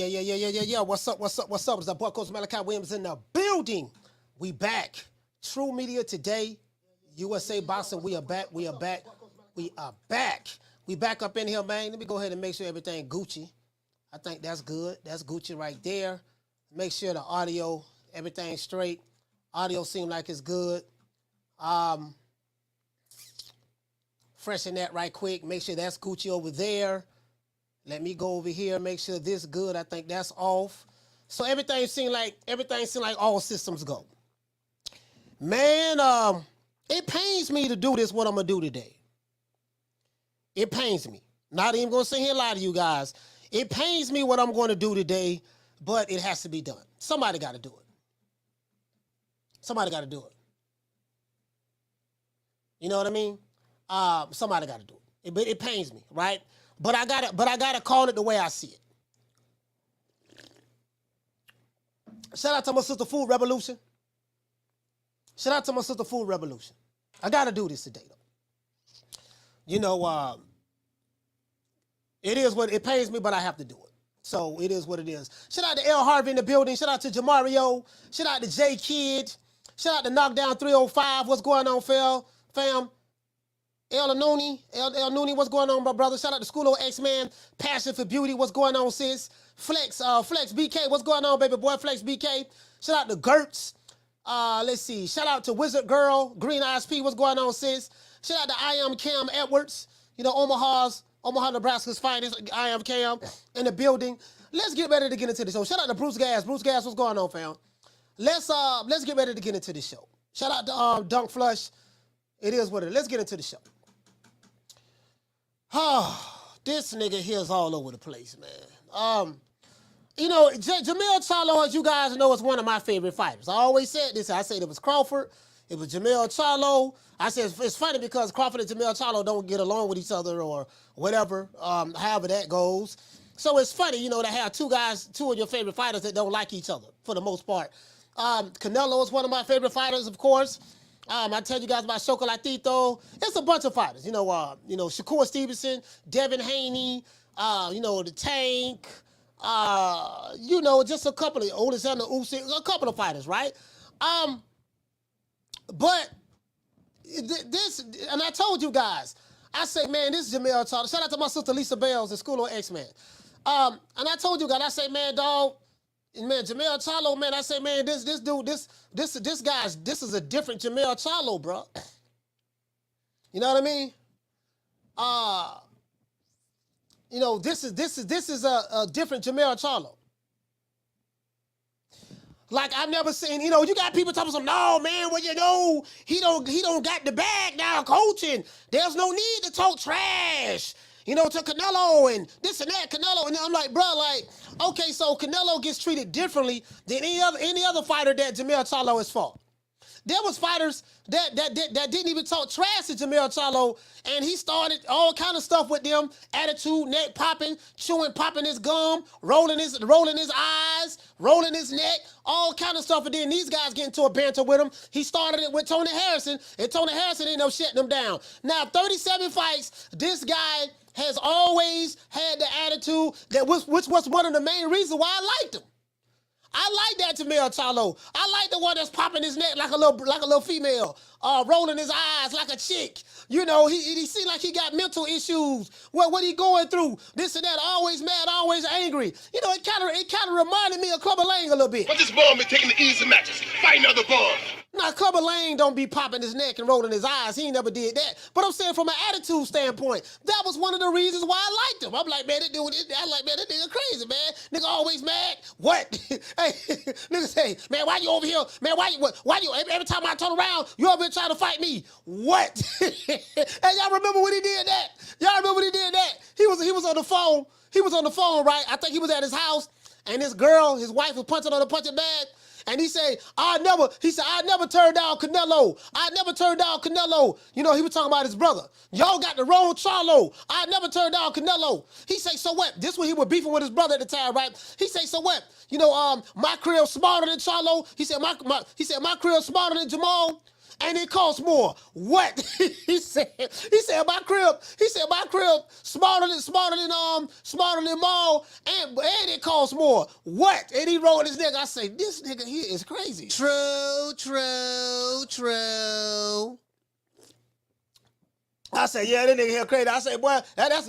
Yeah. What's up? It's the boy Coach Malachi Williams in the building. We back. True Media Today. USA Boxing. We are back. We back up in here, man. Let me go ahead and make sure everything Gucci. I think that's good. That's Gucci right there. Make sure the audio, everything's straight. Audio seems like it's good. Freshen that right quick. Make sure that's Gucci over there. Let me go over here, make sure this is good. I think that's off. So everything seemed like all systems go. Man, it pains me to do this, what I'm going to do today. It pains me. Not even going to sit here and lie to you guys. It pains me what I'm going to do today, but it has to be done. Somebody got to do it. Somebody got to do it. You know what I mean? Somebody got to do it. But it pains me, right? But I gotta call it the way I see it. Shout out to my sister Food Revolution. I gotta do this today though. You know, it pains me, but I have to do it. So it is what it is. Shout out to L Harvey in the building. Shout out to Jamario. Shout out to J Kid. Shout out to Knockdown 305. What's going on, fam? El Nooney, what's going on, my brother? Shout out to School of X-Man, Passion for Beauty, what's going on, sis? Flex BK, what's going on, baby boy? Flex BK. Shout out to Gertz. Let's see. Shout out to Wizard Girl, Green Eyes P, what's going on, sis? Shout out to I Am Cam Edwards, you know, Omaha, Nebraska's finest. I Am Cam in the building. Let's get ready to get into the show. Shout out to Bruce Gas. Bruce Gas, what's going on, fam? Let's get ready to get into the show. Shout out to Dunk Flush. It is what it is. Let's get into the show. This nigga here is all over the place, man. You know, Jermell Charlo, as you guys know, is one of my favorite fighters. I always said this. I said it was Crawford. It was Jermell Charlo. I said it's funny because Crawford and Jermell Charlo don't get along with each other or whatever, however that goes. So it's funny, you know, to have two of your favorite fighters that don't like each other for the most part. Canelo is one of my favorite fighters, of course. I tell you guys about Chocolatito. It's a bunch of fighters. You know, Shakur Stevenson, Devin Haney, the Tank, just a couple of Alexander Usyk, a couple of fighters, right? But this, and I told you guys, I say, man, this is Jermell Charlo. Shout out to my sister Lisa Bells at School of X-Man. And I told you guys, I say, man, dog, man, Jermell Charlo, man, I say, man, this dude, this is a different Jermell Charlo, bro. You know what I mean? This is a different Jermell Charlo. Like I've never seen, you got people talking some, no, man, well, he don't got the bag now coaching. There's no need to talk trash. To Canelo and this and that, Canelo. And I'm like, bro, okay, so Canelo gets treated differently than any other fighter that Jermell Charlo has fought. There was fighters that didn't even talk trash to Jermell Charlo, and he started all kind of stuff with them, attitude, neck popping, popping his gum, rolling his eyes, rolling his neck, all kind of stuff, and then these guys get into a banter with him. He started it with Tony Harrison, and Tony Harrison ended up shutting him down. Now, 37 fights, this guy has always had the attitude which was one of the main reasons why I liked him. I like that Jermell Charlo. I like the one that's popping his neck like a little female, rolling his eyes like a chick. He seemed like he got mental issues. What he going through? This and that. Always mad, always angry. It kind of reminded me of Clubber Lang a little bit. But this bum been taking the easy matches, fighting other bums. Now, Clubber Lang don't be popping his neck and rolling his eyes. He never did that. But I'm saying from an attitude standpoint, that was one of the reasons why I liked him. I'm like, man, that nigga crazy, man. Nigga always mad. What? Hey, nigga say, man, why you over here? Man, why you, every time I turn around, you over here trying to fight me. What? Hey, y'all remember when he did that? He was on the phone. He was on the phone, right? I think he was at his house, and his wife was punching on the punching bag. And he said, I never turned down Canelo. I never turned down Canelo. He was talking about his brother. Y'all got the wrong Charlo. I never turned down Canelo. He say, so what? This when he was beefing with his brother at the time, right? He say, so what? My crib smarter than Charlo. He said, my crib smarter than Jamal. and it costs more. What? he said my crib smarter than mall, and it costs more. What? And he wrote this nigga. I say, this nigga here is crazy. True. I said, yeah, that nigga here crazy. I said, boy, I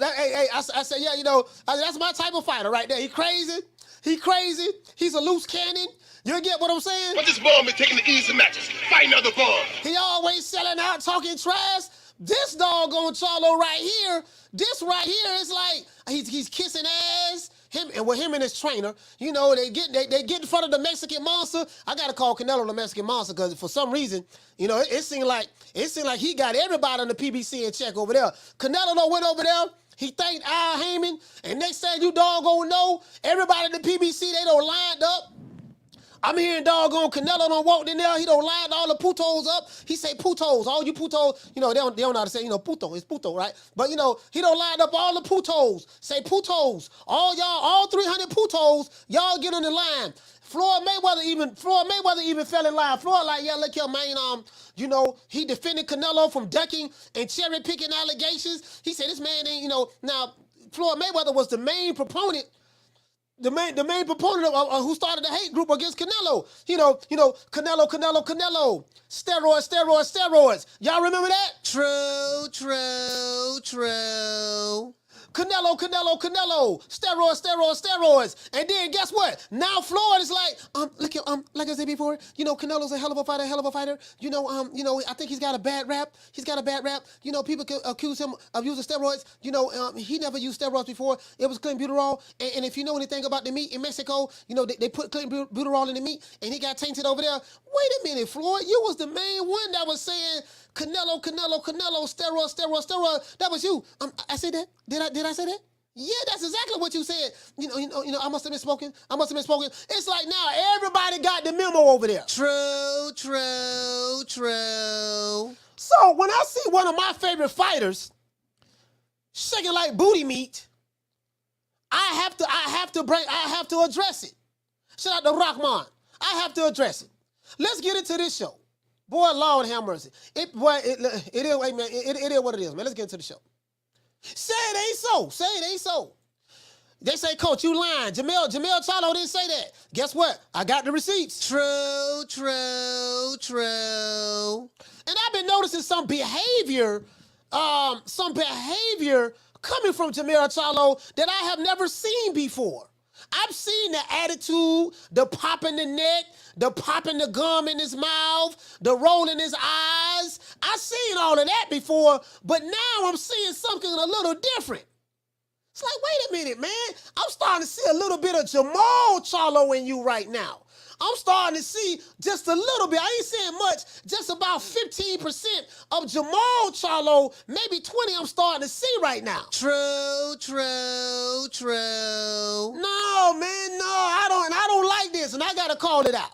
said, yeah, you know, that's my type of fighter right there. He crazy. He's a loose cannon. You get what I'm saying? But this bomb is taking the easy matches, fighting other bombs. He always selling out, talking trash. This doggone Charlo right here, is like he's kissing ass. Him and his trainer, you know, they get in front of the Mexican monster. I gotta call Canelo the Mexican monster because for some reason, you know, it seemed like he got everybody on the PBC in check over there. Canelo went over there. He thanked Al Heyman, and next time you doggone know, everybody at the PBC, they don't lined up. I'm hearing doggone Canelo done walked in there. He don't line all the putos up. He say putos, all you putos. You know, they don't know how to say, you know, puto. It's puto, right? But, you know, he don't line up all the putos. Say putos. All 300 putos, y'all get in the line. Floyd Mayweather even fell in line. Floyd like, yeah, look here, man, you know, he defended Canelo from ducking and cherry-picking allegations. He said this man ain't, you know, now, Floyd Mayweather was the main proponent of who started the hate group against Canelo. You know, Canelo. Steroids. Y'all remember that? True. Canelo. Steroids. And then guess what? Now Floyd is like, look here, like I said before, you know, Canelo's a hell of a fighter. You know, I think he's got a bad rap. You know, people could accuse him of using steroids. You know, he never used steroids before. It was clenbuterol. And if you know anything about the meat in Mexico, you know, they put clenbuterol in the meat and he got tainted over there. Wait a minute, Floyd, you was the main one that was saying Canelo, steroid. That was you. I said that? Did I say that? Yeah, that's exactly what you said. You know, I must have been spoken. It's like now everybody got the memo over there. True. So when I see one of my favorite fighters shaking like booty meat, I have to address it. Shout out to Rockman. I have to address it. Let's get into this show. Boy, Lord have mercy. It is what it is, man. Let's get into the show. Say it ain't so. They say, Coach, you lying. Jermell Charlo didn't say that. Guess what? I got the receipts. True. And I've been noticing some behavior coming from Jermell Charlo that I have never seen before. I've seen the attitude, the pop in the neck, the popping the gum in his mouth, the rolling his eyes. I've seen all of that before, but now I'm seeing something a little different. It's like, wait a minute, man. I'm starting to see a little bit of Jermell Charlo in you right now. I'm starting to see just a little bit. I ain't saying much, just about 15% of Jermell Charlo, maybe 20 I'm starting to see right now. True. No, man, no, I don't like this, and I gotta call it out.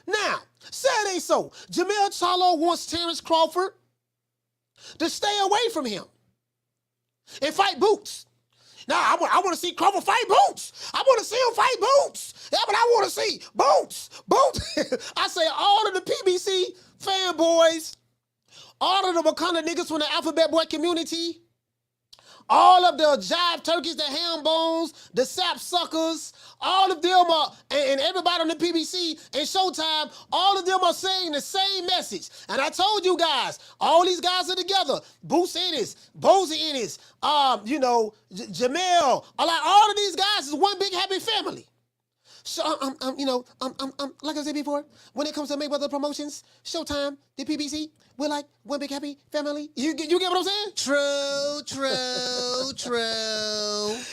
Now, say it ain't so. Jermell Charlo wants Terence Crawford to stay away from him and fight Boots. Now, I want to see Crawford fight Boots. I want to see him fight Boots. Yeah, but I want to see Boots. I say all of the PBC fanboys, all of the Wakanda niggas from the Alphabet Boy community, all of the jive turkeys, the ham bones, the sap suckers, all of them are, and everybody on the PBC and Showtime, all of them are saying the same message. And I told you guys, all these guys are together. Boots Ennius, Boozy Ennius, Jermell, like all of these guys is one big happy family. So, like I said before, when it comes to Mayweather Promotions, Showtime, the PBC, we're like one big happy family. You get what I'm saying? True.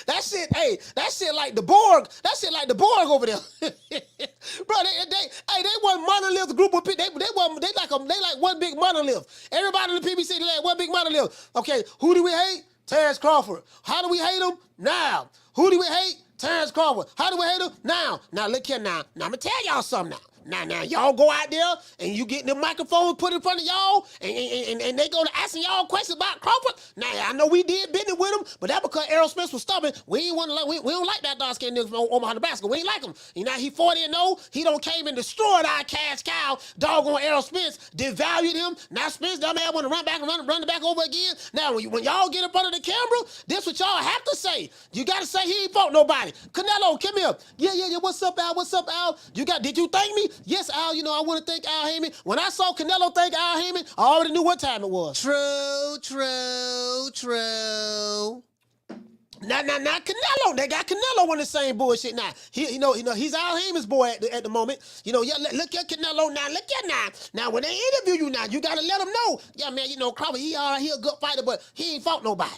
That shit like the Borg. That shit like the Borg over there. Bro, they one monolith group of people. They like one big monolith. Everybody in the PBC, they like one big monolith. Okay, who do we hate? Terence Crawford. How do we hate him? Now. Who do we hate? Terence Crawford. How do we hate him? Now. Now, look here now. Now, I'm going to tell y'all something now. Now, y'all go out there and you get the microphone put in front of y'all and they go to asking y'all questions about Crawford. Now, I know we did business with him, but that because Errol Spence was stubborn. We ain't want to we don't like that dark-skinned nigga from Omaha, Nebraska. We ain't like him. You know, he 40-0. He don't came and destroyed our cash cow. Doggone Errol Spence devalued him. Now Spence, dumb man, want to run back and run it back over again. Now, when y'all get in front of the camera, this what y'all have to say. You got to say he ain't fought nobody. Canelo, come here. Yeah. What's up, Al? What's up, Al? Did you thank me? Yes, Al. You know, I want to thank Al Heyman. When I saw Canelo thank Al Heyman, I already knew what time it was. True. Now, Canelo, they got Canelo on the same bullshit now. He's Al Heyman's boy at the moment. You know, yeah, look at Canelo now. Look at now. Now, when they interview you now, you got to let them know. Yeah, man, you know, Crawford, he a good fighter, but he ain't fought nobody.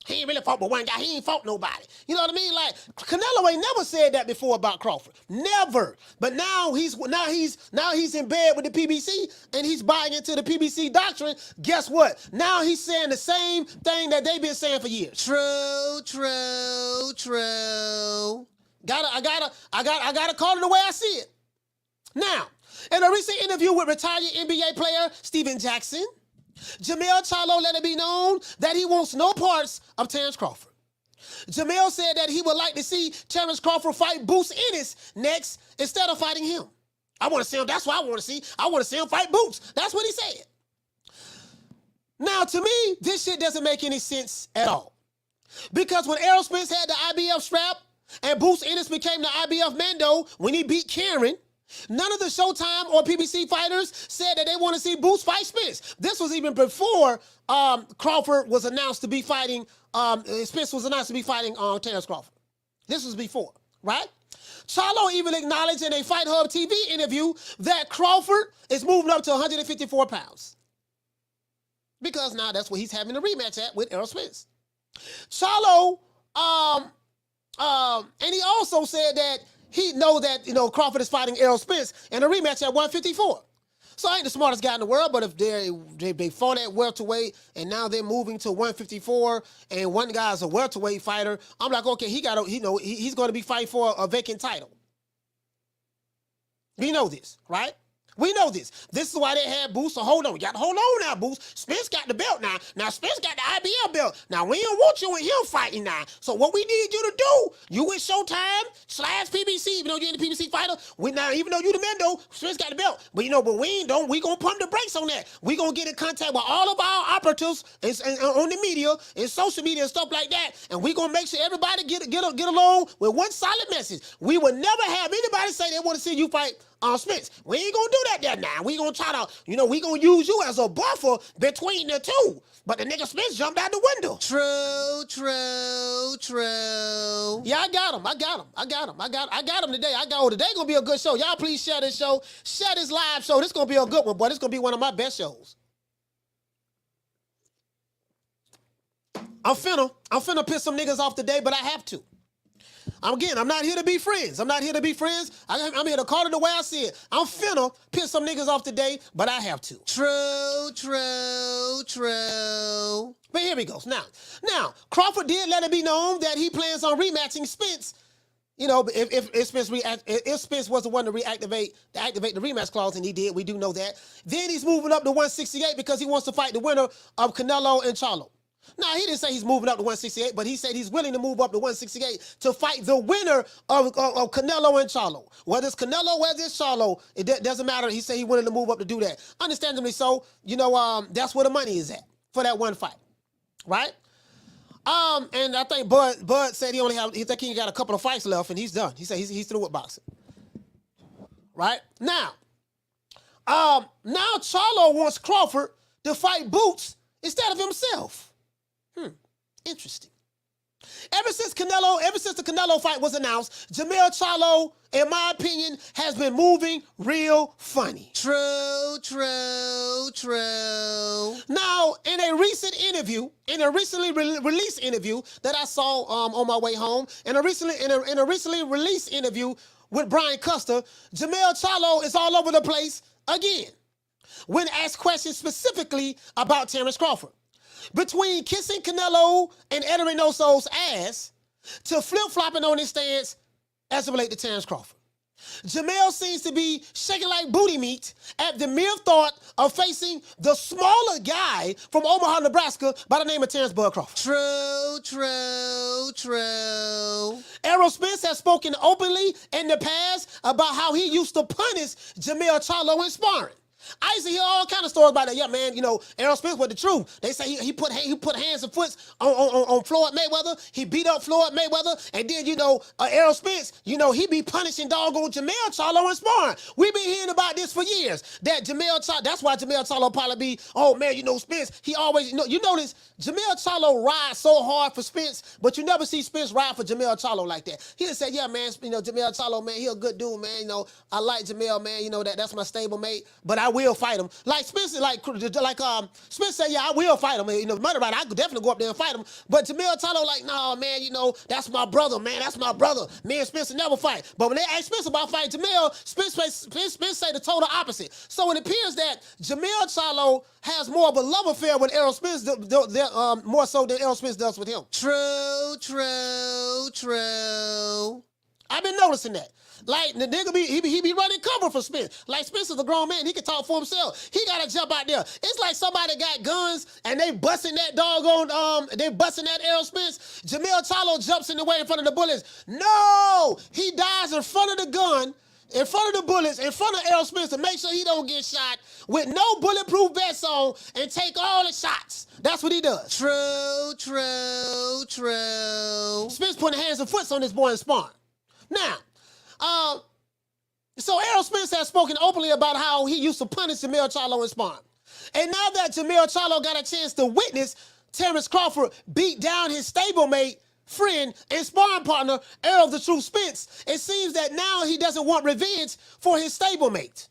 He ain't really fought but one guy. He ain't fought nobody. You know what I mean? Like, Canelo ain't never said that before about Crawford. Never. But now he's in bed with the PBC and he's buying into the PBC doctrine. Guess what? Now he's saying the same thing that they've been saying for years. True. I gotta call it the way I see it. Now, in a recent interview with retired NBA player Steven Jackson, Jermell Charlo let it be known that he wants no parts of Terence Crawford. Jermell said that he would like to see Terence Crawford fight Boots Ennius next instead of fighting him. I want to see him. That's what I want to see. I want to see him fight Boots. That's what he said. Now, to me, this shit doesn't make any sense at all. Because when Errol Spence had the IBF strap and Boots Ennius became the IBF Mando when he beat Karen, none of the Showtime or PBC fighters said that they want to see Boots fight Spence. This was even before Crawford was announced to be fighting, Spence was announced to be fighting Terence Crawford. This was before, right? Charlo even acknowledged in a Fight Hub TV interview that Crawford is moving up to 154 pounds. Because now that's what he's having a rematch at with Errol Spence. Charlo, and he also said that he know that, you know, Crawford is fighting Errol Spence in a rematch at 154. So I ain't the smartest guy in the world, but if they fought at welterweight and now they're moving to 154 and one guy's a welterweight fighter, I'm like, okay, he's going to be fighting for a vacant title. We know this, right? We know this. This is why they had Boots. So hold on. You got to hold on now, Boots. Spence got the belt now. Now, Spence got the IBF belt. Now, we don't want you and him fighting now. So what we need you to do, you with Showtime / PBC, even though you're in the PBC fighter, even though you the Mando, Spence got the belt. But, we going to pump the brakes on that. We going to get in contact with all of our operatives and on the media and social media and stuff like that. And we going to make sure everybody get along with one solid message. We will never have anybody say they want to see you fight Spence. We ain't gonna do that there now. We gonna try to, we gonna use you as a buffer between the two. But the nigga Spence jumped out the window. True. Yeah, I got him today. Today gonna be a good show. Y'all please share this show. Share this live show. This gonna be a good one, boy. This gonna be one of my best shows. I'm finna piss some niggas off today, but I have to. I'm not here to be friends. I'm here to call it the way I see it. I'm finna piss some niggas off today, but I have to. True. But here we go. Now, Crawford did let it be known that he plans on rematching Spence. If Spence was the one to activate the rematch clause, and he did, we do know that. Then he's moving up to 168 because he wants to fight the winner of Canelo and Charlo. Now, he didn't say he's moving up to 168, but he said he's willing to move up to 168 to fight the winner of Canelo and Charlo. Whether it's Canelo, whether it's Charlo, it doesn't matter. He said he's willing to move up to do that. Understandably so, that's where the money is at for that one fight, right? And I think Bud said he think he got a couple of fights left and he's done. He said he's through with boxing, right? Now Charlo wants Crawford to fight Boots instead of himself. Interesting. Ever since the Canelo fight was announced, Jermell Charlo, in my opinion, has been moving real funny. True. Now, in a recently released interview that I saw on my way home, in a recently released interview with Brian Custer, Jermell Charlo is all over the place again when asked questions specifically about Terence Crawford. Between kissing Canelo and Ed Reynoso's ass to flip-flopping on his stance as it relates to Terence Crawford. Jermell seems to be shaking like booty meat at the mere thought of facing the smaller guy from Omaha, Nebraska by the name of Terence Crawford. True, true, true. Errol Spence has spoken openly in the past about how he used to punish Jermell Charlo in sparring. I used to hear all kind of stories about that. Yeah, man, you know, Errol Spence was the truth. They say he put hands and foot on Floyd Mayweather. He beat up Floyd Mayweather. And then, you know, Errol Spence, you know, he be punishing doggone Jermell Charlo in sparring. We've been hearing about this for years. That Jermell Charlo, that's why Jermell Charlo probably be, oh, man, you know, Spence, he always, you notice Jermell Charlo rides so hard for Spence, but you never see Spence ride for Jermell Charlo like that. He just said, yeah, man, you know, Jermell Charlo, man, he a good dude, man. You know, I like Jermell, man. You know, that's my stable mate, but I will fight him. Like Spence, Spence said, yeah, I will fight him. You know, matter about it, I could definitely go up there and fight him. But Jermell Charlo, like, no, man, you know, that's my brother, man. That's my brother. Me and Spence never fight. But when they ask Spence about fighting Jermell, Spence say the total opposite. So it appears that Jermell Charlo has more of a love affair with Errol Spence, more so than Errol Spence does with him. True, true, true. I've been noticing that. Like, the nigga he be running cover for Spence. Like, Spence is a grown man. He can talk for himself. He got to jump out there. It's like somebody got guns and they busting that doggone, they busting that Errol Spence. Jermell Charlo jumps in the way in front of the bullets. No! He dies in front of the gun, in front of the bullets, in front of Errol Spence to make sure he don't get shot with no bulletproof vest on and take all the shots. That's what he does. True, true, true. Spence putting hands and foot on this boy in sparring. Now, so Errol Spence has spoken openly about how he used to punish Jermell Charlo in sparring. And now that Jermell Charlo got a chance to witness Terence Crawford beat down his stablemate, friend, and sparring partner, Errol the Truth Spence, it seems that now he doesn't want revenge for his stablemate.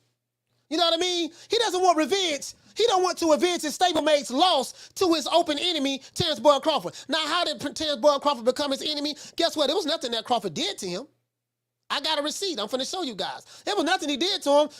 You know what I mean? He doesn't want revenge. He don't want to avenge his stablemate's loss to his open enemy, Terence Crawford. Now, how did Terence Crawford become his enemy? Guess what? There was nothing that Crawford did to him. I got a receipt. I'm finna show you guys. There was nothing he did to him.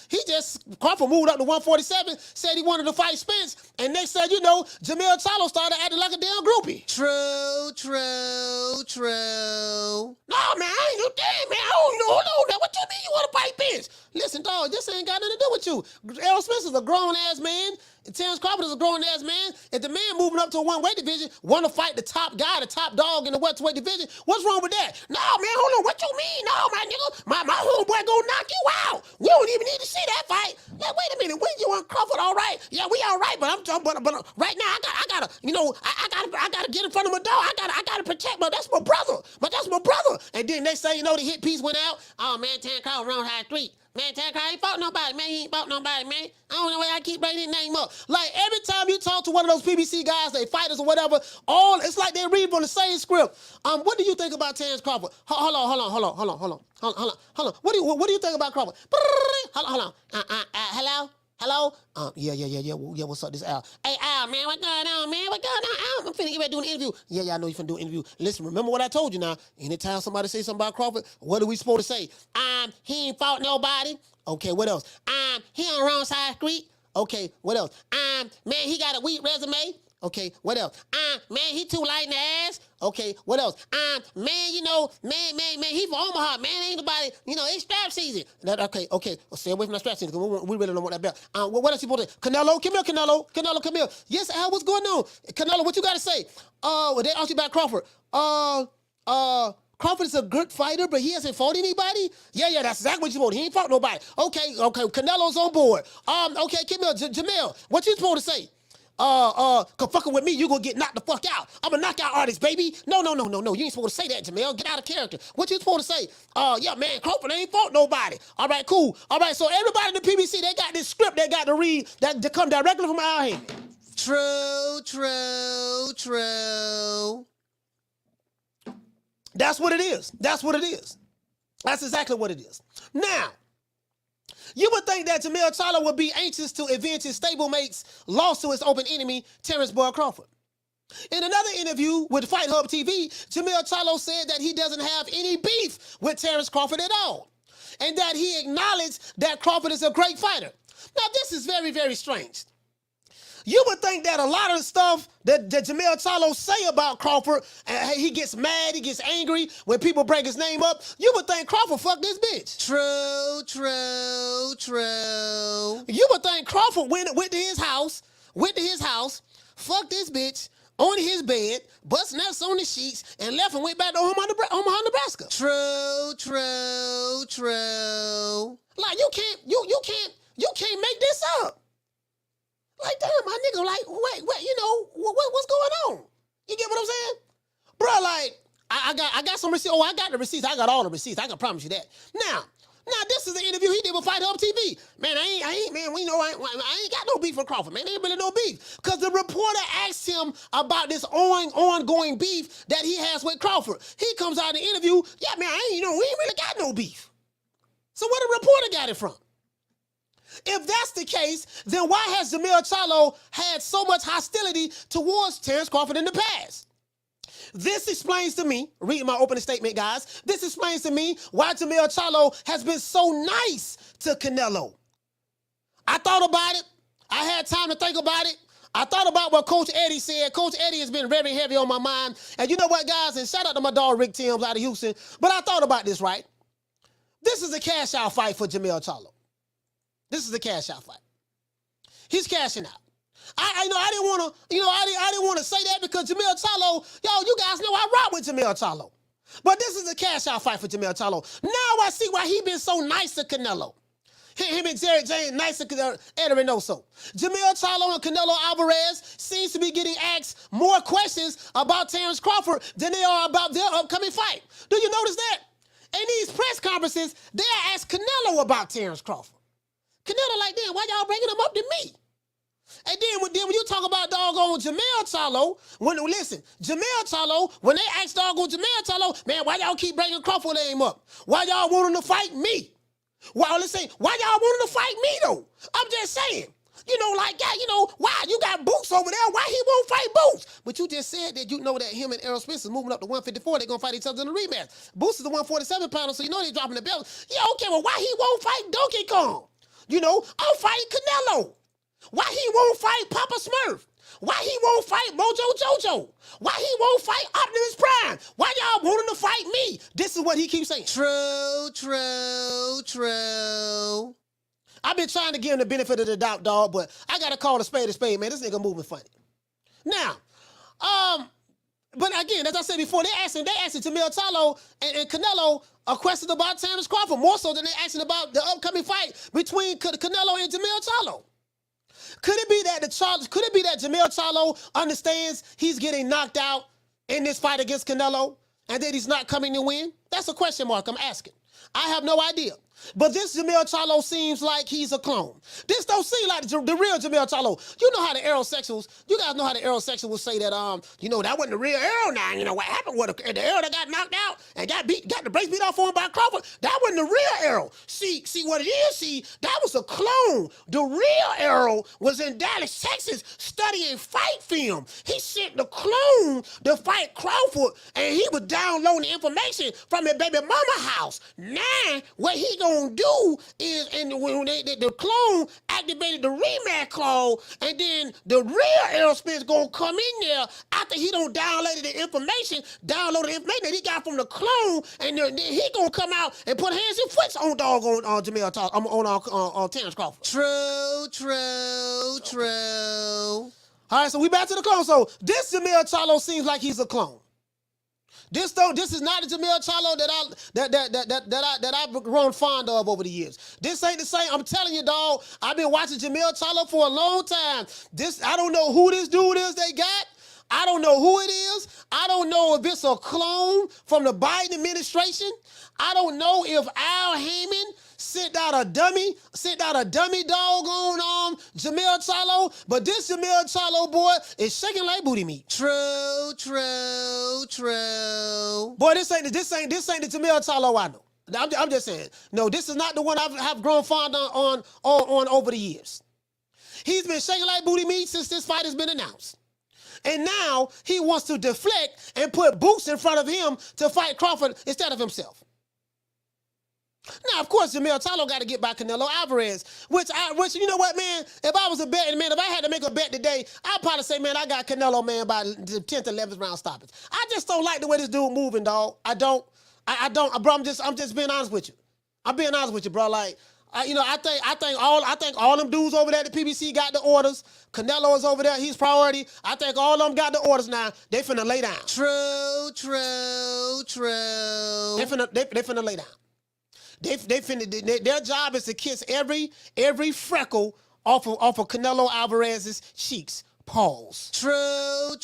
Crawford moved up to 147, said he wanted to fight Spence, and next said, you know, Jermell Charlo started acting like a damn groupie. True, true, true. No, man, I ain't no damn, man. I don't know. What you mean you want to fight Spence? Listen, dog, this ain't got nothing to do with you. Errol Spence is a grown-ass man. Terence Crawford is a grown-ass man. If the man moving up to a one-weight division want to fight the top guy, the top dog in the welterweight division, what's wrong with that? No, man, hold on. What you mean? No, my nigga. My homeboy gonna knock you out. We don't even need to see that fight. Like, wait a minute. When you and Crawford all right? Yeah, we all right, but I'm talking but right now I gotta, you know, I gotta get in front of my dog. I gotta protect my, that's my brother. But that's my brother. And then next thing you know, the hit piece went out. Oh man, Terence Crawford run high street. Man, Terence Crawford ain't fought nobody, man. He ain't fought nobody, man. I don't know why I keep bringing his name up. Like, every time you talk to one of those PBC guys, they fighters or whatever, it's like they read from the same script. What do you think about Terence Crawford? Hold on. What do you think about Crawford? Hold on. Hello? Yeah, what's up? This Al. Hey, Al, man, what's going on, man? What's going on, Al? I'm finna get ready to do an interview. Yeah, I know you finna do an interview. Listen, remember what I told you now. Anytime somebody say something about Crawford, what are we supposed to say? He ain't fought nobody. Okay, what else? He on wrong side street. Okay, what else? Man, he got a weak resume. Okay, what else? Man, he too light in the ass. Okay, what else? Man, you know, man, he from Omaha. Man, ain't nobody, you know, it's strap season. Okay, stay away from that strap season because we really don't want that belt. What else you supposed to say? Canelo, come here, Canelo. Canelo, come here. Yes, Al, what's going on? Canelo, what you got to say? They asked you about Crawford. Crawford is a good fighter, but he hasn't fought anybody? Yeah, that's exactly what you supposed to. He ain't fought nobody. Okay, Canelo's on board. Okay, come here, Jermell, what you supposed to say? Cause fucking with me, you gonna get knocked the fuck out. I'm a knockout artist, baby. No. You ain't supposed to say that, Jermell. Get out of character. What you supposed to say? Yeah, man, Crawford ain't fought nobody. All right, cool. All right, so everybody in the PBC, they got this script they got to read that to come directly from our hand. True. That's what it is. That's exactly what it is. Now, you would think that Jermell Charlo would be anxious to avenge his stablemate's loss to his open enemy, Terence Crawford. In another interview with Fight Hub TV, Jermell Charlo said that he doesn't have any beef with Terence Crawford at all, and that he acknowledged that Crawford is a great fighter. Now, this is very, very strange. You would think that a lot of the stuff that Jermell Charlo say about Crawford, and he gets mad, he gets angry when people bring his name up, you would think Crawford fucked this bitch. True, true, true. You would think Crawford went to his house, fucked this bitch on his bed, bust nuts on the sheets, and left and went back to Omaha, Nebraska. True, true, true. Like you can't make this up. Like, damn, my nigga, like, wait, what's going on? You get what I'm saying? Bro, like, I got some receipts. Oh, I got the receipts. I got all the receipts. I can promise you that. Now, this is the interview he did with Fight Hub TV. Man, I ain't got no beef with Crawford, man. There ain't really no beef. Because the reporter asked him about this ongoing beef that he has with Crawford. He comes out in the interview, yeah, man, we ain't really got no beef. So where the reporter got it from? If that's the case, then why has Jermell Charlo had so much hostility towards Terence Crawford in the past? This explains to me, reading my opening statement, guys, this explains to me why Jermell Charlo has been so nice to Canelo. I thought about it. I had time to think about it. I thought about what Coach Eddie said. Coach Eddie has been very heavy on my mind. And you know what, guys? And shout out to my dog, Rick Timms out of Houston. But I thought about this, right? This is a cash-out fight for Jermell Charlo. This is a cash-out fight. He's cashing out. I didn't want to say that because Jermell Charlo, you guys know I rock with Jermell Charlo. But this is a cash-out fight for Jermell Charlo. Now I see why he been so nice to Canelo. Him and Jerry James nice to Ed Reynoso. Jermell Charlo and Canelo Alvarez seems to be getting asked more questions about Terence Crawford than they are about their upcoming fight. Do you notice that? In these press conferences, they ask Canelo about Terence Crawford. Canelo like, damn, why y'all bringing him up to me? And then when you talk about doggone Jermell Charlo, Jermell Charlo, when they ask doggone Jermell Charlo, man, why y'all keep bringing Crawford name up? Why y'all want him to fight me? Why y'all want him to fight me though? I'm just saying. Why you got Boots over there? Why he won't fight Boots? But you just said that you know that him and Errol Spence is moving up to 154. They're going to fight each other in the rematch. Boots is the 147 pounder, so you know they're dropping the belt. Yeah, okay, well, why he won't fight Donkey Kong? I'll fight Canelo. Why he won't fight Papa Smurf? Why he won't fight Mojo Jojo? Why he won't fight Optimus Prime? Why y'all want him to fight me? This is what he keeps saying. True, true, true. I've been trying to give him the benefit of the doubt, dog, but I got to call a spade, man. This nigga moving funny. Now, but again, as I said before, they asking Jermell Charlo and Canelo a question about Terence Crawford, more so than they asking about the upcoming fight between Canelo and Jermell Charlo. Could it be that Jermell Charlo understands he's getting knocked out in this fight against Canelo and that he's not coming to win? That's a question mark I'm asking. I have no idea. But this Jermell Charlo seems like he's a clone. This don't seem like the real Jermell Charlo. You know how the aerosexuals, you guys know how the aerosexuals say that, that wasn't the real Errol now. You know what happened with the Errol that got knocked out and got the brakes beat off on him by Crawford? That wasn't the real Errol. See what it is? That was a clone. The real Errol was in Dallas, Texas, studying fight film. He sent the clone to fight Crawford, and he was downloading information from his baby mama house. Now, what he gonna do is, when the clone activated the rematch clause, and then the real Errol Spence gonna come in there after he don't downloaded the information that he got from the clone, and then he gonna come out and put hands and foot on doggone Jermell Charlo, on Terence Crawford. True, true, true. All right, so we back to the clone. So this Jermell Charlo seems like he's a clone. This is not the Jermell Charlo that I've grown fond of over the years. This ain't the same. I'm telling you, dog. I've been watching Jermell Charlo for a long time. I don't know who this dude is they got. I don't know who it is. I don't know if it's a clone from the Biden administration. I don't know if Al Heyman sent out a dummy dog on Jermell Charlo, but this Jermell Charlo boy is shaking like booty meat. True, true, true. Boy, this ain't the Jermell Charlo I know. I'm just saying. No, this is not the one I've grown fond on over the years. He's been shaking like booty meat since this fight has been announced. And now he wants to deflect and put Boots in front of him to fight Crawford instead of himself. Now, of course, Jermell Charlo got to get by Canelo Alvarez, which you know what, man? If I was a betting man, if I had to make a bet today, I'd probably say, man, I got Canelo, man, by the 10th, 11th round stoppage. I just don't like the way this dude moving, dog. I don't, bro. I'm just being honest with you. I'm being honest with you, bro. Like, I think all them dudes over there at the PBC got the orders. Canelo is over there. He's priority. I think all of them got the orders now. They finna lay down. True. They finna lay down. Their job is to kiss every freckle off of Canelo Alvarez's cheeks. Pause. True.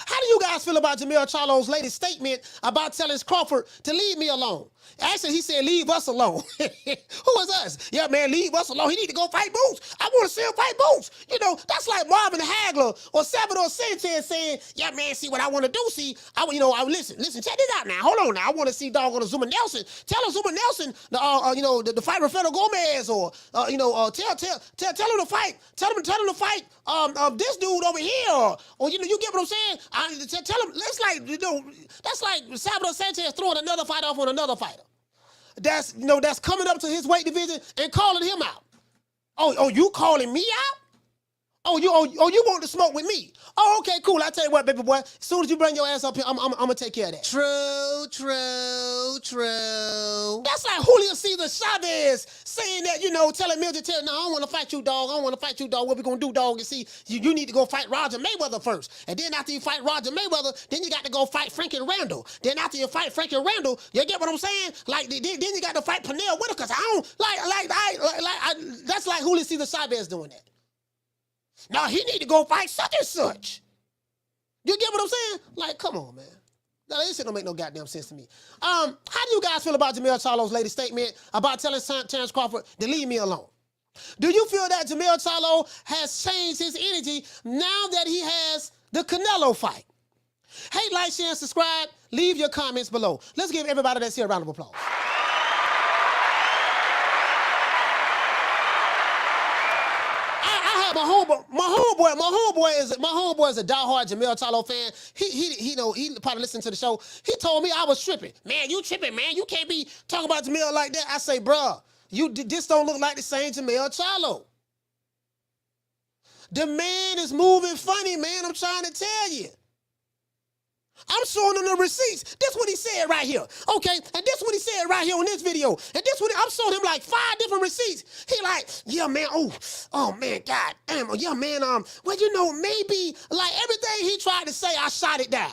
How do you guys feel about Jermell Charlo's latest statement about telling Crawford to leave me alone? Actually, he said, leave us alone. Who is us? Yeah, man, leave us alone. He need to go fight Boots. I want to see him fight Boots. You know, that's like Marvin Hagler or Salvador Sanchez saying, yeah, man, see what I want to do. See, listen, check this out now. Hold on now. I want to see doggone Zuma Nelson. Tell Zuma Nelson, the fight Rafael Gomez, or tell him to fight. Tell him to fight this dude over here, or you get what I'm saying? Tell him. That's like Salvador Sanchez throwing another fight off on another fighter. That's coming up to his weight division and calling him out. Oh, you calling me out? Oh, you want to smoke with me? Oh, okay, cool. I tell you what, baby boy. As soon as you bring your ass up here, I'm gonna take care of that. True. That's like Julio Cesar Chavez saying that, telling Mildred, no, I don't want to fight you, dog. I don't want to fight you, dog. What we gonna do, dog? And see, you need to go fight Roger Mayweather first. And then after you fight Roger Mayweather, then you got to go fight Frankie Randall. Then after you fight Frankie Randall, you get what I'm saying? Like, then you got to fight Pernell Whitaker. Cause I don't, that's like Julio Cesar Chavez doing that. Now he need to go fight such and such. You get what I'm saying? Like, come on, man. Now, this shit don't make no goddamn sense to me. How do you guys feel about Jermell Charlo's latest statement about telling Terence Crawford to leave me alone? Do you feel that Jermell Charlo has changed his energy now that he has the Canelo fight? Hey, like, share, and subscribe. Leave your comments below. Let's give everybody that's here a round of applause. My homeboy is a diehard Jermell Charlo fan. He probably listened to the show. He told me I was tripping. Man, you tripping, man. You can't be talking about Jermell like that. I say, bruh, this don't look like the same Jermell Charlo. The man is moving funny, man. I'm trying to tell you. I'm showing him the receipts. This what he said right here. Okay, and this what he said right here on this video. And this what I'm showing him like 5 different receipts. He like, yeah, man, oh man, god damn, yeah, man, well, maybe like everything he tried to say, I shot it down.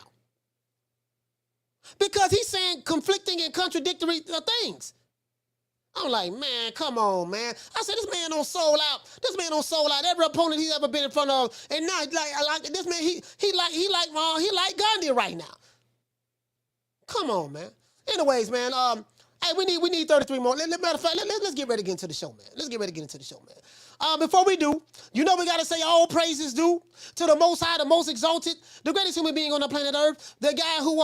Because he's saying conflicting and contradictory things. I'm like, man, come on, man. I said, this man don't sold out. This man don't sold out every opponent he's ever been in front of. And now, like this man, he like Gandhi right now. Come on, man. Anyways, man, hey, we need 33 more. Matter of fact, let's get ready to get into the show, man. Let's get ready to get into the show, man. Before we do, we gotta say all praises due to the Most High, the Most Exalted, the greatest human being on the planet Earth, the guy who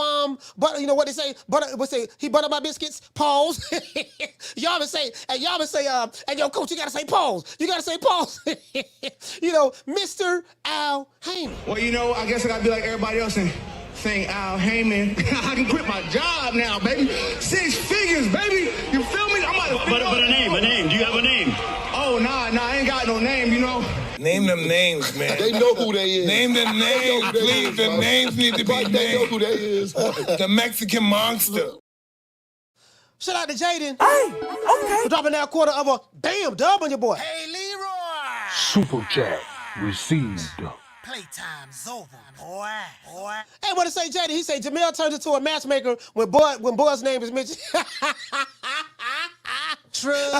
he buttered my biscuits. Pause. y'all would say, hey, yo, coach, you gotta say pause. You gotta say pause. Mr. Al Heyman. Well, I guess I gotta be like everybody else and saying Al Heyman. I can quit my job now, baby. 6 figures, baby. You feel me? But a name. Do you have a name? Oh, nah, I ain't got no name, Name them names, man. They know who they is. Name them names, please. The names need to be named. They know who they is. The Mexican Monster. Shout out to Jaden. Hey, okay. For dropping that quarter of a bam dub on your boy. Hey, Leroy. Super chat received. Playtime's over, boy. Hey, what to say, Jaden? He say Jermell turns into a matchmaker when Boy's name is mentioned. True. Hey,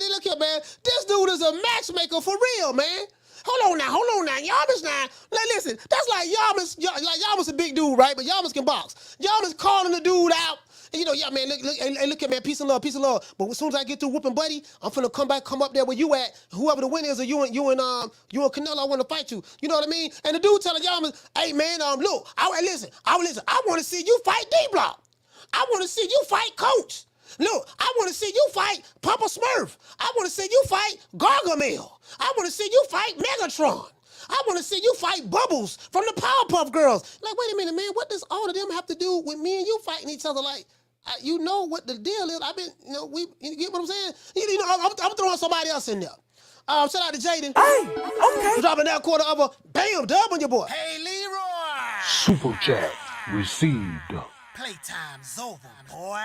look here, man. This dude is a matchmaker for real, man. Hold on now. Yamas now. Like, listen, that's like Yamas a big dude, right? But Yamas can box. Yamas calling the dude out. And yeah, man, look at man, peace and love. But as soon as I get through whooping Buddy, I'm finna come up there where you at. Whoever the winner is, or you and Canelo, I want to fight you. You know what I mean? And the dude telling Yamas, hey man, look, I want to see you fight D-Block. I want to see you fight Coach. Look, I want to see you fight Papa Smurf. I want to see you fight Gargamel. I want to see you fight Megatron. I want to see you fight Bubbles from the Powerpuff Girls. Like, wait a minute, man. What does all of them have to do with me and you fighting each other? Like, you know what the deal is. I've been, you get what I'm saying? I'm throwing somebody else in there. Shout out to Jaden. Hey, okay. Dropping that quarter of a bam dub on your boy. Hey, Leroy. Super chat received. Playtime's over, boy.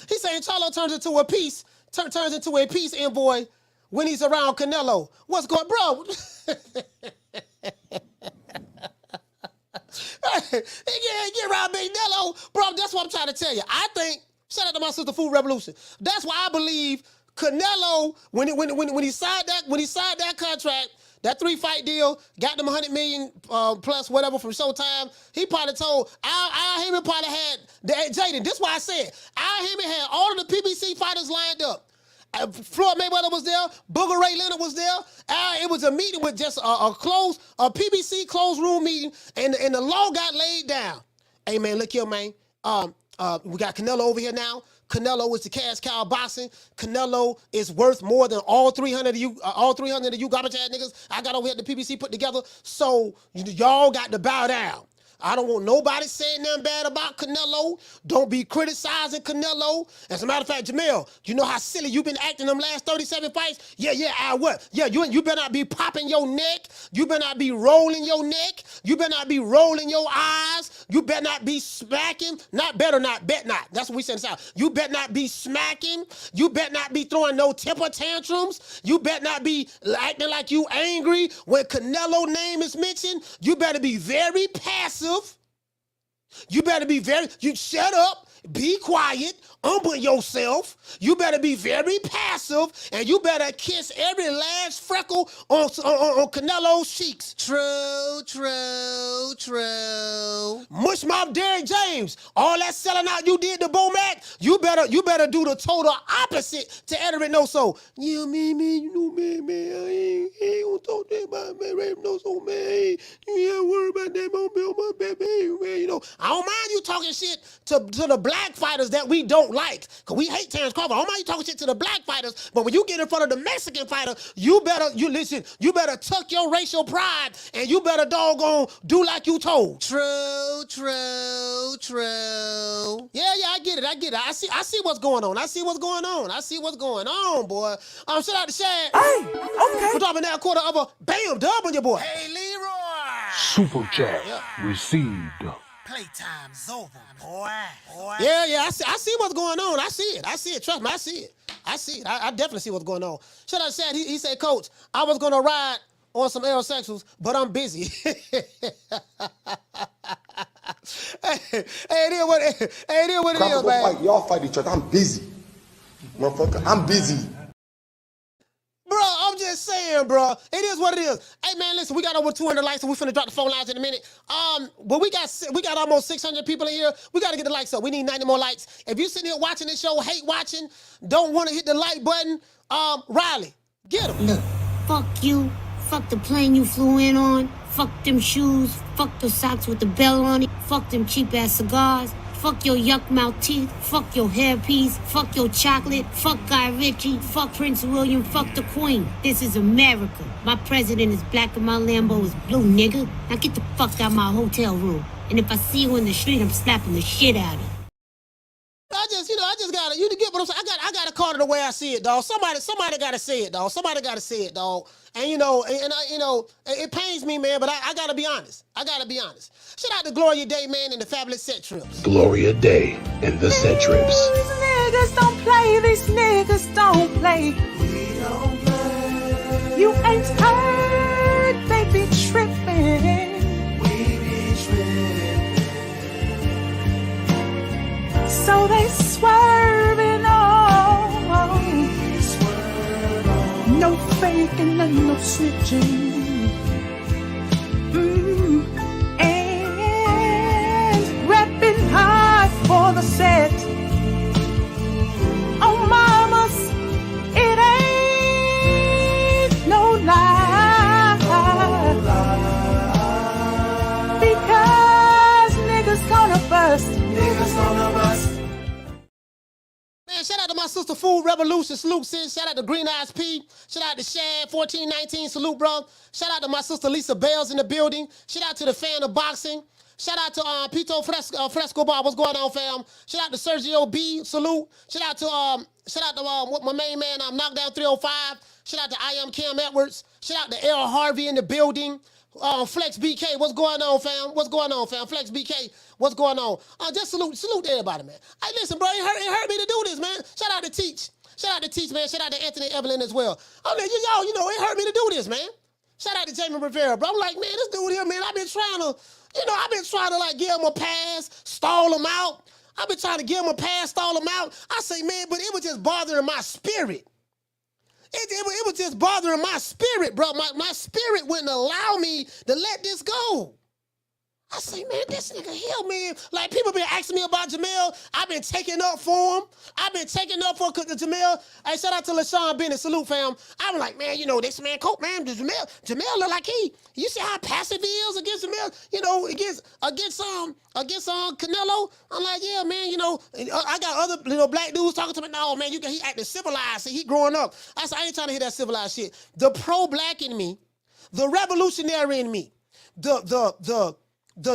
He's saying Charlo turns into a peace envoy when he's around Canelo. What's going, bro? Get around Big Nello, bro. That's what I'm trying to tell you. I think, shout out to my sister Food Revolution. That's why I believe Canelo, when he signed that contract, that 3-fight deal, got them $100 million plus whatever from Showtime. He probably told Al Heyman probably had Jaden. This is why I said Al Heyman had all of the PBC fighters lined up. Floyd Mayweather was there. Booger Ray Leonard was there. It was a meeting with just a PBC closed room meeting, and the law got laid down. Hey man, look here, man. We got Canelo over here now. Canelo is the cash cow boxing. Canelo is worth more than all 300 of you garbage ass niggas I got over here at the PBC put together. So y'all got to bow down. I don't want nobody saying nothing bad about Canelo. Don't be criticizing Canelo. As a matter of fact, Jermell, you know how silly you been acting them last 37 fights? Yeah, what? Yeah, you better not be popping your neck. You better not be rolling your neck. You better not be rolling your eyes. You better not be smacking. Bet not. That's what we said in the South. You better not be smacking. You better not be throwing no temper tantrums. You better not be acting like you angry when Canelo name is mentioned. You better be very passive. You better be you shut up, be quiet, humble yourself. You better be very passive, and you better kiss every last freckle on Canelo's cheeks. True. Mushmouth Derrick James, all that selling out you did to Bomac, you better do the total opposite to Edric No-So. Yeah, man, you know, man, I ain't gonna talk that about man, No-So, man. You ain't worry about that, man, you know. I don't mind you talking shit to the black fighters that we don't like, because we hate Terence Crawford. I don't mind you talking shit to the black fighters, but when you get in front of the Mexican fighter, you better tuck your racial pride, and you better doggone do like you told. True. Yeah, I get it. I see what's going on. I see what's going on, boy. Shout out to Shad. Hey, okay. We're dropping that quarter of a bam dub on your boy. Hey, Leroy. Super chat received. Playtime's over, boy. Yeah, I see what's going on. I see it. Trust me, I see it. I definitely see what's going on. Shout out to Shad. He said, Coach, I was gonna ride on some aerosexuals, but I'm busy. Hey, it is what it is, man. Y'all fight each other. I'm busy. Motherfucker, I'm busy. Bro, I'm just saying, bro. It is what it is. Hey, man, listen, we got over 200 likes, so we're finna drop the phone lines in a minute. But we got almost 600 people in here. We gotta get the likes up. We need 90 more likes. If you sitting here watching this show, hate watching, don't want to hit the like button, Riley, get him. Look, fuck you. Fuck the plane you flew in on. Fuck them shoes. Fuck the socks with the bell on it. Fuck them cheap-ass cigars. Fuck your yuck mouth teeth. Fuck your hairpiece. Fuck your chocolate. Fuck Guy Ritchie. Fuck Prince William. Fuck the Queen. This is America. My president is black and my Lambo is blue, nigga. Now get the fuck out of my hotel room. And if I see you in the street, I'm slapping the shit out of you. I just gotta, you get what I'm saying? I gotta call it the way I see it, dog. Somebody gotta say it, dog. And it pains me, man, but I gotta be honest. Shout out to Gloria Day, man, and the Fabulous Set Trips. Gloria Day and the Set Trips. These niggas don't play. We don't play. You ain't heard, they be tripping. We be tripping. So they swerving on. We swerve on. No faking and no switching. And repping hard for the set. Oh, mamas, it ain't no lie. Because niggas gonna bust. Man, shout out to my sister Food Revolution, salute sis. Shout out to Green Eyes P. Shout out to Shad 1419, salute bro. Shout out to my sister Lisa Bales in the building. Shout out to the fan of boxing. Shout out to Pito Fresco Bar. What's going on, fam? Shout out to Sergio B. Salute. Shout out to my main man, Knockdown 305. Shout out to I Am Cam Edwards. Shout out to Errol Harvey in the building. Flex BK, what's going on, fam? What's going on, fam? Flex BK, what's going on? Just salute everybody, man. Hey, listen, bro, it hurt me to do this, man. Shout out to Teach. Shout out to Teach, man. Shout out to Anthony Evelyn as well. I mean, y'all, you know, it hurt me to do this, man. Shout out to Jamie Rivera, bro. I'm like, man, this dude here, man, I've been trying to, like, give him a pass, stall him out. I've been trying to give him a pass, stall him out. I say, man, but it was just bothering my spirit. It was just bothering my spirit, bro. My spirit wouldn't allow me to let this go. I say, man, this nigga here, man. Like, people been asking me about Jermell. I've been taking up for him. I've been taking up for Jermell. Hey, shout out to LaShawn Bennett. Salute, fam. I'm like, man, you know, this man, Colt, man, Jermell look like you see how passive he is against Jermell? You know, against Canelo? I'm like, yeah, man, you know, I got other black dudes talking to me. No, man, he acting civilized. See, he growing up. I said, I ain't trying to hear that civilized shit. The pro-black in me, the revolutionary in me, the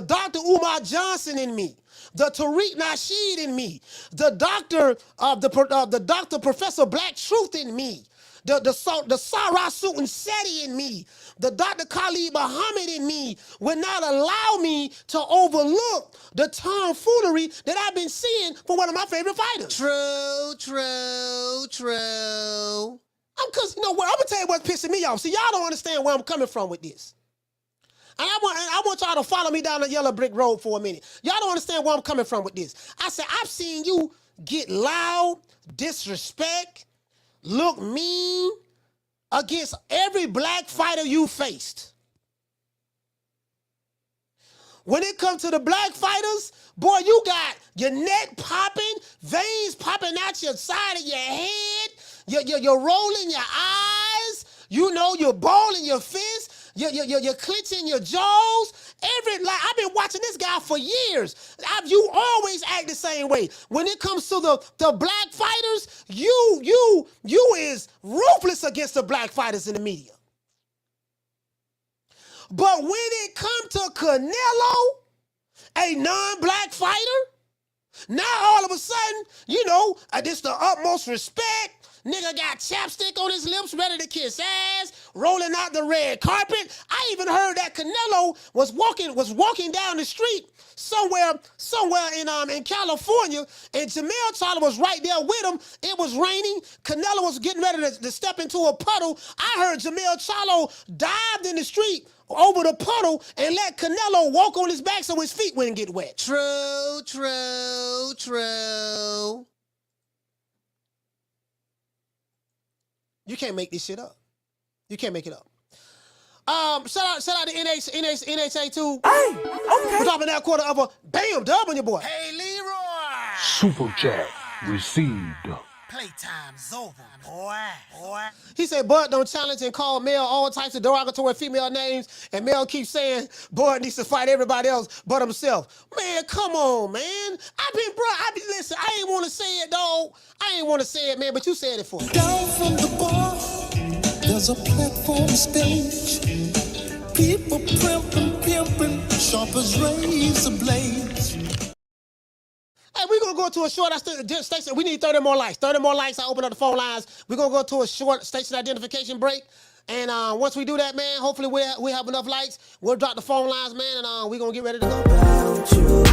Dr. Umar Johnson in me, the Tariq Nasheed in me, the Dr. Professor Black Truth in me, the Sarah Sutan Seti in me, the Dr. Khalid Muhammad in me would not allow me to overlook the tomfoolery that I've been seeing from one of my favorite fighters. True. Because, you know what, I'm going to tell you what's pissing me off. See, y'all don't understand where I'm coming from with this. And I want y'all to follow me down the yellow brick road for a minute. Y'all don't understand where I'm coming from with this. I said, I've seen you get loud, disrespect, look mean against every black fighter you faced. When it comes to the black fighters, boy, you got your neck popping, veins popping out your side of your head, you're rolling your eyes, you know, you're balling your fists. You're clenching your jaws. I've been watching this guy for years. You always act the same way. When it comes to the black fighters, you is ruthless against the black fighters in the media. But when it comes to Canelo, a non-black fighter, now all of a sudden, you know, this the utmost respect. Nigga got chapstick on his lips, ready to kiss ass, rolling out the red carpet. I even heard that Canelo was walking down the street somewhere in California, and Jermell Charlo was right there with him. It was raining. Canelo was getting ready to step into a puddle. I heard Jermell Charlo dived in the street over the puddle and let Canelo walk on his back so his feet wouldn't get wet. True. You can't make this shit up. You can't make it up. Shout out to NHA too. Hey, okay. We're dropping that quarter of a bam dub on your boy. Hey, Leroy. Super chat received. Playtime's over, boy. He said, Bud don't challenge and call Mel all types of derogatory female names, and Mel keeps saying Bud needs to fight everybody else but himself. Man, come on, man. Listen, I ain't want to say it, dog. I ain't want to say it, man, but you said it for me. Down from the bar, there's a platform stage. People pimping, sharp as razor blades. Hey, we're going to go to a short station. We need 30 more likes. 30 more likes. I open up the phone lines. We're going to go to a short station identification break. And once we do that, man, hopefully we have enough likes. We'll drop the phone lines, man, and we're going to get ready to go. About you.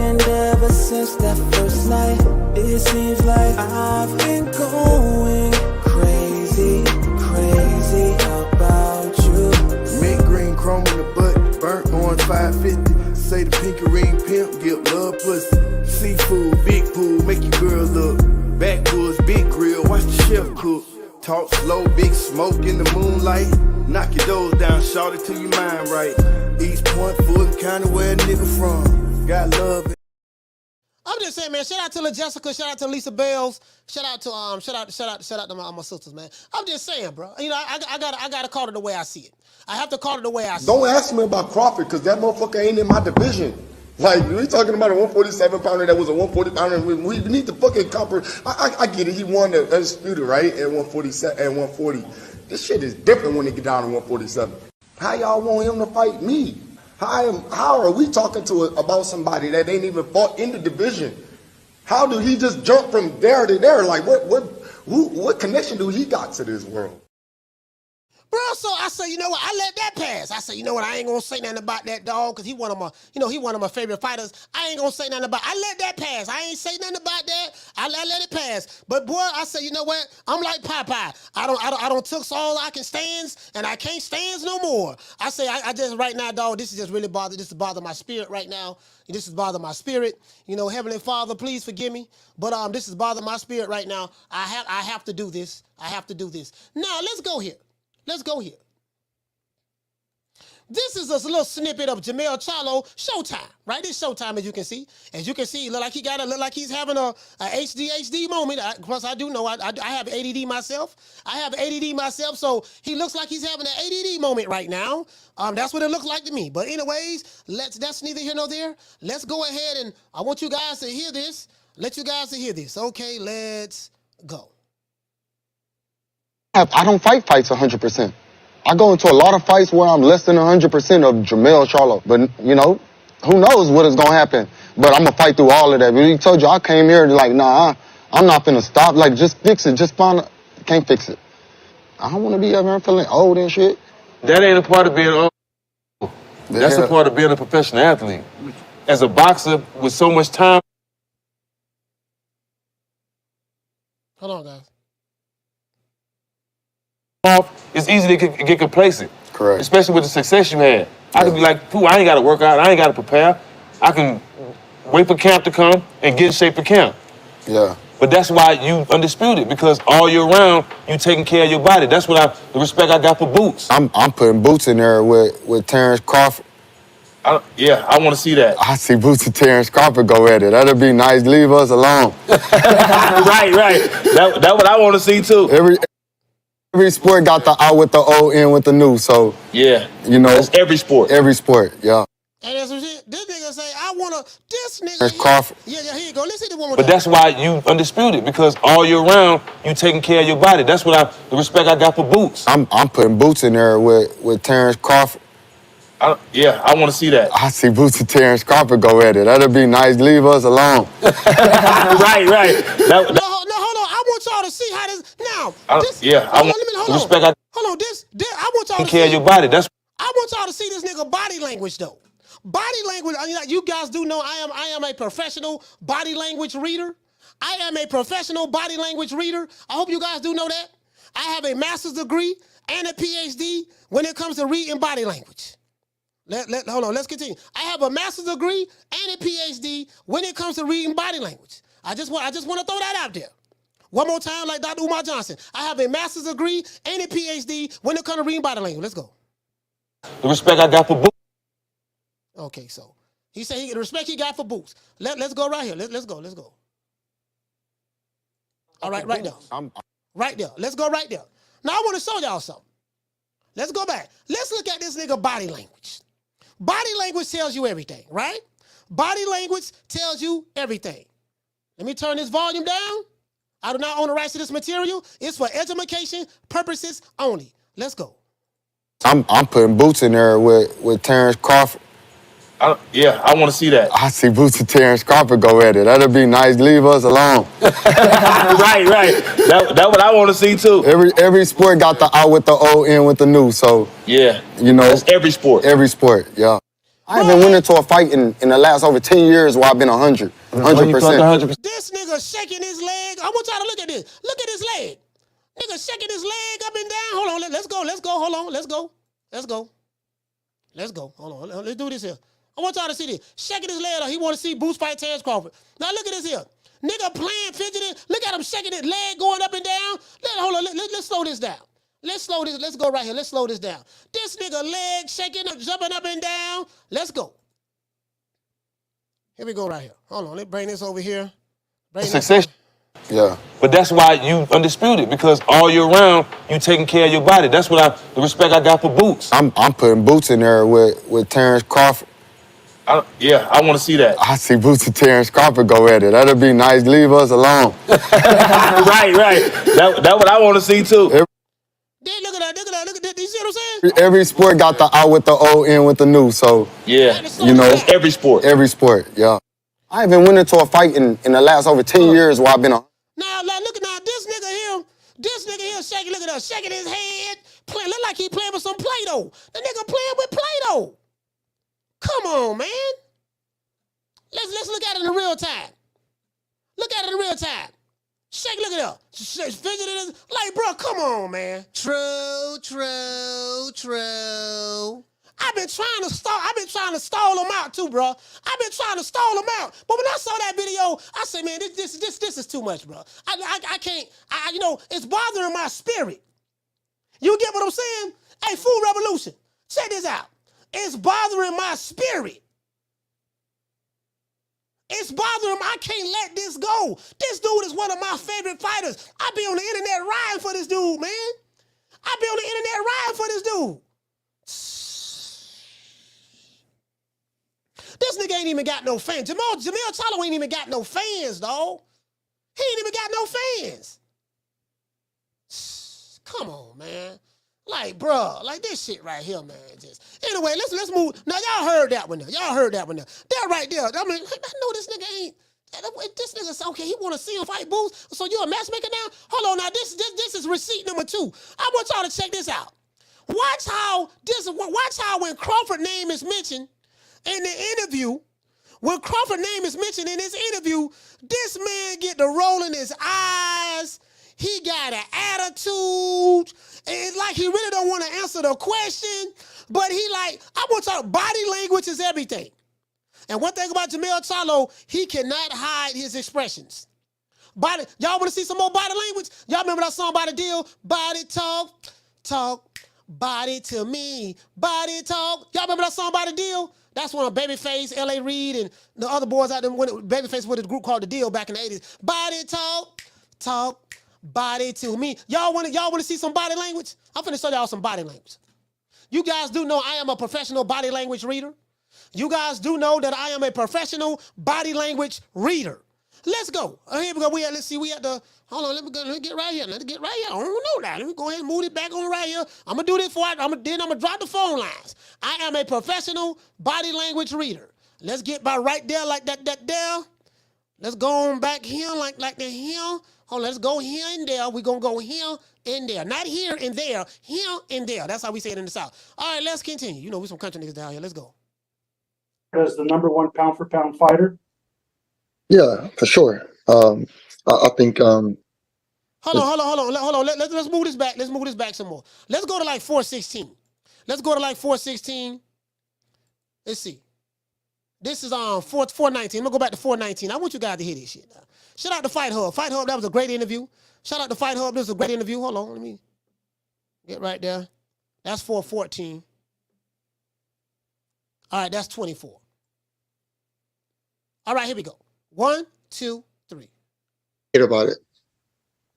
And ever since that first night, it seems like I've been going crazy about you. Mint green chrome in the butt, burnt orange 550. Say the pinky ring pimp, give love pussy. Seafood, big pool, make your girl look. Backwoods, big grill, watch the chef cook. Talk slow, big smoke in the moonlight. Knock your doors down, shout it till your mind right. East Point, Fulton, kinda where a nigga from. Got love. I'm just saying, man. Shout out to La Jessica. Shout out to Lisa Bales. Shout out to my sisters, man. I'm just saying, bro. You know, I gotta call it the way I see it. I have to call it the way I see it. Don't ask me about Crawford, because that motherfucker ain't in my division. Like, we talking about a 147 pounder that was a 140 pounder. We need to fucking I get it. He won the undisputed, right? At 147, at 140. This shit is different when they get down to 147. How y'all want him to fight me? How are we talking about somebody that ain't even fought in the division? How do he just jump from there to there? Like, what connection do he got to this world? Bro, so I say, you know what, I let that pass. I say, you know what, I ain't gonna say nothing about that dog, because he one of my, he one of my favorite fighters. I ain't gonna say nothing about, I let that pass. I ain't say nothing about that. I let it pass. But boy, I say, you know what, I'm like Popeye. I don't took all I can stands, and I can't stands no more. I say, I just, right now, dog, this is just really this is bothering my spirit right now. This is bothering my spirit. Heavenly Father, please forgive me. But this is bothering my spirit right now. I have to do this. I have to do this. Now, let's go here. Let's go here. This is a little snippet of Jermell Charlo, Showtime, right? It's Showtime, as you can see. As you can see, look like he's having a HD moment. Plus, I do know I have ADD myself. So he looks like he's having an ADD moment right now. That's what it looks like to me. But anyways, that's neither here nor there. Let's go ahead and I want you guys to hear this. Okay, let's go. I don't fight fights 100%. I go into a lot of fights where I'm less than 100% of Jermell Charlo. But, who knows what is going to happen. But I'm going to fight through all of that. But he told you I came here like, nah, I'm not going to stop. Like, just fix it. Can't fix it. I don't want to be ever feeling old and shit. That ain't a part of being old. That's a part of being a professional athlete. As a boxer with so much time. Hold on, guys. It's easy to get complacent. Correct. Especially with the success you had. I could be like, I ain't got to work out. I ain't got to prepare. I can wait for camp to come and get in shape for camp. Yeah. But that's why you undisputed, because all year round, you taking care of your body. That's the respect I got for Boots. I'm putting Boots in there with Terence Crawford. I want to see that. I see Boots and Terence Crawford go at it. That'd be nice. Leave us alone. Right. That's what I want to see, too. Every sport got the out with the O, in with the new, so... Yeah, that's every sport. Every sport, yeah. And that's what this nigga say, this nigga... Terence Crawford. Yeah, here you go. Let's see the one more But time. that's why you undisputed, because all year round, you taking care of your body. That's the respect I got for Boots. I'm putting Boots in there with Terence Crawford. I want to see that. I see Boots and Terence Crawford go at it. That'd be nice. Leave us alone. Right. No, hold on. I want y'all to see how this... Now, hold on. Hold on, this I want y'all to care of your body. I want y'all to see this nigga body language, though. Body language, you guys do know I am a professional body language reader. I hope you guys do know that. I have a master's degree and a PhD when it comes to reading body language. Hold on, let's continue. I have a master's degree and a PhD when it comes to reading body language. I just want to throw that out there. One more time, like Dr. Umar Johnson. I have a master's degree and a PhD when it comes to reading body language. Let's go. The respect I got for Boots. Okay, so he said the respect he got for Boots. Let's go right here. Let's go. All right, right there. Right there. Let's go right there. Now I want to show y'all something. Let's go back. Let's look at this nigga body language. Body language tells you everything, right? Body language tells you everything. Let me turn this volume down. I do not own the rights to this material. It's for education purposes only. Let's go. I'm putting Boots in there with Terence Crawford. I want to see that. I see Boots and Terence Crawford go at it. That'd be nice. Leave us alone. Right. That's what I want to see, too. Every sport got the out with the O, in with the new, so... Yeah, that's every sport. Every sport, yeah. I haven't went into a fight in the last over 10 years where I've been 100%. This nigga shaking his leg. I want y'all to look at this. Look at his leg. Nigga shaking his leg up and down. Hold on, let's go. Hold on, let's go. Hold on, let's do this here. I want y'all to see this. Shaking his leg up. He want to see Boots fight Terence Crawford. Now look at this here. Nigga playing, fidgeting. Look at him shaking his leg going up and down. Hold on, let's slow this down. Let's go right here. Let's slow this down. This nigga leg shaking, jumping up and down. Let's go. Here we go right here. Hold on, let's bring this over here. Success. Yeah. But that's why you undisputed, because all year round, you taking care of your body. That's the respect I got for Boots. I'm putting Boots in there with Terence Crawford. I want to see that. I see Boots and Terence Crawford go at it. That'd be nice. Leave us alone. right. That what I want to see too. Look at that. You see what I'm saying? Every sport got the out with the O, in with the new. So yeah, you know, it's every sport. Every sport, yeah. I haven't went into a fight in the last over 10 years while I've been on. Now, look at now, this nigga here shaking, look at us, shaking his head, look like he playing with some Play-Doh. The nigga playing with Play-Doh. Come on, man. Let's look at it in real time. Look at it in real time. Shake, look at that. Fidgeting, like, bro, come on, man. True. I've been trying to stall them out too, bro. I've been trying to stall them out. But when I saw that video, I said, man, this is too much, bro. I can't, you know, it's bothering my spirit. You get what I'm saying? Hey, Food Revolution, check this out. It's bothering my spirit. It's bothering him. I can't let this go. This dude is one of my favorite fighters. I be on the internet riding for this dude, man. I be on the internet riding for this dude. This nigga ain't even got no fans. Jermell Charlo ain't even got no fans, dog. He ain't even got no fans. Come on, man. Like, bro, like this shit right here, man. Just anyway, let's move. Now y'all heard that one. Y'all heard that one. That right there. I mean, I know this nigga ain't. This nigga's okay. He want to see him fight Boots. So you a matchmaker now? Hold on. Now this is receipt number 2. I want y'all to check this out. Watch how when Crawford name is mentioned in the interview. When Crawford name is mentioned in this interview, this man get the roll in his eyes. He got an attitude. It's like he really don't want to answer the question, but he like, I want to talk, body language is everything. And one thing about Jermell Charlo, he cannot hide his expressions. Y'all want to see some more body language? Y'all remember that song by The Deal? Body talk, body to me, body talk. Y'all remember that song by The Deal? That's one of Babyface, L.A. Reid, and the other boys out there, when Babyface with a group called The Deal back in the 80s. Body talk, body to me. Y'all want to see some body language? I'm finna show y'all some body language. You guys do know I am a professional body language reader. You guys do know that I am a professional body language reader. Let's go. Here we go. Let's see. We at the. Hold on. Let me get right here. Let's get right here. I don't know that. Let me go ahead and move it back on right here. I'm gonna do this for. Then I'm gonna drop the phone lines. I am a professional body language reader. Let's get by right there like that there. Let's go on back here like the here. Hold on. Let's go here and there. We're gonna go here and there. Not here and there. Here and there. That's how we say it in the South. All right. Let's continue. You know we some country niggas down here. Let's go. As the #1 pound-for-pound fighter. Yeah, for sure. I think. Hold on. Let's move this back. Let's move this back some more. Let's go to like 416. Let's go to like 416. Let's see. This is 419. I'm gonna go back to 419. I want you guys to hear this shit now. Shout out to Fight Hub. Fight Hub, that was a great interview. Shout out to Fight Hub. This was a great interview. Hold on, let me get right there. That's 414. All right, that's 24. All right, here we go. 1, 2, 3. Hear about it.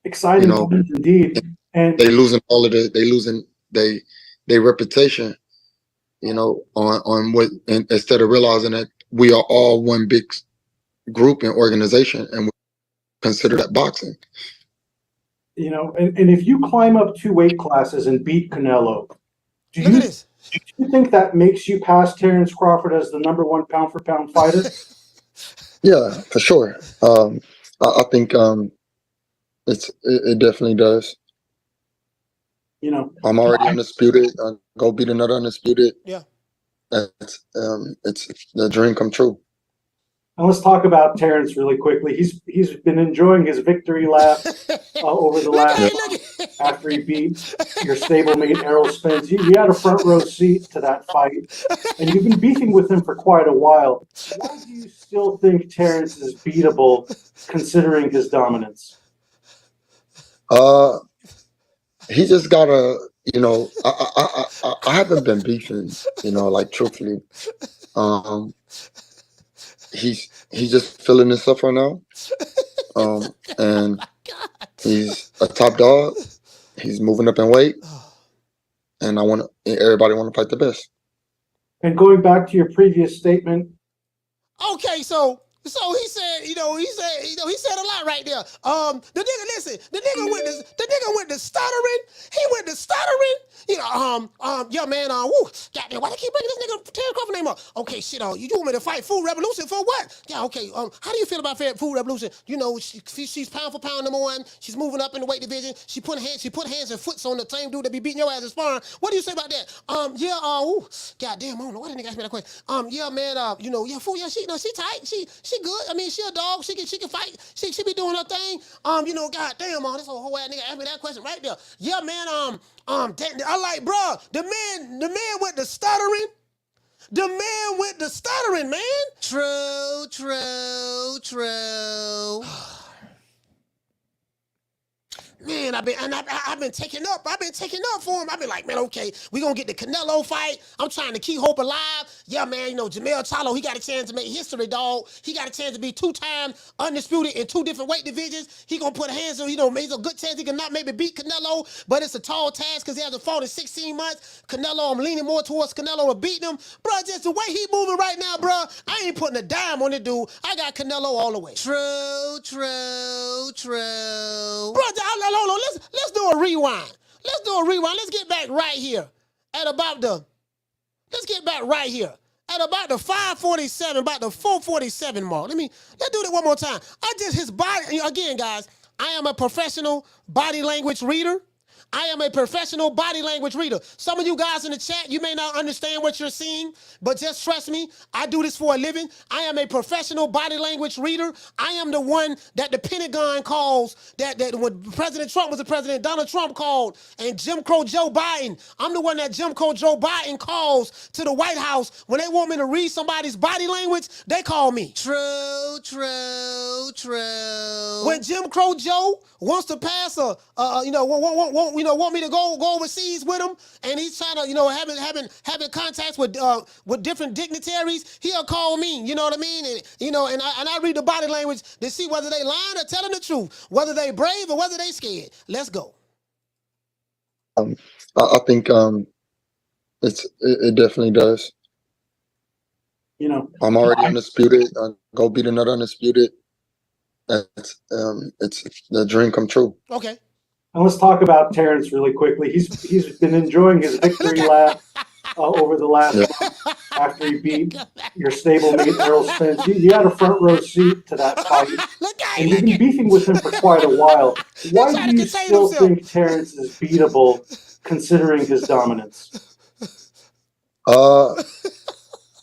Exciting, you know, indeed. And they losing all of they losing their reputation, you know, on what, and instead of realizing that we are all one big group and organization, and we consider that boxing. You know, and if you climb up 2 weight classes and beat Canelo, do you think that makes you pass Terence Crawford as the #1 pound-for-pound fighter? Yeah, for sure. I think it definitely does. You know, I'm already undisputed. Go beat another undisputed. Yeah. It's the dream come true. And let's talk about Terence really quickly. He's been enjoying his victory lap over the last after he beat your stablemate Errol Spence. You had a front row seat to that fight, and you've been beefing with him for quite a while. Why do you still think Terence is beatable, considering his dominance? He just gotta, you know. I haven't been beefing, you know, like truthfully. He's just feeling himself right now, and he's a top dog. He's moving up in weight, and everybody want to fight the best. And going back to your previous statement, Okay, so he said, he said a lot right there. The nigga went to stuttering. He went to stuttering. Yeah, man, woo, goddamn, why they keep bringing this nigga Terence Crawford name up? Okay, shit, you want me to fight Food Revolution for what? Yeah, okay, how do you feel about Food Revolution? She's pound for pound #1. She's moving up in the weight division. She put hands and foots on the same dude that be beating your ass in sparring. What do you say about that? Woo, goddamn, I don't know why the nigga asked me that question. Yeah, man, Food, yeah, she tight. She good. I mean, she a dog. She can fight. She be doing her thing. Goddamn, this whole ass nigga asked me that question right there. Yeah, man, I like, bro, the man went to stuttering. The man went to stuttering, man. True. Man, I've been taking up for him. I've been like, man, okay, we gonna get the Canelo fight. I'm trying to keep hope alive. Yeah, man, Jermell Charlo, he got a chance to make history, dog. He got a chance to be 2-time undisputed in 2 different weight divisions. He gonna put hands on, he's a good chance he can not maybe beat Canelo, but it's a tall task because he hasn't fought in 16 months. Canelo, I'm leaning more towards Canelo to beat him. Bro, just the way he moving right now, bro, I ain't putting a dime on the dude. I got Canelo all the way. True. Bro, hold on, let's do a rewind. Let's get back right here at about the 547, about the 447 mark. Let's do that one more time. His body, again, guys, I am a professional body language reader. Some of you guys in the chat, you may not understand what you're seeing, but just trust me, I do this for a living. I am a professional body language reader. I am the one that the Pentagon calls, that when President Trump was the president, Donald Trump called, and Jim Crow Joe Biden. I'm the one that Jim Crow Joe Biden calls to the White House when they want me to read somebody's body language. They call me. True. When Jim Crow Joe wants to pass want me to go overseas with him, and he's trying to, having contacts with different dignitaries, he'll call me, you know what I mean? And I read the body language to see whether they lying or telling the truth, whether they brave or whether they scared. Let's go. I think it definitely does. I'm already undisputed. Go beat another undisputed. It's the dream come true. Okay. And let's talk about Terence really quickly. He's been enjoying his victory lap over the last month after he beat your stablemate Errol Spence. You had a front row seat to that fight, and you've been beefing with him for quite a while. Why do you still think Terence is beatable, considering his dominance?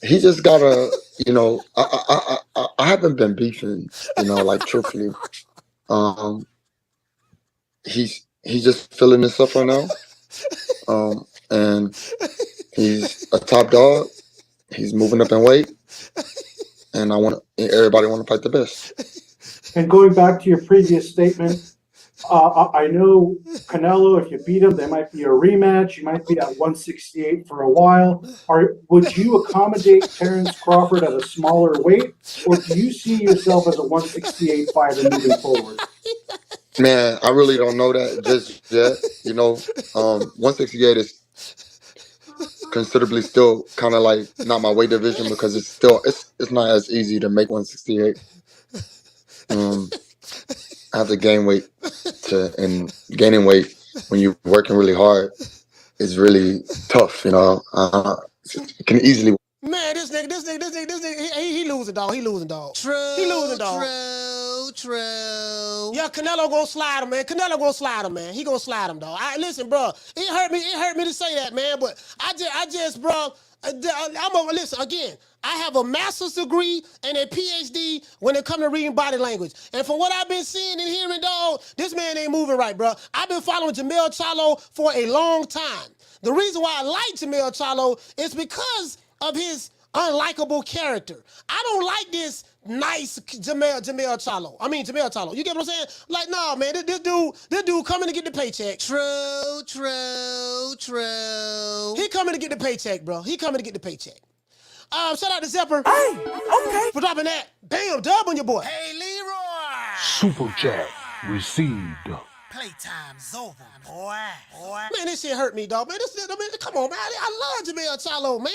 He just gotta, I haven't been beefing, like truthfully. He's just feeling himself right now. And he's a top dog. He's moving up in weight. And everybody want to fight the best. And going back to your previous statement, I know Canelo, if you beat him, there might be a rematch. You might be at 168 for a while. Would you accommodate Terence Crawford at a smaller weight, or do you see yourself as a 168 fighter moving forward? Man, I really don't know that just yet. 168 is considerably still kind of like not my weight division because it's not as easy to make 168. I have to gain weight and gaining weight when you're working really hard is really tough. It can easily. Man, this nigga, he losing, dog. He losing, dog. True. Yeah, Canelo gonna slide him, man. He gonna slide him, dog. Listen, bro. It hurt me to say that, man. But I just, bro. Listen again. I have a master's degree and a PhD when it comes to reading body language. And from what I've been seeing and hearing, dog, this man ain't moving right, bro. I've been following Jermell Charlo for a long time. The reason why I like Jermell Charlo is because of his unlikable character. I don't like this nice Jermell Charlo. You get what I'm saying? Like, nah, man, this dude coming to get the paycheck. True. He coming to get the paycheck, bro. Shout out to Zephyr. Hey, okay. For dropping that. Bam, dub on your boy. Hey, Leroy. Super chat received. Playtime's over, boy. Man, this shit hurt me, dog. Man, come on, man. I love Jermell Charlo, man.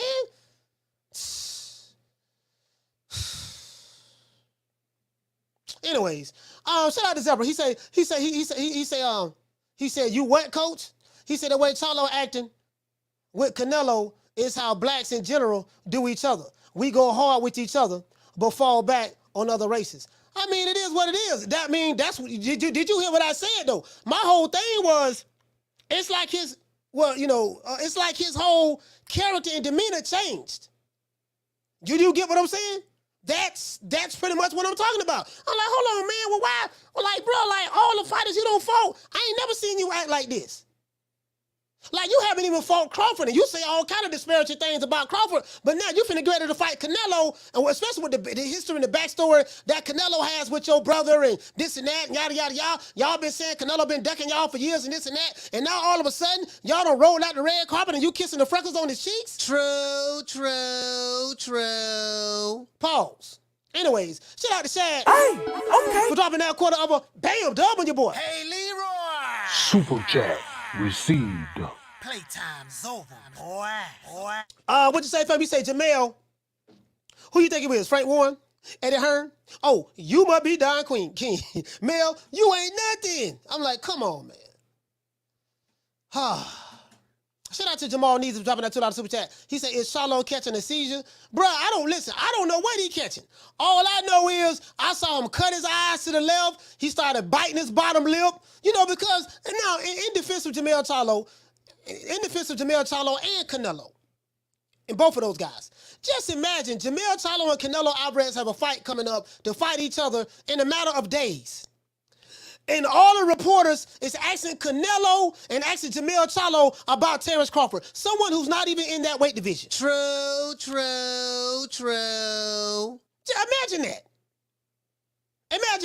Anyways, shout out to Zebra. He said, you what, coach? He said the way Charlo acting with Canelo is how blacks in general do each other. We go hard with each other, but fall back on other races. I mean, it is what it is. That mean that's what, did you hear what I said though? My whole thing was, it's like his, it's like his whole character and demeanor changed. Do you get what I'm saying? That's pretty much what I'm talking about. I'm like, hold on, man. Well, why? Well, like, bro, like all the fighters you don't fought, I ain't never seen you act like this. Like, you haven't even fought Crawford, and you say all kind of disparaging things about Crawford, but now you finna get ready to fight Canelo, and especially with the history and the backstory that Canelo has with your brother and this and that, and yada, yada, yada. Y'all been saying Canelo been ducking y'all for years and this and that, and now all of a sudden, y'all done rolled out the red carpet and you kissing the freckles on his cheeks? True. Pause. Anyways, shout out to Shad. Hey, okay. For dropping that quarter of a bam dub on your boy. Hey, Leroy. Super chat received. Playtime's over, boy. What'd you say, fam? You say Jermell. Who you think it is? Frank Warren? Eddie Hearn? Oh, you must be Don King. Mel, you ain't nothing. I'm like, come on, man. Shout out to Jamal Needs for dropping that $2 super chat. He said, is Charlo catching a seizure? Bruh, I don't know what he catching. All I know is I saw him cut his eyes to the left. He started biting his bottom lip. Because now in defense of Jermell Charlo and Canelo, and both of those guys, just imagine Jermell Charlo and Canelo Alvarez have a fight coming up to fight each other in a matter of days. And all the reporters is asking Canelo and asking Jermell Charlo about Terence Crawford, someone who's not even in that weight division. True. Imagine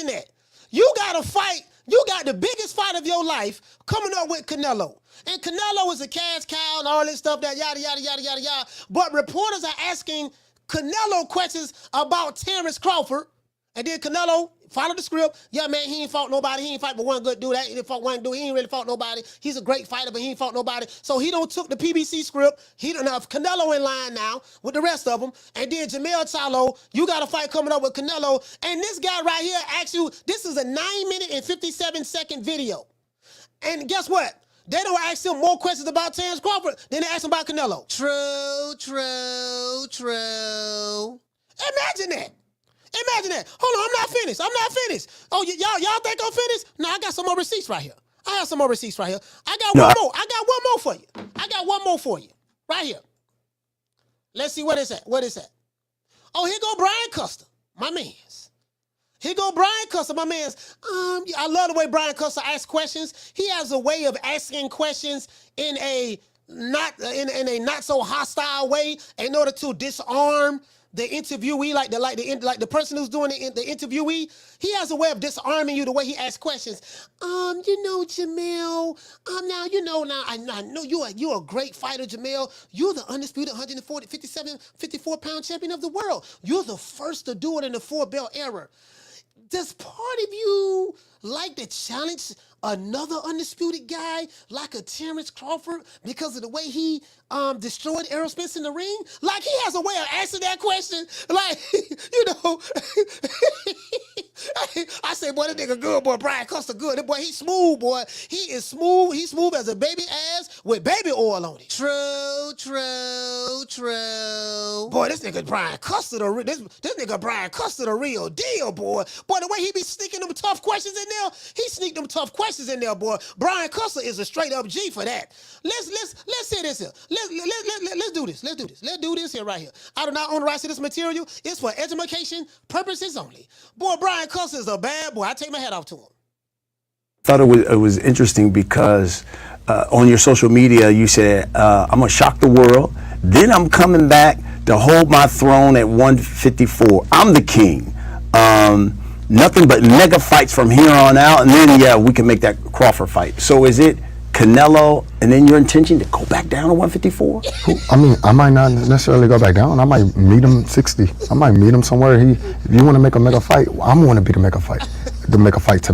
that. You got a fight, you got the biggest fight of your life coming up with Canelo. And Canelo is a cash cow and all this stuff, that yada, yada, yada, yada, yada. But reporters are asking Canelo questions about Terence Crawford. And then Canelo followed the script. Yeah, man, he ain't fought nobody. He ain't fight but one good dude. He didn't fought one dude. He ain't really fought nobody. He's a great fighter, but he ain't fought nobody. So he don't took the PBC script. He don't have Canelo in line now with the rest of them. And then Jermell Charlo, you got a fight coming up with Canelo. And this guy right here asks you, this is a 9-minute and 57-second video. And guess what? They don't ask him more questions about Terence Crawford than they ask him about Canelo. True. Imagine that. Hold on, I'm not finished. Oh, y'all think I'm finished? No, I got some more receipts right here. I got one more. I got one more for you. Right here. Let's see what is that. Oh, here go Brian Custer, my mans. I love the way Brian Custer asks questions. He has a way of asking questions in a not so hostile way in order to disarm the interviewee, like the person who's doing the interviewee. He has a way of disarming you the way he asks questions. Jermell, now I know you're a great fighter, Jermell. You're the undisputed 54-pound champion of the world. You're the first to do it in the 4-belt era. Does part of you like to challenge another undisputed guy like a Terence Crawford because of the way he destroyed Errol Spence in the ring? Like, he has a way of answering that question. Like, I say, boy, that nigga good, boy. Brian Custer good. That boy, he smooth, boy. He is smooth. He's smooth as a baby ass with baby oil on it. True. Boy, this nigga Brian Custer, this nigga Brian Custer the real deal, boy. Boy, the way he be sneaking them tough questions in there, he sneak them tough questions in there, boy. Brian Custer is a straight up G for that. Let's hear this here. Let's do this. Let's do this here right here. I do not own the rights to this material. It's for education purposes only. Boy, Brian Custer is a bad boy. I take my hat off to him. Thought it was interesting because on your social media you said I'm gonna shock the world. Then I'm coming back to hold my throne at 154. I'm the king. Nothing but mega fights from here on out, and then we can make that Crawford fight. So is it Canelo, and then your intention to go back down to 154? I mean, I might not necessarily go back down. I might meet him 60. I might meet him somewhere. If you want to make a mega fight, I'm going to be the mega fight. The mega fight to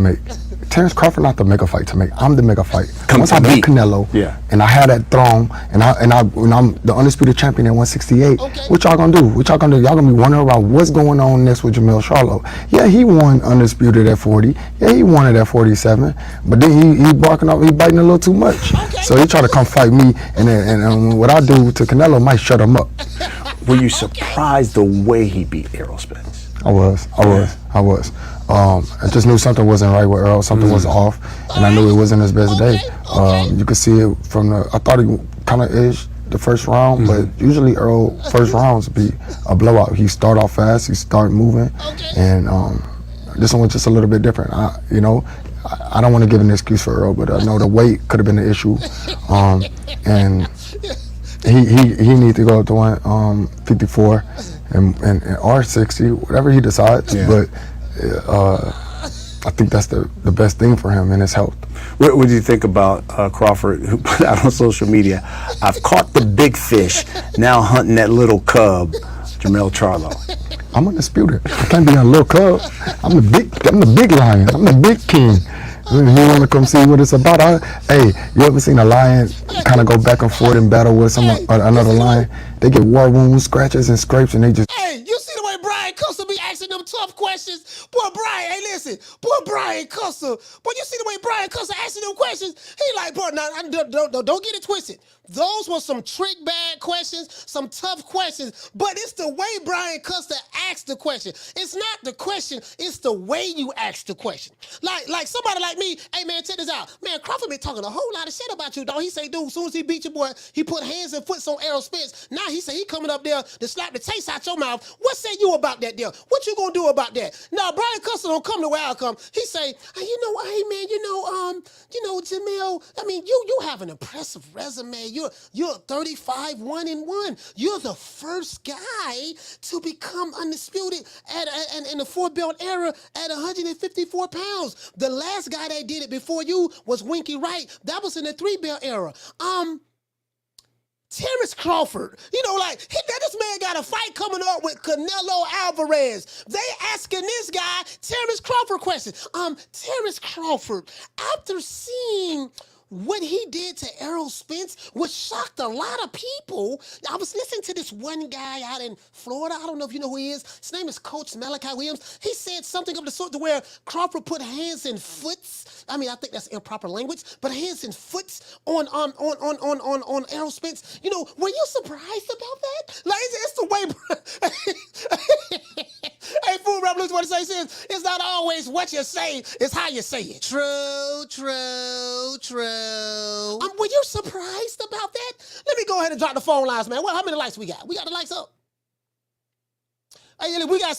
Terence Crawford not the mega fight to make. I'm the mega fight. Once I me. beat Canelo, and I had that throne, and I'm the undisputed champion at 168. What y'all gonna do? What y'all gonna do? Y'all gonna be wondering about what's going on next with Jermell Charlo. Yeah, he won undisputed at 40. Yeah, he won it at 47. But then he barking up, he biting a little too much. So he try to come fight me, and what I do to Canelo might shut him up. Were you surprised the way he beat Errol Spence? I was. I just knew something wasn't right with Errol. Something was off, and I knew it wasn't his best day. You could see it from I thought he kind of edged the first round, but usually Errol first rounds be a blowout. He start off fast, he start moving, and this one was just a little bit different. I don't want to give an excuse for Errol, but I know the weight could have been the issue, and he needs to go up to 154 and or 60, whatever he decides. But I think that's the best thing for him and his health. What do you think about Crawford, who put out on social media, "I've caught the big fish, now hunting that little cub, Jermell Charlo"? I'm undisputed. I can't be a little cub. I'm the big lion. I'm the big king. You want to come see what it's about? Hey, you ever seen a lion kind of go back and forth in battle with another lion? They get war wounds, scratches, and scrapes, and they just... Hey, you see the way Brian Custer be asking them tough questions? Boy, Brian, hey, listen. Boy, Brian Custer. Boy, you see the way Brian Custer asking them questions? He like, bro, don't get it twisted. Those were some trick bag questions, some tough questions, but it's the way Brian Custer asked the question. It's not the question, it's the way you ask the question. Like somebody like me, hey man, check this out. Man, Crawford been talking a whole lot of shit about you, dog. He say, dude, as soon as he beat your boy, he put hands and foots on Errol Spence. Now he say he coming up there to slap the taste out your mouth. What say you about that deal? What you gonna do about that? Now, Brian Custer don't come the way I come. He say, hey, hey man, Jermell, I mean, you have an impressive resume. You're 35, 1-1. You're the first guy to become undisputed in the 4-belt era at 154 pounds. The last guy that did it before you was Winky Wright. That was in the 3-belt era. Terence Crawford, this man got a fight coming up with Canelo Alvarez. They asking this guy Terence Crawford questions. Terence Crawford, after seeing what he did to Errol Spence, which shocked a lot of people. I was listening to this one guy out in Florida. I don't know if you know who he is. His name is Coach Malachi Williams. He said something of the sort to where Crawford put hands and foots. I mean, I think that's improper language, but hands and foots on Errol Spence. Were you surprised about that? Like, it's the way. Hey, Food Revolution, what it says, it's not always what you say, it's how you say it. True. Were you surprised about that? Let me go ahead and drop the phone lines, man. Well, how many likes we got? We got the likes up. Hey, we got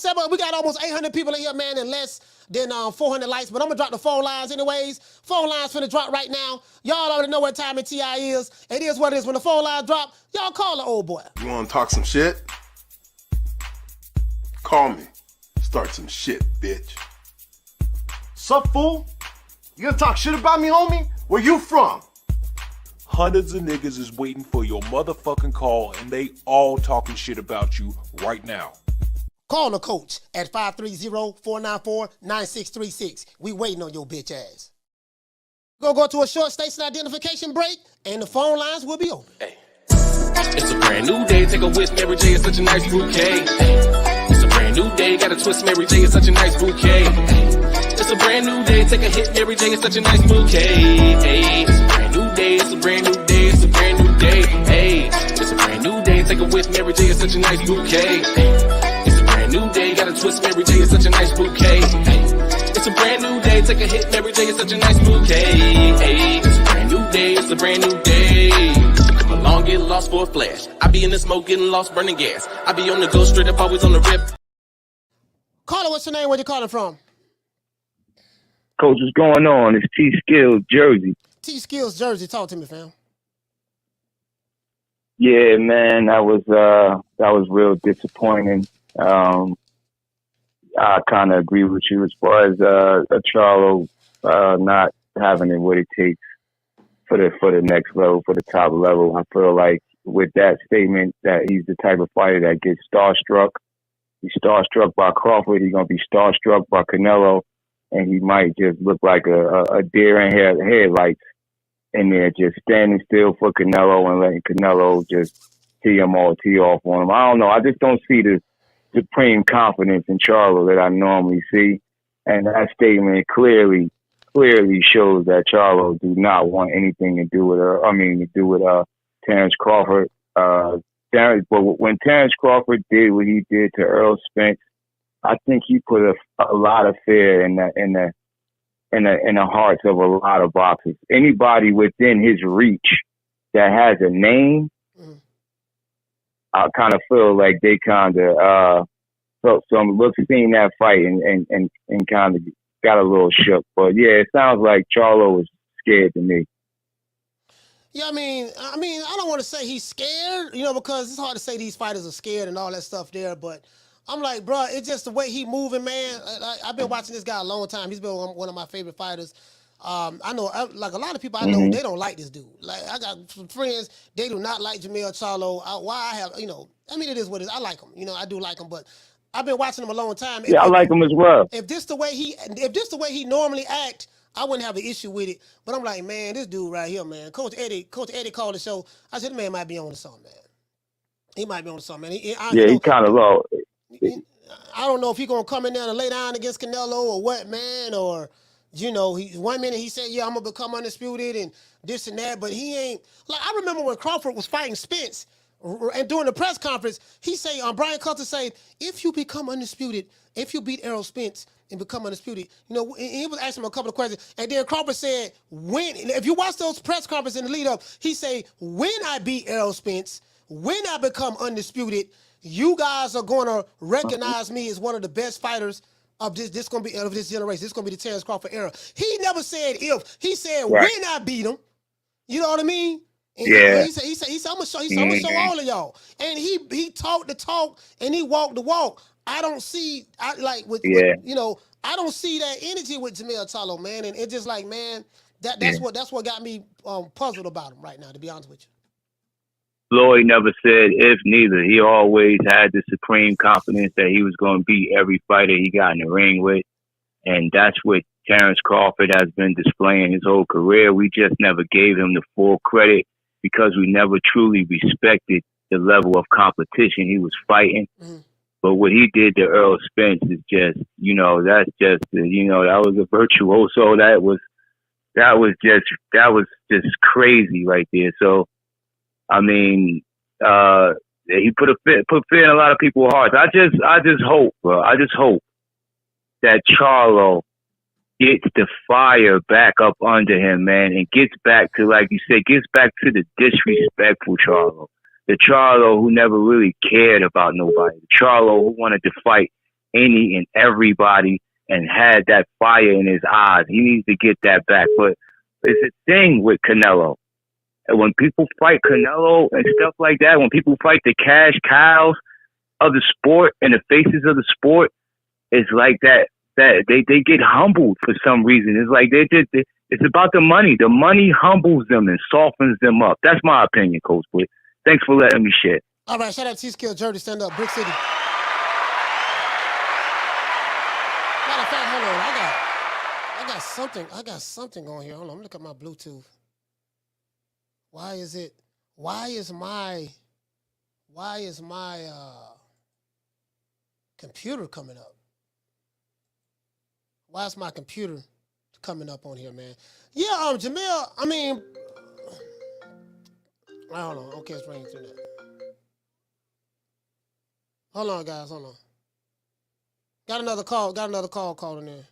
almost 800 people in here, man, and less than 400 likes, but I'm gonna drop the phone lines anyways. Phone lines finna drop right now. Y'all already know what time in TI is. It is what it is. When the phone lines drop, y'all call the old boy. You wanna talk some shit? Call me. Start some shit, bitch. Sup, fool? You gonna talk shit about me, homie? Where you from? Hundreds of niggas is waiting for your motherfucking call, and they all talking shit about you right now. Call the coach at 530-494-9636. We waiting on your bitch ass. We're gonna go to a short station identification break, and the phone lines will be open. Hey. It's a brand new day, take a whiff, Mary J is such a nice bouquet. It's a brand new day, got a twist, Mary J is such a nice bouquet. It's a brand new day, take a hit, Mary J is such a nice bouquet. Hey, it's a brand new day, it's a brand new day, it's a brand new day. Hey, it's a brand new day, take a whiff, Mary J is such a nice bouquet. It's a brand new day, got a twist, Mary J is such a nice bouquet. It's a brand new day, take a hit, Mary J is such a nice bouquet. Hey, it's a brand new day, it's a brand new day. Come along, get lost for a flash. I be in the smoke, getting lost, burning gas. I be on the go, straight up, always on the rip. Caller, what's your name? Where you calling from? Coach, what's going on? It's T Skills, Jersey. T Skills, Jersey. Talk to me, fam. Yeah, man, that was real disappointing. I kind of agree with you as far as Charlo not having it what it takes for the next level, for the top level. I feel like with that statement that he's the type of fighter that gets starstruck. He's starstruck by Crawford. He's gonna be starstruck by Canelo. and he might just look like a deer in headlights in there, just standing still for Canelo and letting Canelo just tee off on him. I don't know. I just don't see the supreme confidence in Charlo that I normally see, and that statement clearly shows that Charlo do not want anything to do with Terence Crawford. But when Terence Crawford did what he did to Errol Spence, I think he put a lot of fear in the hearts of a lot of boxers. Anybody within his reach that has a name, I kind of feel like they kind of felt some look seeing that fight and kind of got a little shook. But yeah, it sounds like Charlo was scared to me. Yeah, I mean, I don't want to say he's scared, because it's hard to say these fighters are scared and all that stuff there. But I'm like, bro, it's just the way he moving, man. I've been watching this guy a long time. He's been one of my favorite fighters. I know, like a lot of people I know, they don't like this dude. Like I got some friends, they do not like Jermell Charlo. It is what it is. I like him, I do like him, but I've been watching him a long time. Yeah, I like him as well. If this the way he normally act, I wouldn't have an issue with it. But I'm like, man, this dude right here, man. Coach Eddie called the show. I said, the man might be on to something, man. He might be on to something, man. He kind of low. I don't know if he's gonna come in there and lay down against Canelo or what, man, or he 1 minute he said, yeah, I'm gonna become undisputed and this and that, but he ain't. Like I remember when Crawford was fighting Spence, and during the press conference, he say, Brian Coulter say, if you become undisputed, if you beat Errol Spence and become undisputed, and he was asking him a couple of questions, and then Crawford said, when, if you watch those press conferences in the lead up, he say, when I beat Errol Spence, when I become undisputed, you guys are going to recognize me as one of the best fighters of this generation. This is gonna be the Terence Crawford era. He never said if. He said when I beat him. You know what I mean? And he said I'm gonna show all of y'all. And he talked the talk and he walked the walk. I don't see I don't see that energy with Jermell Charlo, man. And it's just like, man, that's what got me puzzled about him right now, to be honest with you. Floyd never said if neither. He always had the supreme confidence that he was going to beat every fighter he got in the ring with. And that's what Terence Crawford has been displaying his whole career. We just never gave him the full credit because we never truly respected the level of competition he was fighting. Mm-hmm. But what he did to Errol Spence is just, that's just, that was a virtuoso. That was just crazy right there. So, I mean, he put fear in a lot of people's hearts. I just hope, bro. I just hope that Charlo gets the fire back up under him, man, and gets back to, like you said, gets back to the disrespectful Charlo. The Charlo who never really cared about nobody. The Charlo who wanted to fight any and everybody and had that fire in his eyes. He needs to get that back. But it's a thing with Canelo. And when people fight Canelo and stuff like that, when people fight the cash cows of the sport and the faces of the sport, it's like that they get humbled for some reason. It's like it's about the money. The money humbles them and softens them up. That's my opinion, Coach Boy. Thanks for letting me share. All right, shout out to T-Skill Jersey, stand up, Brick City. Matter of fact, hold on, I got something going here. Hold on, let me look at my Bluetooth. Why is my computer coming up? Why is my computer coming up on here, man? Yeah, Jermell, I mean, I don't know. Okay, it's ringing through that. Hold on, guys, hold on. Got another call calling in.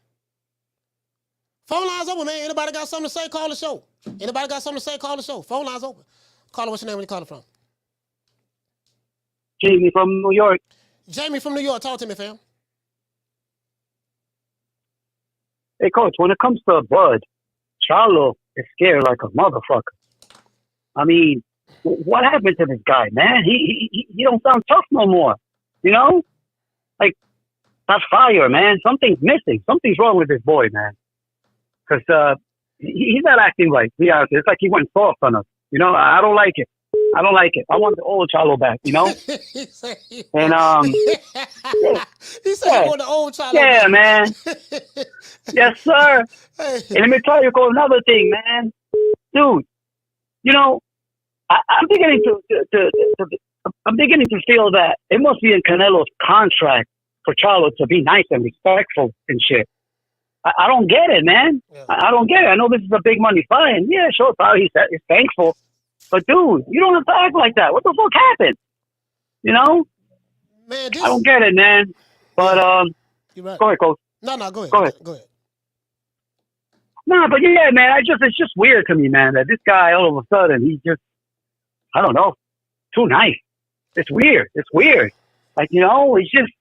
Phone lines open, man. Anybody got something to say, call the show. Anybody got something to say, call the show. Phone lines open. Caller, what's your name? Where you calling from? Jamie from New York. Jamie from New York. Talk to me, fam. Hey, Coach, when it comes to Bud, Charlo is scared like a motherfucker. I mean, what happened to this guy, man? He don't sound tough no more. Like, that's fire, man. Something's missing. Something's wrong with this boy, man. Because he's not acting right. It's like he went soft on us. I don't like it. I don't like it. I want the old Charlo back, you know? he said he And, he said he want the old Charlo. yeah, man. Yes, sir. Hey. And let me tell you another thing, man. Dude, you know, I'm beginning I'm beginning to feel that it must be in Canelo's contract for Charlo to be nice and respectful and shit. I don't get it, man. Yeah. I don't get it. I know this is a big money fight, and yeah, sure, probably he's thankful. But dude, you don't have to act like that. What the fuck happened? You know? Man, I don't get it, man. But you're right. Go ahead, Coach. No, go ahead. Go ahead. No, but yeah, man, it's just weird to me, man, that this guy all of a sudden he's just, I don't know, too nice. It's weird. Like, you know, it's just.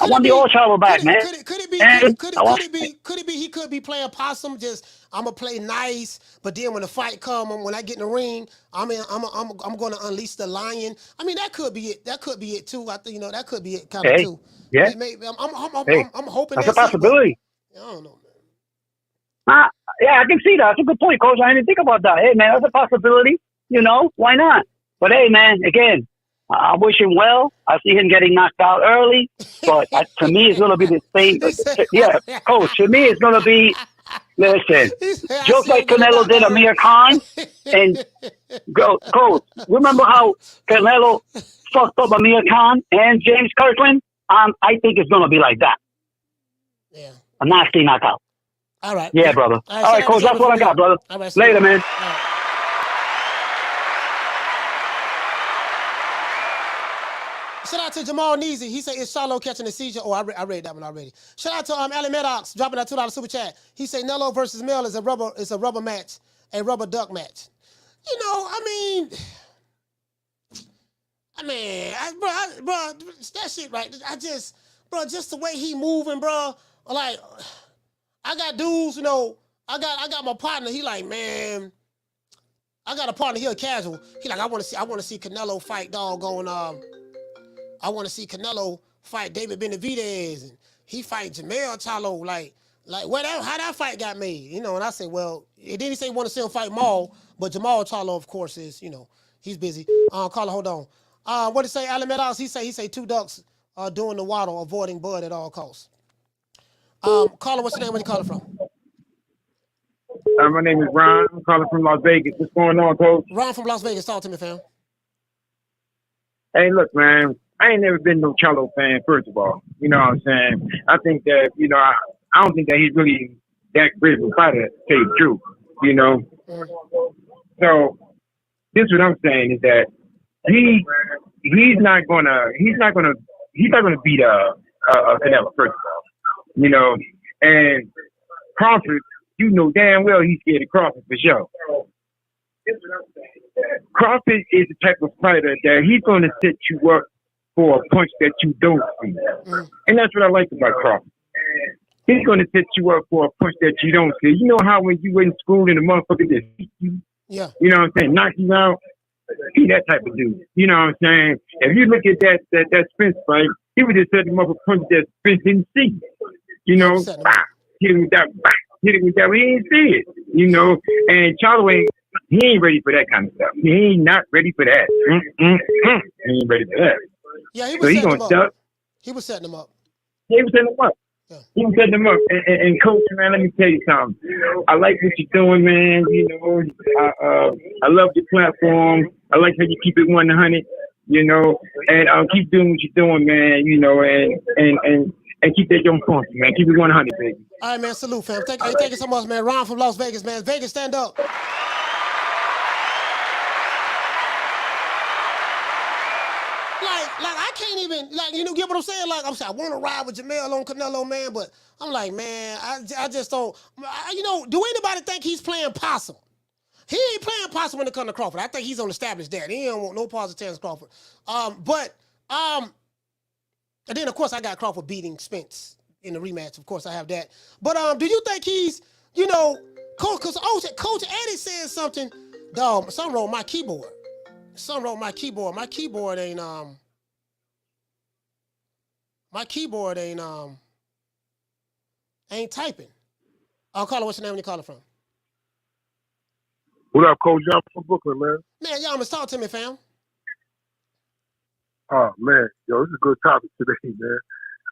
I want the old Charlo back, man. Could it be he could be playing possum? Just I'm gonna play nice, but then when the fight come, when I get in the ring, I'm gonna unleash the lion. I mean, that could be it. That could be it too. I think that could be it kind of too. Yeah. Maybe, I'm hoping that's a possibility. I don't know, man. Yeah, I can see that. That's a good point, Coach. I didn't think about that. Hey, man, that's a possibility. You know, why not? But hey, man, again. I wish him well. I see him getting knocked out early, but to me, it's going to be the same. Yeah, Coach, to me, it's going to be, listen, just like Canelo did Amir Khan. And, Coach, remember how Canelo fucked up Amir Khan and James Kirkland? I think it's going to be like that. Yeah. A nasty knockout. All right. Yeah, brother. All right, Coach, that's what I got, brother. Right, later, man. Shout out to Jamal Neasy. He said, is Charlo catching a seizure? Oh, I read that one already. Shout out to Alan Maddox dropping that $2 super chat. He said Nello versus Mel is a rubber match, a rubber duck match. You know, bro, that shit right. Just the way he moving, bro. Like, I got dudes, you know, I got my partner. He like, man, I got a partner here, casual. He like, I want to see Canelo fight I want to see Canelo fight David Benavidez, and he fight Jermell Charlo. Like how that fight got made, you know? And I said, well, and then he said he want to see him fight Maul, but Jermell Charlo, of course, is, you know, he's busy. Carla, hold on. What did he say? Alan Meadows, he say two ducks doing the waddle, avoiding Bud at all costs. Carla, what's your name? Where you calling from? My name is Ron. I'm calling from Las Vegas. What's going on, Coach? Ron from Las Vegas. Talk to me, fam. Hey, look, man. I ain't never been no Charlo fan, first of all. You know what I'm saying? I think that, you know, I don't think that he's really that great of a fighter, to tell you the truth, you know? So, this what I'm saying is that he's not gonna beat Canelo, first of all. You know, and Crawford, you know damn well he's scared of Crawford for sure. Crawford is the type of fighter that he's gonna set you up for a punch that you don't see. And that's what I like about Crawford. He's going to set you up for a punch that you don't see. You know how when you were in school and the motherfucker just hit you? Yeah. You know what I'm saying? Knock you out? He that type of dude. You know what I'm saying? If you look at that Spence fight, he would just set him up a punch that Spence didn't see. You know? Hit him with that. Hit him with that. He didn't see it. You know? And Charlo he ain't ready for that kind of stuff. He ain't not ready for that. He ain't ready for that. Yeah, he was setting him up. He was setting him up. Yeah, he was setting him up. Yeah. He was setting him up. And Coach, man, let me tell you something. I like what you're doing, man. You know, I love your platform. I like how you keep it 100. You know, and keep doing what you're doing, man. You know, and keep that young funky, man. Keep it 100, baby. All right, man. Salute, fam. Thank you so much, man. Ron from Las Vegas, man. Vegas, stand up. Like I can't even, like, you know, get what I'm saying? Like, I'm saying, I want to ride with Jermell on Canelo, man, but I'm like, man, I just don't, you know, do anybody think he's playing possum? He ain't playing possum when it comes to Crawford. I think he's on established that. He don't want no parts of Terence Crawford. And then, of course, I got Crawford beating Spence in the rematch. Of course, I have that. But do you think he's, you know, Coach Eddie said something, dog, something wrong with my keyboard. Something wrong with my keyboard. My keyboard ain't typing. I'll call it. What's your name when you call it from? What up, Coach John from Brooklyn, man? Man, y'all must talk to me, fam. Oh man, yo, this is a good topic today, man.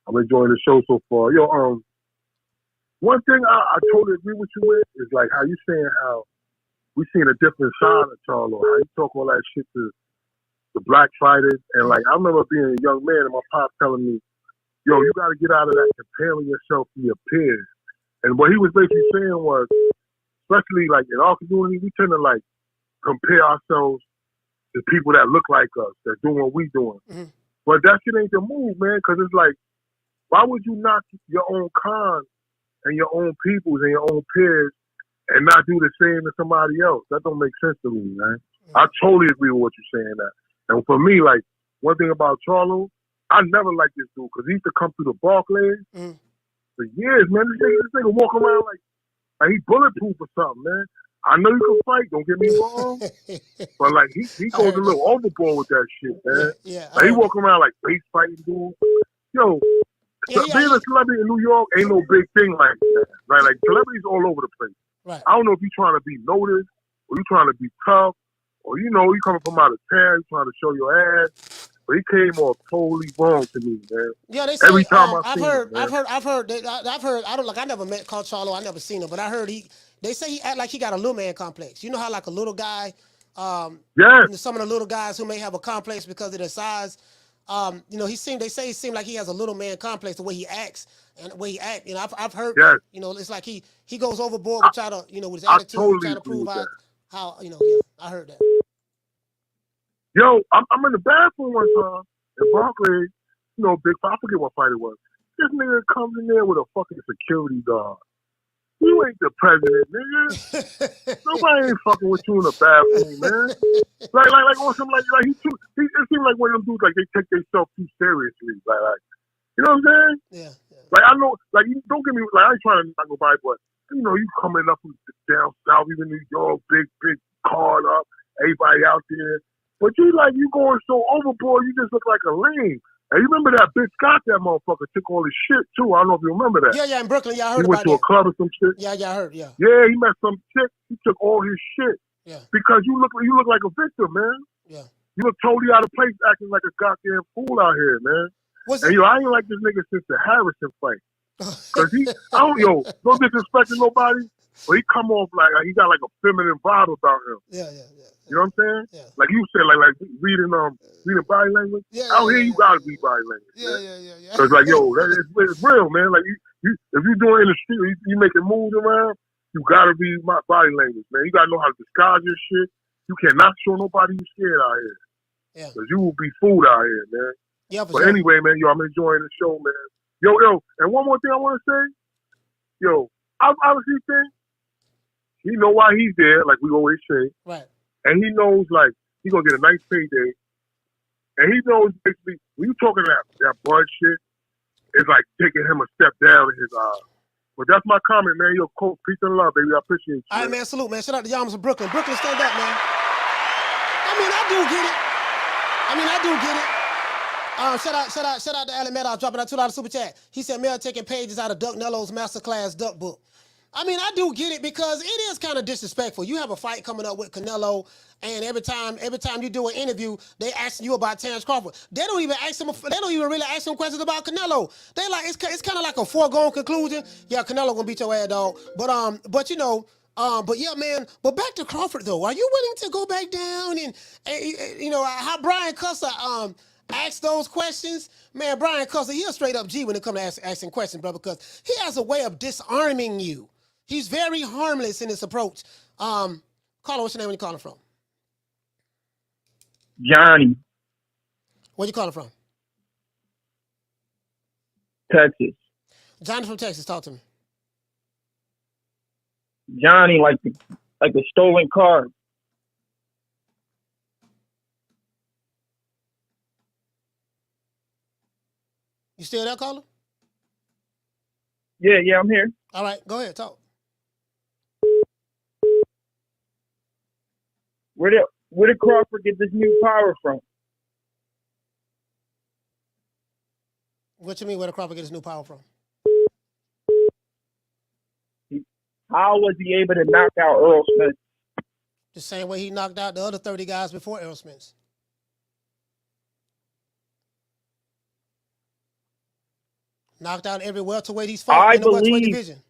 I'm enjoying the show so far. Yo, one thing I totally agree with you with is like how you saying how we seeing a different side of Charlo. How you talk all that shit to the black fighters, and like I remember being a young man and my pop telling me, "Yo, you got to get out of that comparing yourself to your peers." And what he was basically saying was, especially like in our community, we tend to like compare ourselves to people that look like us, that doing what we doing. Mm-hmm. But that shit ain't the move, man, because it's like, why would you knock your own kind and your own peoples and your own peers and not do the same to somebody else? That don't make sense to me, man. Mm-hmm. I totally agree with what you're saying. That, and for me, like, one thing about Charlo, I never liked this dude because he used to come through the Barclays for years, man. This nigga walk around like he bulletproof or something, man. I know you can fight, don't get me wrong, but like he goes a little overboard with that shit, man. Yeah, like he walk around like face fighting dude. Yo, being a celebrity in New York ain't no big thing like that. Right? Like celebrities all over the place. Right. I don't know if you're trying to be noticed or you trying to be tough or you coming from out of town, you trying to show your ass. But he came off totally wrong to me, man. Yeah, they say. Every time I've seen heard. him, man. I've heard. I don't like. I never met Carl Charlo. I never seen him, but I heard he. They say he act like he got a little man complex. You know how like a little guy. Yeah. Some of the little guys who may have a complex because of their size. They say he seemed like he has a little man complex the way he acts and the way he act. I've heard. Yes. It's like he goes overboard with with his attitude, totally trying to prove how. Yeah, I heard that. Yo, I'm in the bathroom one time in Barclays, big fight. I forget what fight it was. This nigga comes in there with a fucking security guard. You ain't the president, nigga. Nobody ain't fucking with you in the bathroom, man. Like on some like it seems like one of them dudes like they take themselves too seriously. Like you know what I'm saying? Yeah. Like I know, like you don't get me like I ain't trying to knock nobody, but you coming up from down south, even New York, big card up, everybody out there. But you going so overboard, you just look like a lame. And you remember that bitch Scott, that motherfucker took all his shit too. I don't know if you remember that. Yeah, in Brooklyn, I heard He went about to a club or some shit. Yeah, I heard, yeah. Yeah, he met some chick. He took all his shit. Yeah. Because you look like a victim, man. Yeah. You look totally out of place, acting like a goddamn fool out here, man. I ain't like this nigga since the Harrison fight. Cause no disrespecting nobody, but he come off like he got like a feminine vibe about him. Yeah. You know what I'm saying? Yeah. Like you said, like reading body language. Out here, you gotta read body language. Yeah. Cause like it's real, man. Like you if you doing in the street, you making moves around, you gotta read my body language, man. You gotta know how to disguise your shit. You cannot show nobody you scared out here. Yeah. Cause you will be fooled out here, man. Yeah. But anyway, man, I'm enjoying the show, man. Yo, and one more thing I want to say. I obviously think he know why he's there, like we always say. Right. And he knows, like, he's going to get a nice payday. And he knows, basically, when you talking that bud shit, it's like taking him a step down in his eyes. But that's my comment, man. Yo, Coach, peace and love, baby. I appreciate you. All right, man. Salute, man. Shout out to Yamas from Brooklyn. Brooklyn, stand up, man. I do get it. Shout out to Alan Meadows dropping that $2 super chat. He said, Mel taking pages out of Duck Nello's Masterclass Duck book. I do get it because it is kind of disrespectful. You have a fight coming up with Canelo, and every time you do an interview, they ask you about Terence Crawford. They don't even really ask him questions about Canelo. They like it's kind of like a foregone conclusion. Yeah, Canelo gonna beat your ass, dog. But yeah, man. But back to Crawford though. Are you willing to go back down and how Brian Custer ask those questions? Man, Brian Custer, he a straight up G when it comes to asking questions, brother, because he has a way of disarming you. He's very harmless in his approach. Carlo, what's your name when you calling from? Johnny. Where you calling from? Texas. Johnny from Texas, talk to me. Johnny, like a stolen car. You still there, Carlo? Yeah, I'm here. All right, go ahead, talk. Where did Crawford get this new power from? What you mean, where did Crawford get his new power from? How was he able to knock out Errol Spence? The same way he knocked out the other 30 guys before Errol Spence. Knocked out every welterweight he's fought in the welterweight division.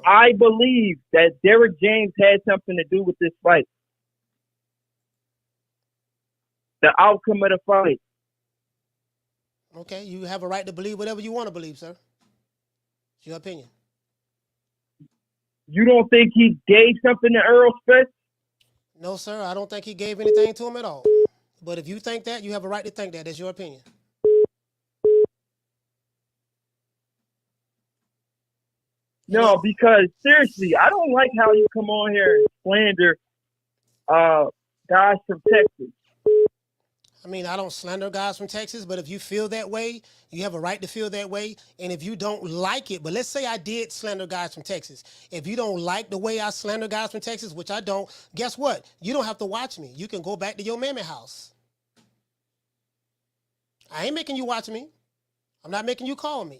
I believe that Derrick James had something to do with this fight. The outcome of the fight. Okay, you have a right to believe whatever you want to believe, sir. It's your opinion. You don't think he gave something to Errol Spence? No, sir. I don't think he gave anything to him at all. But if you think that, you have a right to think that. That's your opinion. No, because seriously, I don't like how you come on here and slander guys from Texas. I mean, I don't slander guys from Texas, but if you feel that way, you have a right to feel that way. And if you don't like it, but let's say I did slander guys from Texas. If you don't like the way I slander guys from Texas, which I don't, guess what? You don't have to watch me. You can go back to your mammy house. I ain't making you watch me. I'm not making you call me.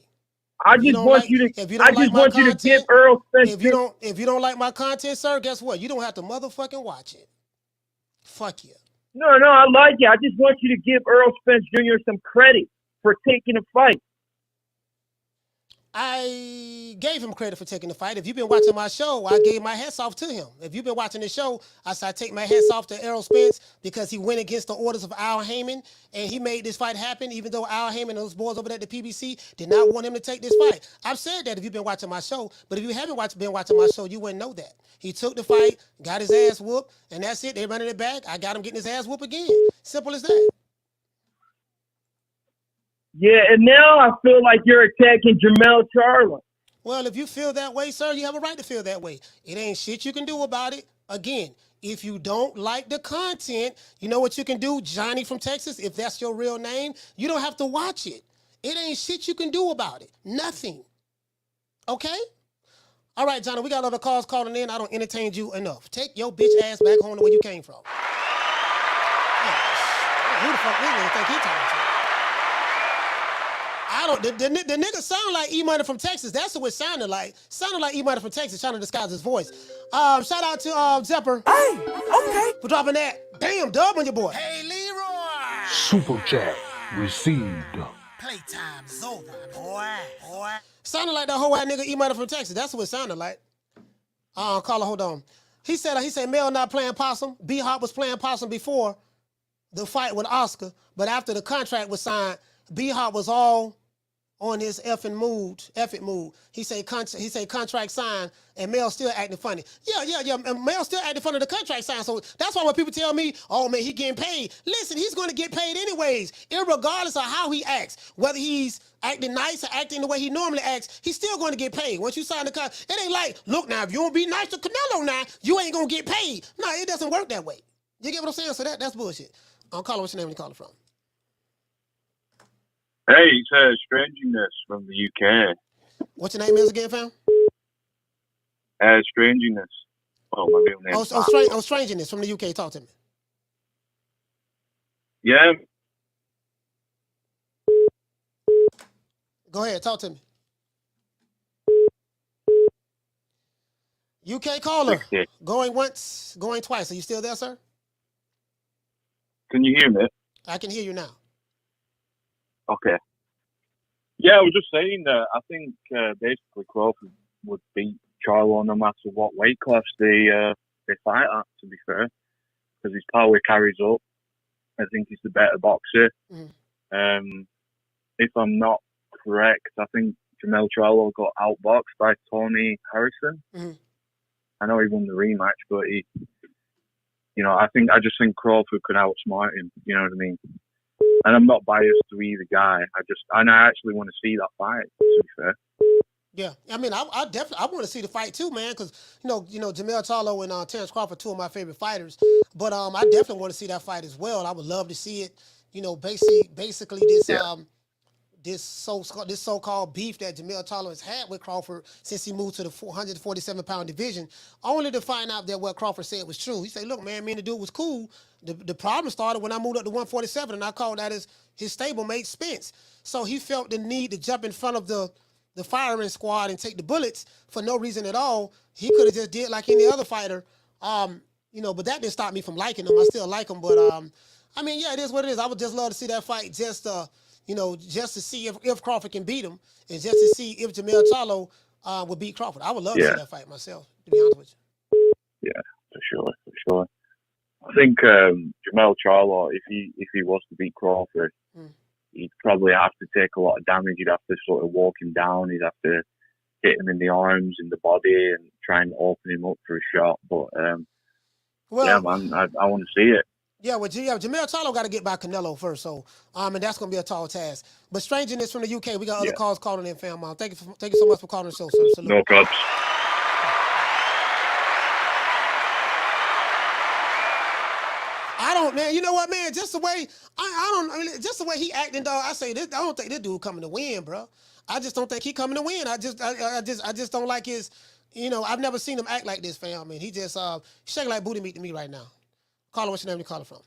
I just want you to give Errol Spence. If you don't like my content, sir, guess what? You don't have to motherfucking watch it. Fuck you. No, I like it. I just want you to give Errol Spence Jr. some credit for taking a fight. I gave him credit for taking the fight. If you've been watching my show, I gave my hats off to him. If you've been watching the show, I said I take my hats off to Errol Spence because he went against the orders of Al Heyman, and he made this fight happen, even though Al Heyman and those boys over there at the PBC did not want him to take this fight. I've said that if you've been watching my show, but if you haven't been watching my show, you wouldn't know that. He took the fight, got his ass whooped, and that's it. They running it back. I got him getting his ass whooped again. Simple as that. Yeah, and now I feel like you're attacking Jermell Charlo. Well, if you feel that way, sir, you have a right to feel that way. It ain't shit you can do about it. Again, if you don't like the content, you know what you can do, Johnny from Texas, if that's your real name, you don't have to watch it. It ain't shit you can do about it. Nothing. Okay? All right, Johnny, we got other calls calling in. I don't entertain you enough. Take your bitch ass back home to where you came from. Who the fuck really think he talking to? I don't. The nigga sound like E Money from Texas. That's what it sounded like. Sounded like E Money from Texas, trying to disguise his voice. Shout out to Zepper. Hey, okay. For dropping that. Damn, dub on your boy. Hey, Leroy. Super chat received. Playtime's over, boy. Sounded like that whole white nigga E Money from Texas. That's what it sounded like. Caller, hold on. He said Mel not playing possum. B Hop was playing possum before the fight with Oscar, but after the contract was signed, B Hop was all on his effing mood. He say contract signed, and Mel still acting funny. Yeah. And Mel still acting funny. The contract signed. So that's why when people tell me, "Oh man, he getting paid," listen, he's going to get paid anyways, irregardless of how he acts. Whether he's acting nice or acting the way he normally acts, he's still going to get paid. Once you sign the contract, it ain't like, look now, if you don't be nice to Canelo now, you ain't going to get paid. No, it doesn't work that way. You get what I'm saying? So that's bullshit. Caller, what's your name when you calling from? Hey, it's Stranginess from the UK. What's your name is again, fam? Stranginess. Oh, my real name. Stranginess from the UK. Talk to me. Yeah. Go ahead, talk to me. UK caller. Going once, going twice. Are you still there, sir? Can you hear me? I can hear you now. Okay. Yeah, I was just saying that I think basically Crawford would beat Charlo no matter what weight class they fight at, to be fair, because his power carries up. I think he's the better boxer. If I'm not correct, I think Jermell Charlo got outboxed by Tony Harrison. I know he won the rematch, but I just think Crawford could outsmart him. You know what I mean? And I'm not biased to either guy. I actually want to see that fight, to be fair. Yeah, I mean, I definitely want to see the fight too, man, because Jermell Charlo and Terence Crawford, two of my favorite fighters. But I definitely want to see that fight as well. I would love to see it. Basically this so-called beef that Jermell Charlo has had with Crawford since he moved to the 147-pound division, only to find out that what Crawford said was true. He said, look, man, me and the dude was cool. The problem started when I moved up to 147, and I called that his stablemate Spence. So he felt the need to jump in front of the firing squad and take the bullets for no reason at all. He could have just did like any other fighter But that didn't stop me from liking him. I still like him, but it is what it is. I would just love to see that fight just to see if Crawford can beat him, and just to see if Jermell Charlo would beat Crawford. I would love to see that fight myself, to be honest with you. Yeah, for sure. I think Jermell Charlo, if he was to beat Crawford, he'd probably have to take a lot of damage. He'd have to sort of walk him down. He'd have to hit him in the arms and the body and try and open him up for a shot. But yeah, man, I want to see it. Yeah, Jermell Charlo got to get by Canelo first, so and that's gonna be a tall task. But Strangeness from the UK, we got other calls calling in, fam. Thank you so much for calling the show, sir. Salute. No problems. I don't, man. You know what, man? Just the way just the way he acting, dog. I say this. I don't think this dude coming to win, bro. I just don't think he coming to win. I just don't like his. I've never seen him act like this, fam. I mean, he just shaking like booty meat to me right now. Caller, what's your name? You calling from?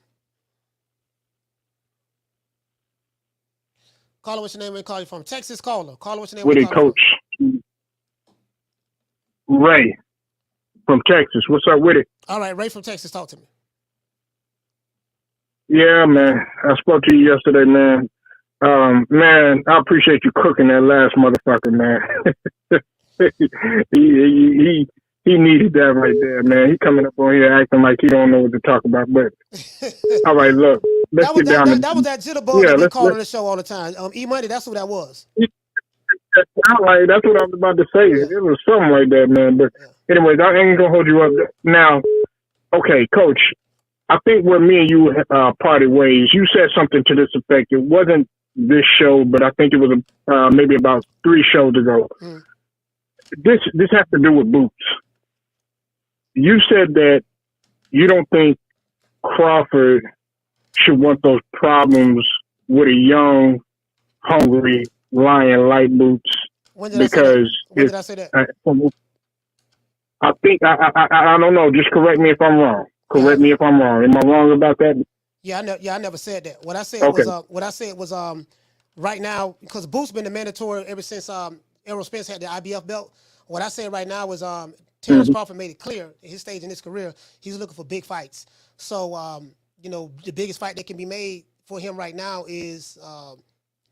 Caller, what's your name? Where you calling from? Texas caller. Caller, what's your name? With it, Coach Ray from Texas. What's up with it? All right, Ray from Texas, talk to me. Yeah, man. I spoke to you yesterday, man. Man, I appreciate you cooking that last motherfucker, man. He needed that right there, man. He coming up on here acting like he don't know what to talk about. But all right, look, let's get down. That was that jitterbug that they call on the show all the time. E-Money, that's who that was. That's what I was about to say. It was something like that, man. But anyways, I ain't gonna hold you up now. Okay, Coach. I think where me and you parted ways, you said something to this effect. It wasn't this show, but I think it was maybe about 3 shows ago. This has to do with Boots. You said that you don't think Crawford should want those problems with a young, hungry lion like Boots. When did I say that? I think I don't know. Just correct me if I'm wrong. Correct me if I'm wrong. Am I wrong about that? Yeah, I never said that. What I said was right now, because Boots been the mandatory ever since Errol Spence had the IBF belt. What I said right now is Terence Crawford made it clear at his stage in his career he's looking for big fights. So the biggest fight that can be made for him right now is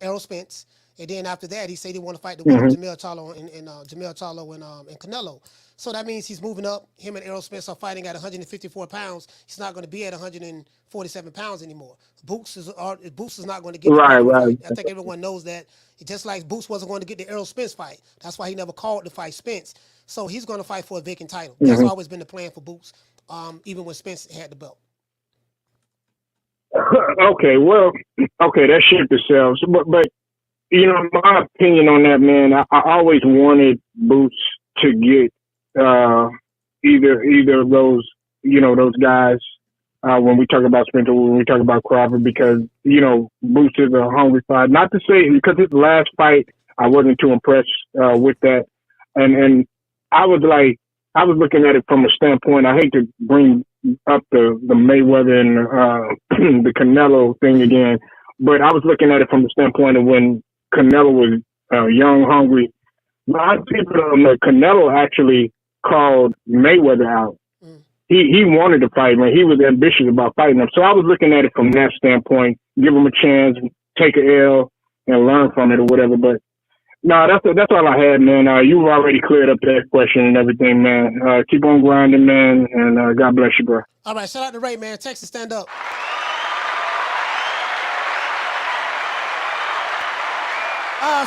Errol Spence. And then after that, he said he want to fight the winner, Jermell Charlo and Canelo. So that means he's moving up. Him and Errol Spence are fighting at 154 pounds. He's not going to be at 147 pounds anymore. Boots is not going to get right. I think everyone knows that. Just like Boots wasn't going to get the Errol Spence fight. That's why he never called to fight Spence. So he's going to fight for a vacant title. That's always been the plan for Boots, even when Spence had the belt. Okay, that ship itself. But my opinion on that, man, I always wanted Boots to get either of those, those guys when we talk about Spence or when we talk about Crawford, because, Boots is a hungry fight. Not to say, because his last fight, I wasn't too impressed with that. And I was looking at it from a standpoint, I hate to bring up the Mayweather and the Canelo thing again, but I was looking at it from the standpoint of when Canelo was young, hungry. A lot of people don't know Canelo actually called Mayweather out. He wanted to fight, man. He was ambitious about fighting him. So I was looking at it from that standpoint, give him a chance, take an L, and learn from it or whatever. But no, that's all I had, man. You've already cleared up that question and everything, man. Keep on grinding, man, and God bless you, bro. All right, shout out to Ray, man. Texas, stand up.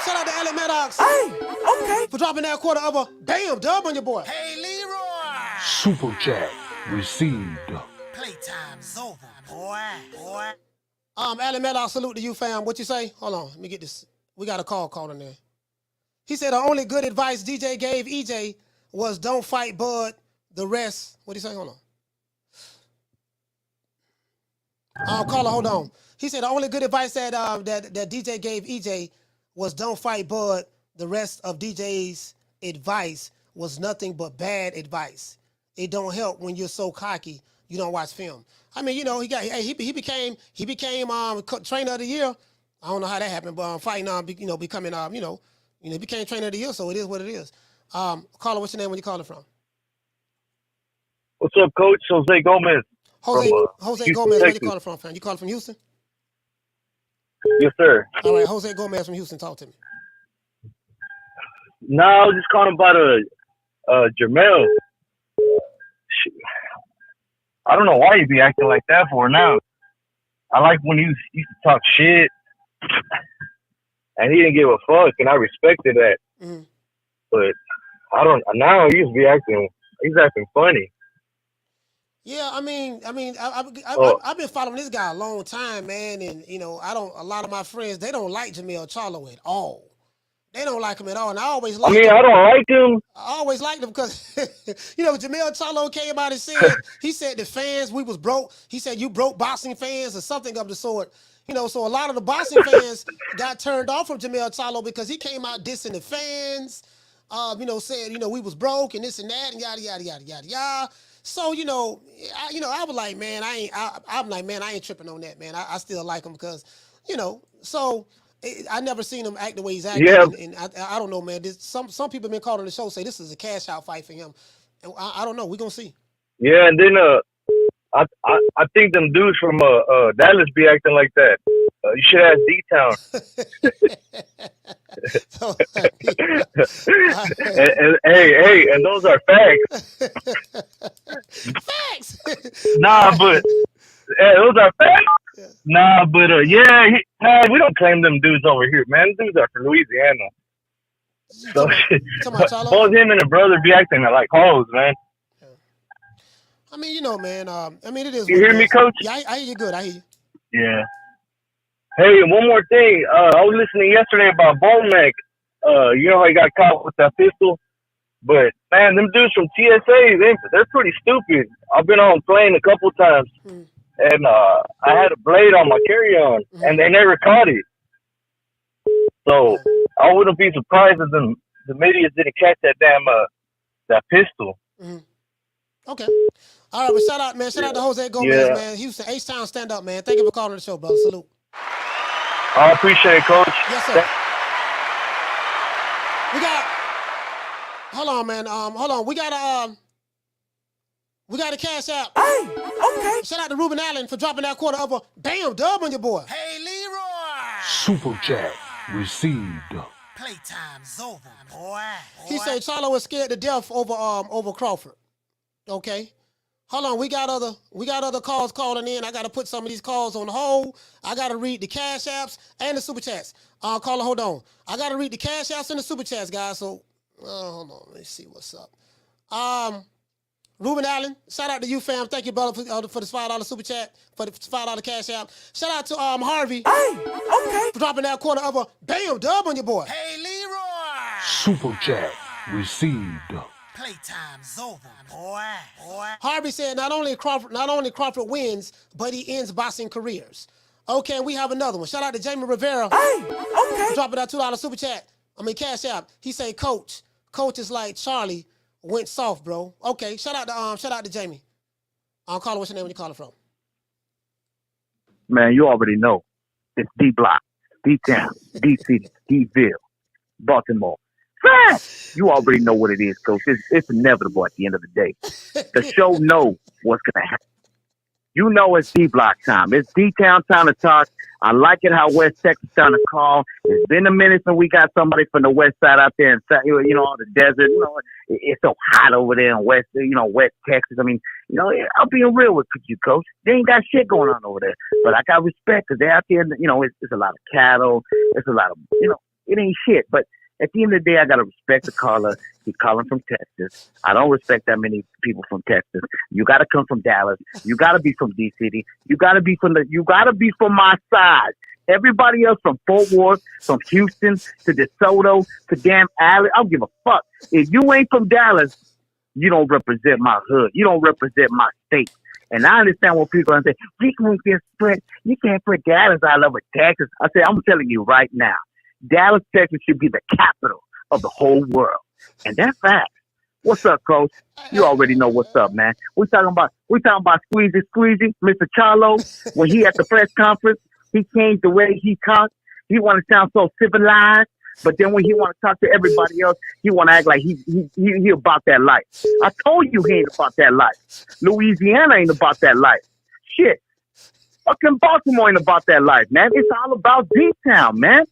Shout out to Alec Maddox. Hey, okay. For dropping that quarter of a bam dub on your boy. Hey, Leroy. Super chat received. Playtime's over, boy. Alec Maddox, salute to you, fam. What you say? Hold on, let me get this. We got a call in there. He said the only good advice DJ gave EJ was don't fight Bud. The rest, what'd he say? Hold on. Caller, hold on. He said the only good advice that DJ gave EJ was don't fight Bud. The rest of DJ's advice was nothing but bad advice. It don't help when you're so cocky you don't watch film. I mean, he became trainer of the year. I don't know how that happened, but fighting becoming he became trainer of the year, so it is what it is. Caller, what's your name? Where you calling from? What's up, Coach? Jose Gomez. Jose Houston, Gomez, where you Texas. calling from, fam? You calling from Houston? Yes, sir. All right, Jose Gomez from Houston, talk to me. No, I was just calling about Jermell. I don't know why you be acting like that for now. I like when you used to talk shit, and he didn't give a fuck, and I respected that. Mm-hmm. But I don't now. He's acting funny. Yeah, I've been following this guy a long time, man, and a lot of my friends, they don't like Jermell Charlo at all. They don't like him at all, and I always liked him. I don't like him. I always liked him because, Jermell Charlo came out and said the fans, we was broke. He said, you broke boxing fans or something of the sort. So a lot of the boxing fans got turned off from Jermell Charlo because he came out dissing the fans, said, we was broke and this and that and yada, yada, yada, yada, yada. So, I was like, man, I'm like, man, I ain't tripping on that, man. I still like him because, I never seen him act the way he's acting. Yeah. And I don't know, man. Some people have been calling the show say this is a cash out fight for him. And I don't know. We're going to see. Yeah, and then I think them dudes from Dallas be acting like that. You should ask D-Town. and those are facts. Facts. But those are facts. Yeah. We don't claim them dudes over here, man. Dudes are from Louisiana. So both him and the brother be acting like hoes, man. I mean, man. It is. You hear me, Coach? Yeah, I hear you good. I hear you. Yeah. Hey, one more thing. I was listening yesterday about Bone Mac. You know how he got caught with that pistol? But, man, them dudes from TSA, they're pretty stupid. I've been on plane a couple times, and I had a blade on my carry-on, and they never caught it. So I wouldn't be surprised if the media didn't catch that damn that pistol. Mm-hmm. Okay. All right, well, shout out, man. Shout out to Jose Gomez, man. Houston, H-Town, stand up, man. Thank you for calling the show, brother. Salute. I appreciate it, Coach. Yes, sir. Hold on, man. Hold on. We got a cash out. Hey, okay. Shout out to Ruben Allen for dropping that quarter of a damn dub on your boy. Hey, Leroy. Super chat received. Playtime's over, boy. He said Charlo is scared to death over Crawford. Okay. Hold on, we got other calls calling in. I got to put some of these calls on hold. I got to read the cash apps and the super chats. Caller, hold on. I got to read the cash apps and the super chats, guys. So, hold on. Let me see what's up. Ruben Allen, shout out to you, fam. Thank you, brother, for the $5 super chat, for the $5 cash app. Shout out to Harvey. Hey, okay. For dropping that quarter of a bam dub on your boy. Hey, Leroy. Super chat received. Playtime's over, boy. Harvey said not only Crawford wins, but he ends boxing careers. Okay, we have another one. Shout out to Jamie Rivera. Hey, okay. Dropping that $2 super chat. Cash app. He say, Coach is like Charlie went soft, bro. Okay, shout out to Jamie. Caller, what's your name? Where you calling from? Man, you already know. It's D Block, D Town, D City, D-Ville, Baltimore. You already know what it is, Coach. It's inevitable at the end of the day. The show knows what's going to happen. You know it's D-Block time. It's D-Town time to talk. I like it how West Texas trying to call. It's been a minute since we got somebody from the West Side out there in the desert. It's so hot over there in West Texas. I'm being real with you, Coach. They ain't got shit going on over there. But I got respect because they're out there, it's a lot of cattle. It's a lot of, it ain't shit. But at the end of the day, I gotta respect the caller. He's calling from Texas. I don't respect that many people from Texas. You gotta come from Dallas. You gotta be from D City. You gotta be from my side. Everybody else from Fort Worth, from Houston to DeSoto to damn Alley. I don't give a fuck. If you ain't from Dallas, you don't represent my hood. You don't represent my state. And I understand what people are saying. You can't put Dallas all over Texas. I say, I'm telling you right now. Dallas, Texas should be the capital of the whole world. And that's fact. What's up, Coach? You already know what's up, man. We talking about Squeezy, Mr. Charlo. When he at the press conference, he changed the way he talked. He want to sound so civilized, But then when he want to talk to everybody else, he want to act like he about that life. I told you he ain't about that life. Louisiana ain't about that life. Shit. Fucking Baltimore ain't about that life, man. It's all about D-Town, man.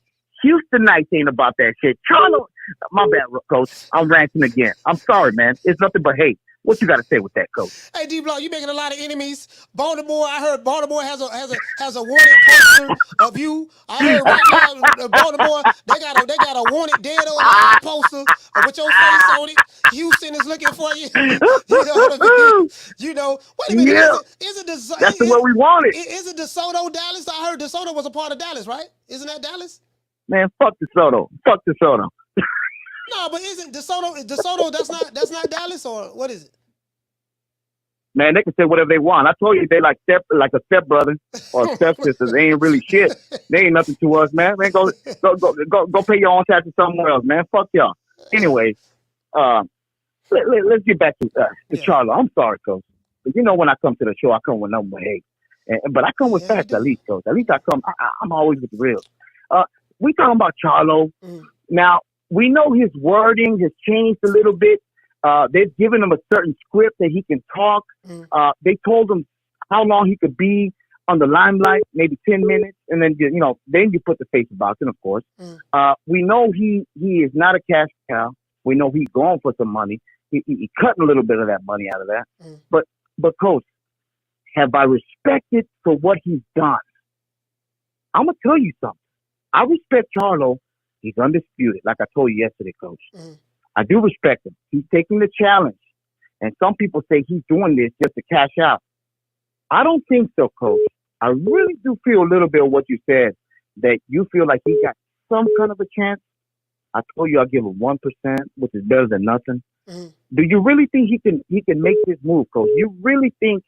Houstonites ain't about that shit. Charlo, my bad, Coach. I'm ranting again. I'm sorry, man. It's nothing but hate. What you got to say with that, Coach? Hey, D-Block, you making a lot of enemies. Baltimore, I heard Baltimore has a wanted poster of you. I heard right now Baltimore they got a wanted dead or alive poster with your face on it. Houston is looking for you. You know what I mean? You know. Wait a minute. Yeah. Is it that's the way we want it. Is it DeSoto, Dallas? I heard DeSoto was a part of Dallas, right? Isn't that Dallas? Man, fuck DeSoto. Fuck DeSoto. No, but isn't DeSoto? That's not Dallas, or what is it? Man, they can say whatever they want. I told you they like a stepbrother or stepsister. They ain't really shit. They ain't nothing to us, man. Man, go pay your own taxes somewhere else, man. Fuck y'all. Anyway, let's get back to Charlo. I'm sorry, Coach. But you know when I come to the show, I come with nothing but hate. But I come with facts at least, Coach. At least I'm always with the real. We talking about Charlo. Now, we know his wording has changed a little bit. They've given him a certain script that he can talk. They told him how long he could be on the limelight, maybe 10 minutes, and then you put the face about it, of course. We know he is not a cash cow. We know he's going for some money. He cutting a little bit of that money out of that. But Coach, have I respected for what he's done? I'm gonna tell you something. I respect Charlo. He's undisputed, like I told you yesterday, Coach. I do respect him. He's taking the challenge. And some people say he's doing this just to cash out. I don't think so, Coach. I really do feel a little bit of what you said, that you feel like he got some kind of a chance. I told you I'll give him 1%, which is better than nothing. Do you really think he can make this move, Coach? You really think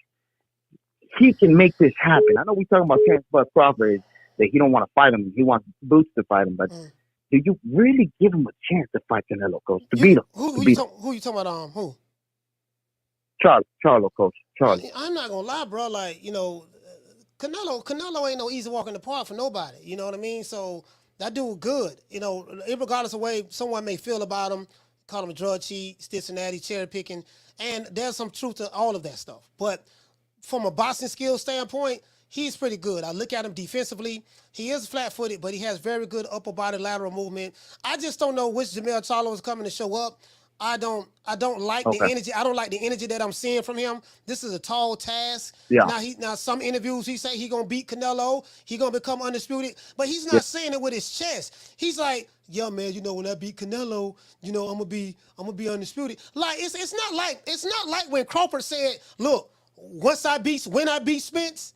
he can make this happen? I know we're talking about Terence Crawford, that he don't want to fight him. He wants Boots to fight him, but do you really give him a chance to fight Canelo, Coach? To beat him? Who you talking about? Who? Charlo, Coach. Charlo. I'm not gonna lie, bro. Like, Canelo ain't no easy walk in the park for nobody. You know what I mean? So that dude good. Regardless of way someone may feel about him, call him a drug cheat, Cincinnati, cherry picking, and there's some truth to all of that stuff. But from a boxing skill standpoint, he's pretty good. I look at him defensively. He is flat-footed, but he has very good upper body lateral movement. I just don't know which Jermell Charlo is coming to show up. I don't like the energy. I don't like the energy that I'm seeing from him. This is a tall task. Yeah. Now some interviews he say he gonna beat Canelo. He gonna become undisputed, but he's not saying it with his chest. He's like, yeah, man, when I beat Canelo, I'm gonna be undisputed. Like it's not like when Crawford said, look, when I beat Spence,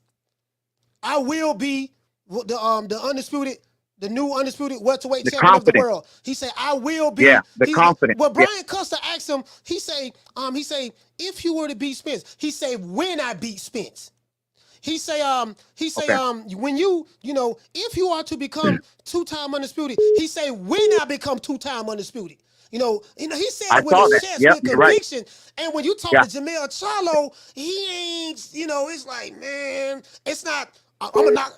I will be the new undisputed welterweight champion of the world. He said, I will be. Yeah, confident. Well, Brian Custer asked him, he say, if you were to beat Spence, he say, when I beat Spence. He say, when if you are to become two-time undisputed, he say, when I become two-time undisputed. He said it with his chest, with conviction. Right. And when you talk to Jermell Charlo, he ain't, it's like, man, it's not, I'm gonna knock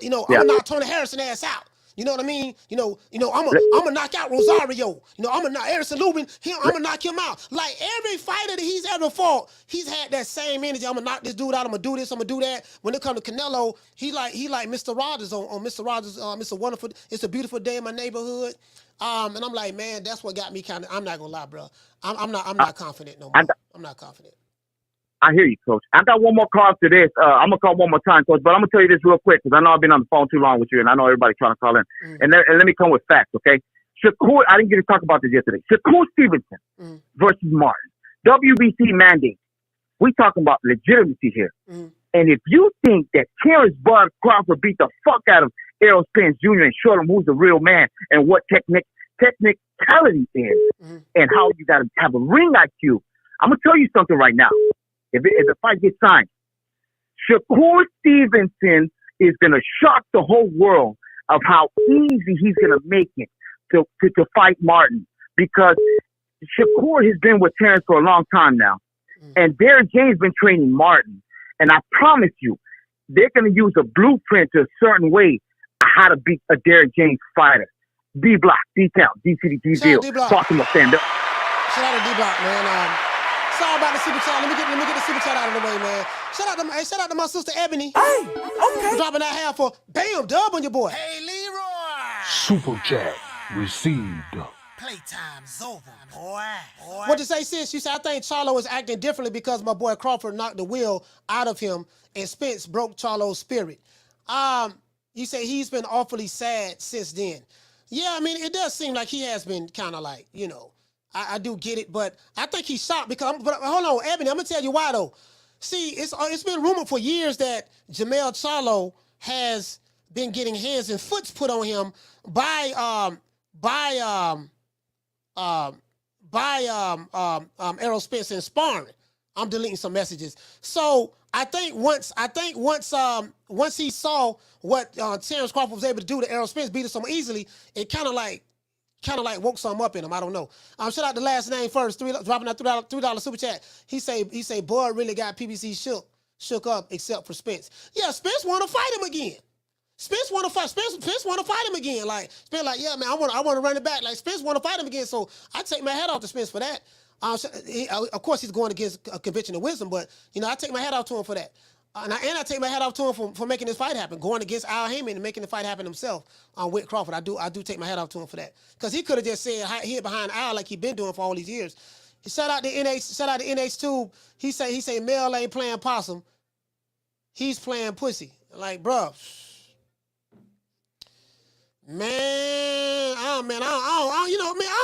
Tony Harrison ass out. You know what I mean? I'm gonna knock out Rosario. I'm gonna knock Errol Lubin. I'm gonna knock him out. Like every fighter that he's ever fought, he's had that same energy. I'm gonna knock this dude out. I'm gonna do this. I'm gonna do that. When it comes to Canelo, he like Mr. Rogers on Mr. Rogers. Mr. Wonderful. It's a beautiful day in my neighborhood. And I'm like, man, that's what got me kind of. I'm not gonna lie, bro. I'm not confident no more. I'm not confident. I hear you, Coach. I got one more call after this. I'm going to call one more time, Coach, but I'm going to tell you this real quick because I know I've been on the phone too long with you, and I know everybody's trying to call in. And let me come with facts, okay? Shakur, I didn't get to talk about this yesterday. Shakur Stevenson versus Martin. WBC mandate. We talking about legitimacy here. And if you think that Terence Crawford beat the fuck out of Errol Spence Jr. and showed him who's the real man and what technicality is and how you got to have a ring IQ, I'm going to tell you something right now. If the fight gets signed, Shakur Stevenson is going to shock the whole world of how easy he's going to make it to fight Martin, because Shakur has been with Terence for a long time now, and Derrick James been training Martin, and I promise you, they're going to use a blueprint to a certain way of how to beat a Derrick James fighter. D Block, D Town, D City, D Shout out Ville, D-Block. Baltimore, stand up. Shout out to D-Block, man. Sorry about the super chat. Let me get the super chat out of the way, man. Shout out to my sister Ebony. Hey, okay. For dropping that half for bam dub on your boy. Hey, Leroy. Super chat received. Playtime's over, boy. What you say, sis? You said I think Charlo is acting differently because my boy Crawford knocked the will out of him and Spence broke Charlo's spirit. You say he's been awfully sad since then. Yeah, I mean, it does seem like he has been kind of like, you know, I do get it, but I think he's shocked because, but hold on, Ebony, I'm going to tell you why, though. See, it's been rumored for years that Jermell Charlo has been getting hands and foots put on him by Errol Spence in sparring. I'm deleting some messages. So I think once he saw what Terence Crawford was able to do to Errol Spence, beat it so easily, it kind of like woke something up in him. I don't know. Shout out the last name first. Dropping that $3 super chat. He say Bud really got PBC shook up except for Spence. Yeah, Spence want to fight him again. Spence want to fight him again. Like Spence, like, yeah, man, I want to run it back. Like Spence want to fight him again. So I take my hat off to Spence for that. Of course, he's going against a convention of wisdom, but you know, I take my hat off to him for that. And I take my hat off to him for making this fight happen, going against Al Heyman and making the fight happen himself with Crawford. I do take my hat off to him for that, because he could have just said hid behind Al like he been doing for all these years. Shout out to NH Tube. He say Mel ain't playing possum. He's playing pussy. Like, bruh. Man, I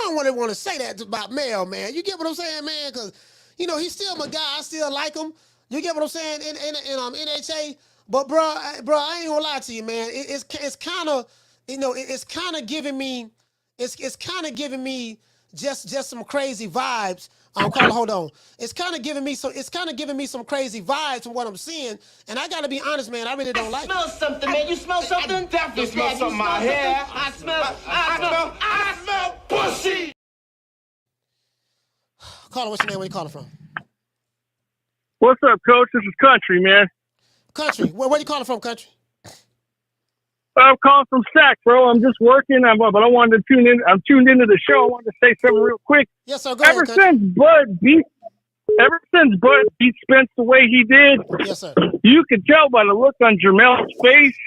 don't really want to say that about Mel, man. You get what I'm saying, man? Because, you know, he's still my guy. I still like him. You get what I'm saying? In NHA. But, bro, I ain't gonna lie to you, man. It's kind of, you know, it's kind of giving me just some crazy vibes. Hold on. It's kind of giving me some crazy vibes from what I'm seeing, and I gotta be honest, man. I really don't like it. Smell something, man. You smell something? I definitely smell something out here. I smell pussy. Caller, what's your name? Where you calling from? What's up, Coach? This is Country, man. Country. Where you calling from, Country? I'm calling from Sac, bro. I'm just working, but I wanted to tune in. I'm tuned into the show. I wanted to say something real quick. Yes, sir. Go ahead, Ever since Bud beat Spence the way he did, yes, sir, you could tell by the look on Jermell's face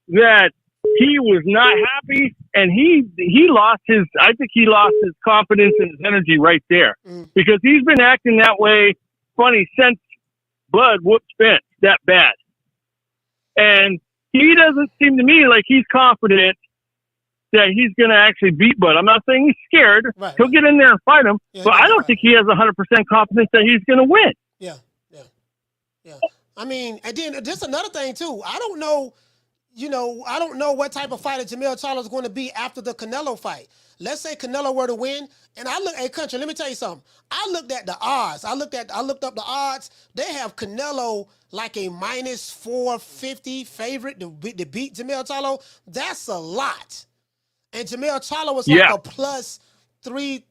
that he was not happy, and he lost his. I think he lost his confidence and his energy right there, because he's been acting that way, funny, since Bud whooped Spence that bad, and he doesn't seem to me like he's confident that he's going to actually beat Bud. I'm not saying he's scared. Right. He'll get in there and fight him, but I don't think he has 100% confidence that he's going to win. Yeah. I mean, and then just another thing too. I don't know what type of fighter Jermell Charlo is going to be after the Canelo fight. Let's say Canelo were to win, and Country, let me tell you something. I looked at the odds. I looked up the odds. They have Canelo like a minus 450 favorite to beat Jermell Charlo. That's a lot. And Jermell Charlo was like a plus 3,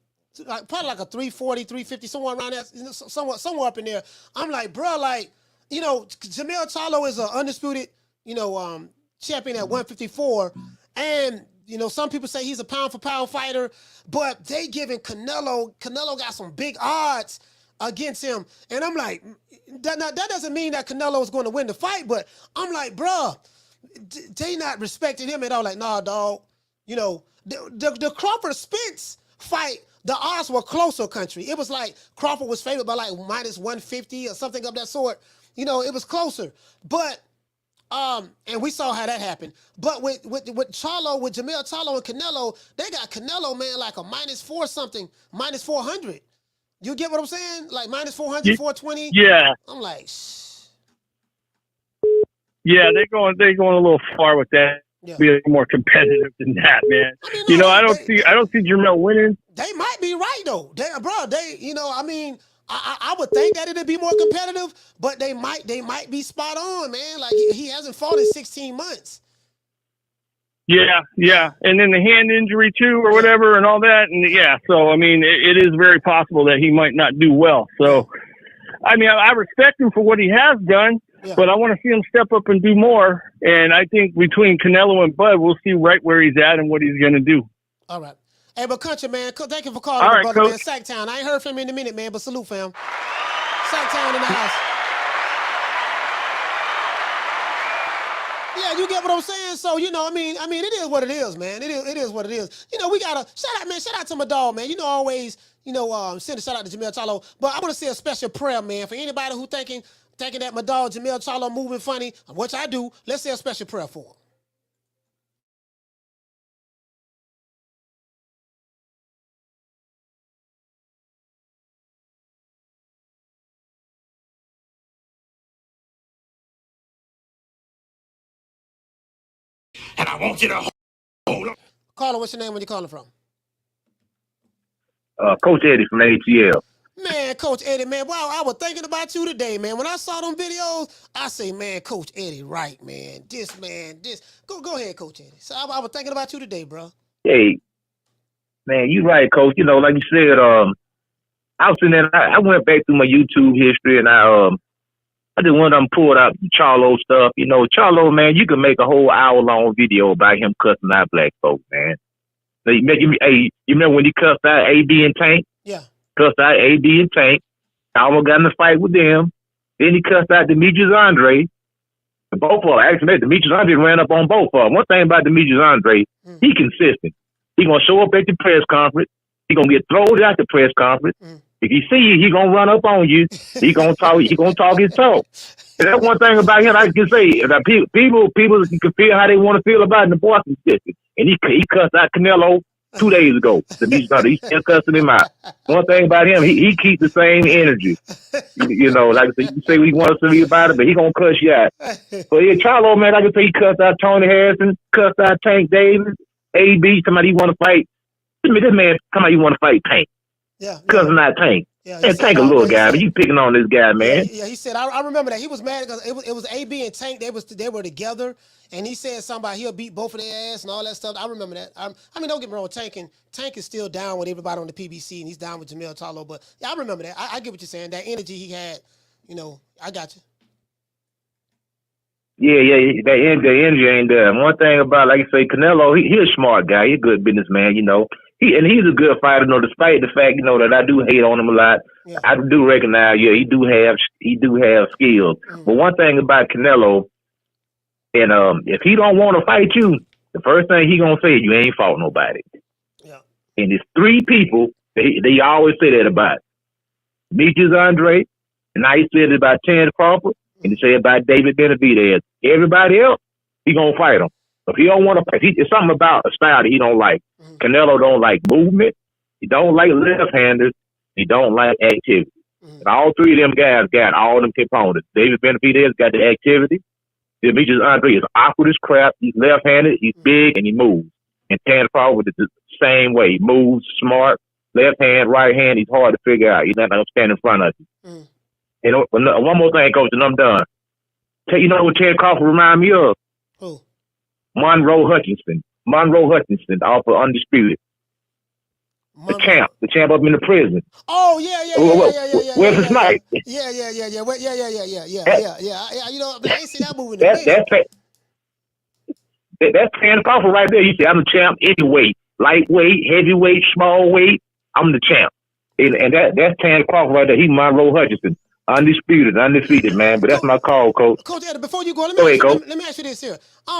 probably like a 340, 350, somewhere around there, somewhere up in there. I'm like, bro, like, you know, Jermell Charlo is an undisputed, champion at 154, and you know, some people say he's a pound for pound fighter, but they giving Canelo got some big odds against him, and I'm like, that doesn't mean that Canelo is going to win the fight, but I'm like, bruh, they not respecting him at all. Like, nah, dog, you know, the Crawford Spence fight, the odds were closer, Country. It was like Crawford was favored by like minus 150 or something of that sort. You know, it was closer, but. And we saw how that happened. But with Charlo, with Jermell Charlo and Canelo, they got Canelo, man, like a minus 400. You get what I'm saying? Like minus 400, 420. Yeah. I'm like, yeah, they're going a little far with that. Yeah. Be a little more competitive than that, man. I mean, no, I don't see Jermell winning. They might be right though. I would think that it'd be more competitive, but they might be spot on, man. Like he hasn't fought in 16 months. Yeah, and then the hand injury too, or whatever, and all that, and so I mean, it is very possible that he might not do well. So, I mean, I respect him for what he has done, but I want to see him step up and do more. And I think between Canelo and Bud, we'll see right where he's at and what he's going to do. All right. Hey, but Country, man, thank you for calling All me, right, brother, Coach. man. Sacktown. I ain't heard from him in a minute, man, but salute, fam. Sacktown in the house. Yeah, you get what I'm saying? So, you know, I mean, it is what it is, man. It is what it is. You know, we gotta shout out to my dog, man. You know, always, you know, send a shout out to Jermell Charlo. But I want to say a special prayer, man, for anybody who thinking that my dog Jermell Charlo moving funny, which I do. Let's say a special prayer for him. And I want you to hold on. Caller, what's your name? Where you calling from? Coach Eddie from ATL. Man, Coach Eddie, man, wow, I was thinking about you today, man. When I saw them videos, I say, man, Coach Eddie, right, man. This. Go ahead, Coach Eddie. So I was thinking about you today, bro. Hey, man, you right, Coach. You know, like you said, I was sitting there, I went back through my YouTube history, and I just went and pulled out Charlo stuff. You know, Charlo, man, you can make a whole hour-long video about him cussing out black folks, man. So you remember when he cussed out AB and Tank? Yeah. Cussed out AB and Tank. I almost got in a fight with them. Then he cussed out Demetrius Andre. Both of them. Actually, Demetrius Andre ran up on both of them. One thing about Demetrius Andre, he consistent. He gonna show up at the press conference. He gonna get thrown out the press conference. If he see you, he gonna run up on you. He gonna talk. He gonna talk his talk. And that's one thing about him. I can say that people can feel how they want to feel about it in the Boston system. And he cussed out Canelo 2 days ago. He's still cussing him out. One thing about him, he keeps the same energy. You know, like I said, you say what he wants to be about it, but he gonna cuss you out. So yeah, Charlo, man, I can say he cussed out Tony Harrison, cussed out Tank Davis, AB, somebody he want to fight. This man, somebody you want to fight Tank. Yeah. Cussing out Tank. Yeah, and Tank a little guy, but you picking on this guy, man. Yeah, he said, I remember that. He was mad because it was AB and Tank. They were together, and he said something about he'll beat both of their ass and all that stuff. I remember that. I mean, don't get me wrong, Tank is still down with everybody on the PBC, and he's down with Jermell Charlo. But yeah, I remember that. I get what you're saying. That energy he had, you know, I got you. Yeah, the energy ain't there. One thing about, like you say, Canelo, he a smart guy. He a good businessman, you know. He's a good fighter, you know, despite the fact, you know, that I do hate on him a lot. Yeah. I do recognize, yeah, he do have skills. But one thing about Canelo, and if he don't want to fight you, the first thing he gonna say is you ain't fought nobody. Yeah. And there's 3 people they always say that about. Demetrius Andre, and now he said it about Terence Crawford, and he said about David Benavidez. Everybody else, he gonna fight him. If he don't want to fight, it's something about a style that he don't like. Canelo don't like movement. He don't like left-handers. He don't like activity. And all 3 of them guys got all them components. David Benavidez got the activity. Demetrius Andre is awkward as crap. He's left-handed. He's big, and he moves. And Terence Crawford is the same way. He moves, smart, left hand, right hand. He's hard to figure out. He's not going to stand in front of you. And one more thing, Coach, and I'm done. You know what Terence Crawford remind me of? Who? Monroe Hutchinson off of Undisputed. The champ up in the prison. Oh yeah. Where's the snipe? Yeah. You know, but I ain't seen that movie in a minute. That's Terence Crawford right there. You say I'm the champ any weight, lightweight, heavyweight, small weight. I'm the champ, and that's Terence Crawford right there. He's Monroe Hutchinson. Undefeated, man. But that's my call, Coach. Coach Eddie, before you go, let me ask you this here.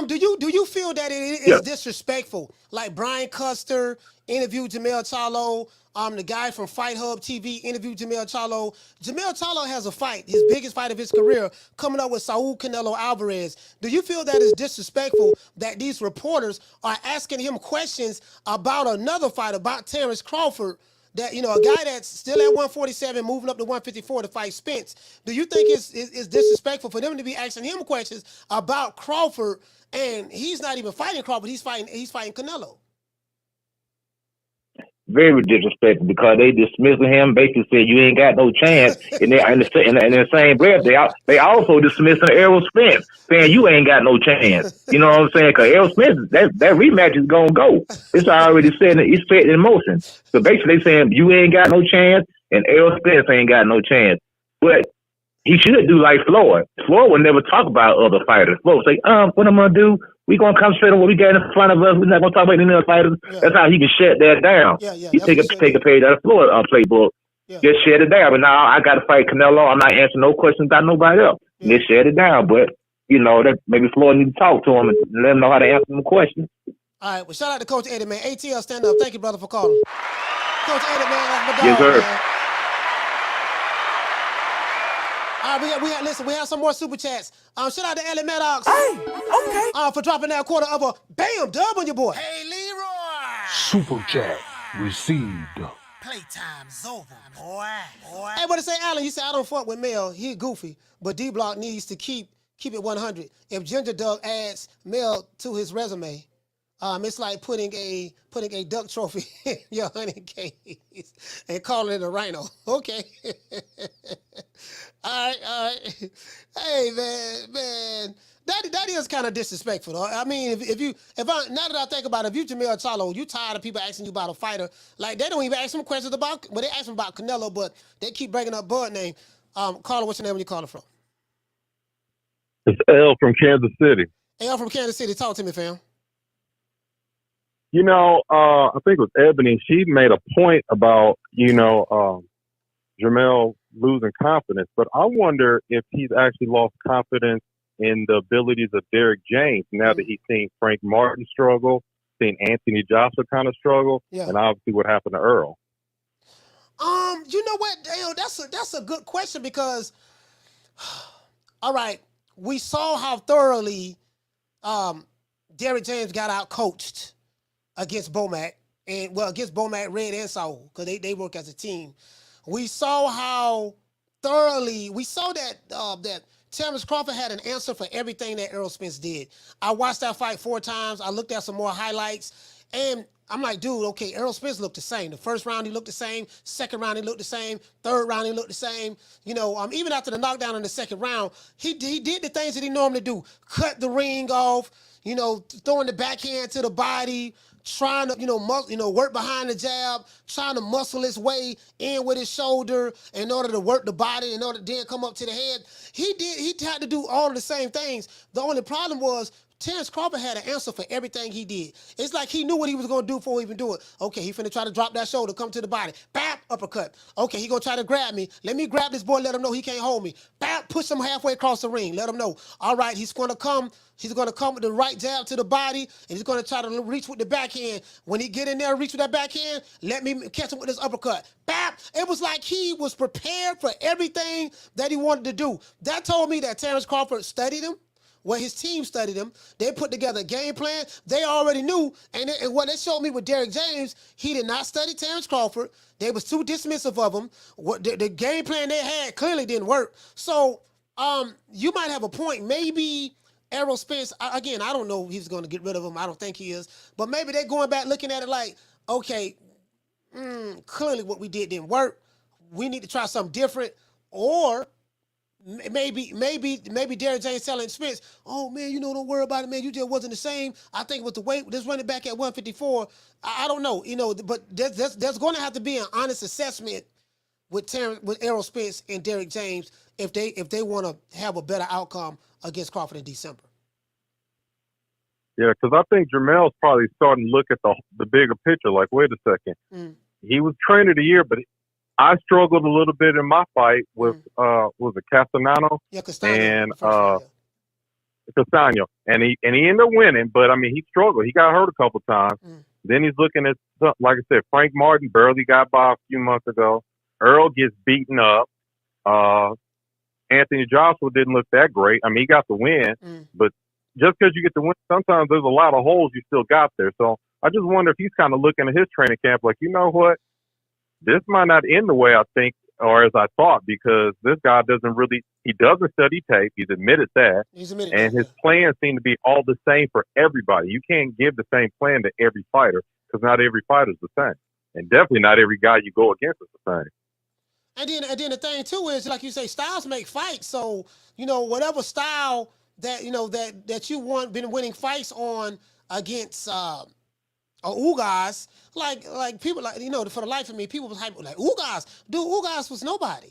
Do you feel that it is disrespectful? Like Brian Custer interviewed Jermell Charlo, the guy from Fight Hub TV interviewed Jermell Charlo. Jermell Charlo has a fight, his biggest fight of his career, coming up with Saul Canelo Alvarez. Do you feel that it's disrespectful that these reporters are asking him questions about another fight, about Terence Crawford? That, you know, a guy that's still at 147 moving up to 154 to fight Spence. Do you think it's disrespectful for them to be asking him questions about Crawford, and he's not even fighting Crawford, he's fighting Canelo? Very disrespectful, because they dismissing him, basically said you ain't got no chance. And in the same breath, they also dismissing Errol Spence, saying you ain't got no chance. You know what I'm saying? Because Errol Spence, that rematch is gonna go. It's already set in motion. So basically, they saying you ain't got no chance, and Errol Spence ain't got no chance. But he should do like Floyd. Floyd would never talk about other fighters. Floyd would say, what I'm gonna do? We gonna concentrate on what we got in front of us. We're not gonna talk about any other fighters. Yeah. That's how he can shut that down. He take a page out of Floyd playbook. Just shut it down. But now I got to fight Canelo. I'm not answering no questions about nobody else. Just shut it down. But that maybe Floyd need to talk to him and let him know how to answer them questions. All right. Well, shout out to Coach Eddie, man. ATL, stand up. Thank you, brother, for calling. Coach Eddie, man, that's my dog, yes, sir. Man. All right, we have some more super chats. Shout out to Ellie Maddox. Hey, okay. For dropping that quarter of a bam dub on your boy. Hey, Leroy. Super chat received. Playtime's over, boy. Hey, what to say, Allen? You said I don't fuck with Mel. He goofy, but D-Block needs to keep it 100. If Ginger Doug adds Mel to his resume, it's like putting a duck trophy in your hunting case and calling it a rhino. Okay. All right. Hey, man. That is kind of disrespectful, though. I mean, now that I think about it, if you Jermell Charlo, you tired of people asking you about a fighter. Like, they don't even ask them questions about, they ask them about Canelo, but they keep bringing up Bud name. Carla, what's your name when you calling from? It's L from Kansas City. L from Kansas City. Talk to me, fam. I think it was Ebony. She made a point about, Jermell losing confidence, but I wonder if he's actually lost confidence in the abilities of Derek James now that he's seen Frank Martin struggle, seen Anthony Joshua kind of struggle, and obviously what happened to Earl. You know what, Dale? That's a good question because, all right, we saw how thoroughly Derek James got out coached against Bomac, against Bomac, Red and Saul, because they work as a team. We saw how thoroughly that Terence Crawford had an answer for everything that Errol Spence did. I watched that fight 4 times. I looked at some more highlights, and I'm like, dude, okay, Errol Spence looked the same. The first round, he looked the same. Second round, he looked the same. Third round, he looked the same. Even after the knockdown in the second round, he did the things that he normally do. Cut the ring off, throwing the backhand to the body, trying to, work behind the jab, trying to muscle his way in with his shoulder in order to work the body, in order to then come up to the head. He had to do all of the same things. The only problem was Terence Crawford had an answer for everything he did. It's like he knew what he was going to do before he even do it. Okay, he finna try to drop that shoulder, come to the body. Bap, uppercut. Okay, he going to try to grab me. Let me grab this boy, let him know he can't hold me. Bap, push him halfway across the ring. Let him know. All right, he's going to come with the right jab to the body, and he's going to try to reach with the backhand. When he get in there and reach with that backhand, let me catch him with this uppercut. Bap! It was like he was prepared for everything that he wanted to do. That told me that Terence Crawford studied him. Well, his team studied him. They put together a game plan. They already knew. And what they showed me with Derek James, he did not study Terence Crawford. They was too dismissive of him. The game plan they had clearly didn't work. So you might have a point. Maybe Errol Spence, again, I don't know if he's going to get rid of him. I don't think he is. But maybe they're going back looking at it like, okay, clearly what we did didn't work. We need to try something different. Or maybe Derek James telling Spence, oh man, don't worry about it, man. You just wasn't the same. I think with the weight, this running back at 154, I don't know, but there's going to have to be an honest assessment with Errol Spence and Derek James if they want to have a better outcome against Crawford in December. Yeah, because I think Jermell's probably starting to look at the bigger picture. Like, wait a second, he was trainer of the year, but I struggled a little bit in my fight with was it Castellano? Yeah, Castano. And Castano. And he ended up winning, but I mean he struggled. He got hurt a couple times. Then he's looking at, like I said, Frank Martin barely got by a few months ago. Earl gets beaten up. Anthony Joshua didn't look that great. I mean, he got the win, but just because you get the win, sometimes there's a lot of holes you still got there. So I just wonder if he's kind of looking at his training camp like, you know what? This might not end the way I think or as I thought, because this guy doesn't study tape. He's admitted that. And his plans seem to be all the same for everybody. You can't give the same plan to every fighter because not every fighter is the same. And definitely not every guy you go against is the same. And then the thing too is, like you say, styles make fights. So, whatever style that, that you been winning fights on against, Ugas, like people like, for the life of me, people was hyping like Ugas. Dude, Ugas was nobody.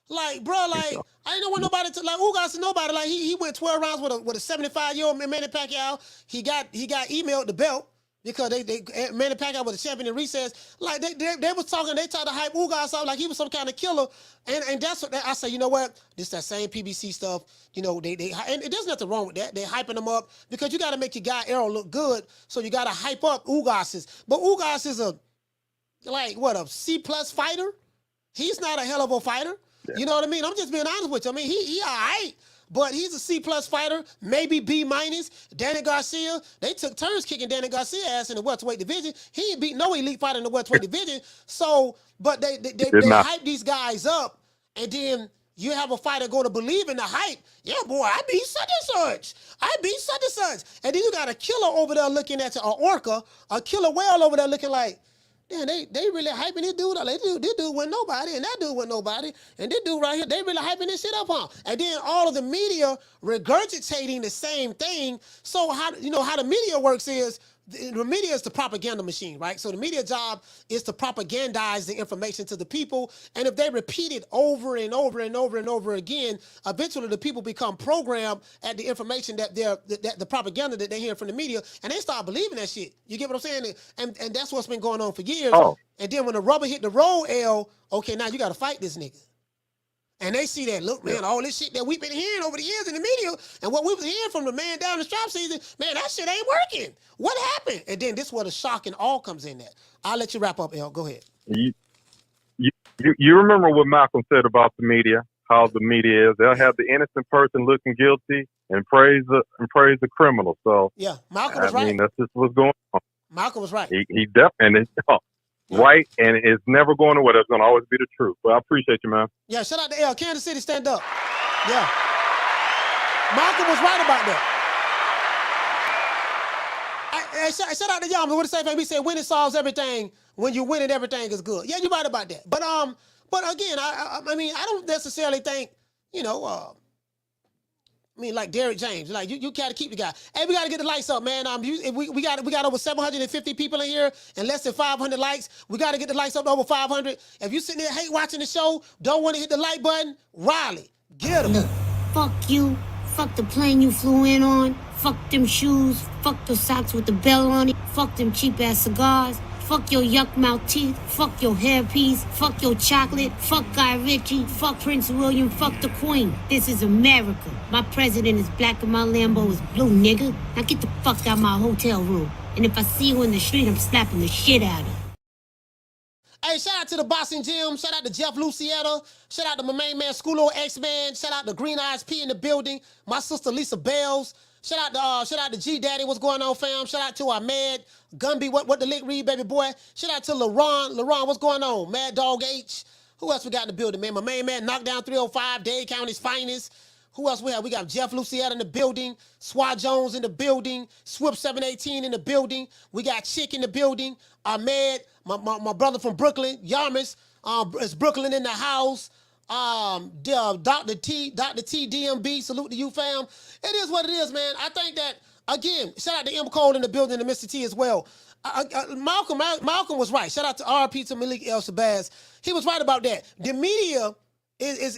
Like, bro, like, I ain't want nobody to, like, Ugas to nobody. Like, he went 12 rounds with a 75-year-old Manny Pacquiao. He got emailed the belt because Manny Pacquiao was a champion in recess. Like, they was talking, they tried to hype Ugas out like he was some kind of killer. And that's what I say, you know what? This that same PBC stuff. You know, and there's nothing wrong with that. They're hyping him up because you got to make your guy Errol look good. So you got to hype up Ugas. But Ugas is a C+ fighter? He's not a hell of a fighter. Yeah. You know what I mean? I'm just being honest with you. I mean, he all right, but he's a C+ fighter, maybe B-. Danny Garcia, they took turns kicking Danny Garcia ass in the welterweight division. He ain't beat no elite fighter in the welterweight division. So, but they hype these guys up, and then you have a fighter go to believe in the hype. Yeah, boy, I beat such and such. And then you got a killer over there looking at you, an orca, a killer whale over there looking like, damn, they really hyping this dude up. This dude wasn't nobody, and that dude wasn't nobody, and this dude right here, they really hyping this shit up on. And then all of the media regurgitating the same thing. So how the media works is, the media is the propaganda machine, right? So the media job is to propagandize the information to the people, and if they repeat it over and over and over and over again, eventually the people become programmed at the information that the propaganda that they hear from the media, and they start believing that shit. You get what I'm saying? And that's what's been going on for years. Oh. And then when the rubber hit the road, okay, now you got to fight this nigga. And they see that, look, man, all this shit that we've been hearing over the years in the media, and what we was hearing from the man down the strap season, man, that shit ain't working. What happened? And then this is where the shock and awe comes in at. I'll let you wrap up, El. Go ahead. You remember what Malcolm said about the media, how the media is. They'll have the innocent person looking guilty and praise the criminal. So yeah, Malcolm was right. I mean, that's just what's going on. Malcolm was right. He definitely right, and it's never going away. That's going to always be the truth. But I appreciate you, man. Yeah, shout out to L. Kansas City, stand up. Yeah. Malcolm was right about that. Shout out to y'all. What the same thing we say, winning solves everything. When you win it, everything is good. Yeah, you're right about that. But again, I mean, I don't necessarily think, like Derrick James, like you gotta keep the guy. Hey, we gotta get the lights up, man. We got over 750 people in here and less than 500 likes. We gotta get the lights up to over 500. If you sitting there hate watching the show, don't want to hit the like button, Riley, get him. Look, fuck you, fuck the plane you flew in on, fuck them shoes, fuck the socks with the bell on it, fuck them cheap ass cigars. Fuck your yuck mouth teeth, fuck your hairpiece, fuck your chocolate, fuck Guy Ritchie, fuck Prince William, fuck the Queen. This is America. My president is black and my Lambo is blue, nigga. Now get the fuck out my hotel room. And if I see you in the street, I'm slapping the shit out of you. Hey, shout out to the Boxing Gym. Shout out to Jeff Lucietta. Shout out to my main man, Schoolo X-Man. Shout out to Green Eyes P in the building. My sister, Lisa Bells. Shout out to G Daddy. What's going on, fam? Shout out to Ahmed Gumby. What the lick read, baby boy? Shout out to LaRon. LaRon, what's going on? Mad Dog H. Who else we got in the building, man? My main man, Knockdown 305, Dade County's finest. Who else we have? We got Jeff Lucietta in the building. Swat Jones in the building. Swip 718 in the building. We got Chick in the building. Ahmed, my brother from Brooklyn, Yarmus. It's Brooklyn in the house. Dr. T DMB, salute to you, fam. It is what it is, man. I think that, again, shout out to M. Cole in the building and Mr. T as well. Malcolm was right. Shout out to RP to Malik El Shabazz. He was right about that. The media is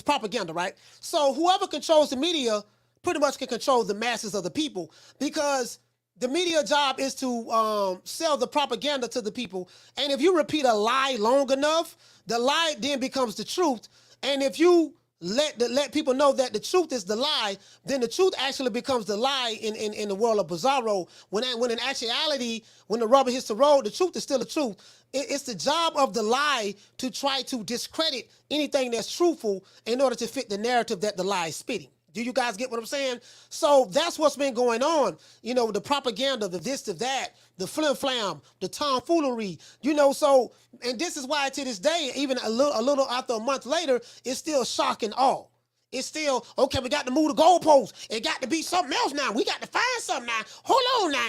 propaganda, right? So whoever controls the media pretty much can control the masses of the people, because the media job is to sell the propaganda to the people. And if you repeat a lie long enough, the lie then becomes the truth. And if you let people know that the truth is the lie, then the truth actually becomes the lie in the world of Bizarro. When in actuality, when the rubber hits the road, the truth is still the truth. It's the job of the lie to try to discredit anything that's truthful in order to fit the narrative that the lie is spitting. Do you guys get what I'm saying? So that's what's been going on. The propaganda, the this, the that, the flim-flam, the tomfoolery, so, and this is why to this day, even a little after a month later, it's still shock and awe. It's still, okay, we got to move the goalposts. It got to be something else now. We got to find something now. Hold on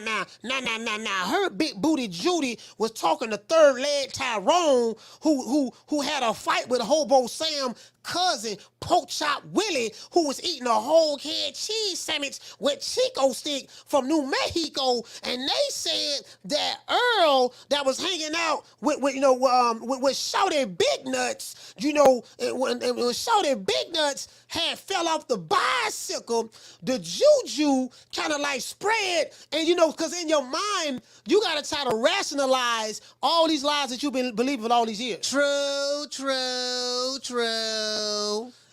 now. Her big booty Judy was talking to third leg Tyrone, who had a fight with Hobo Sam cousin, Pork Chop Willie, who was eating a whole head cheese sandwich with Chico stick from New Mexico, and they said that Earl that was hanging out with Shorty Big Nuts, when Shorty Big Nuts had fell off the bicycle, the juju kind of like spread, and because in your mind, you got to try to rationalize all these lies that you've been believing all these years. True.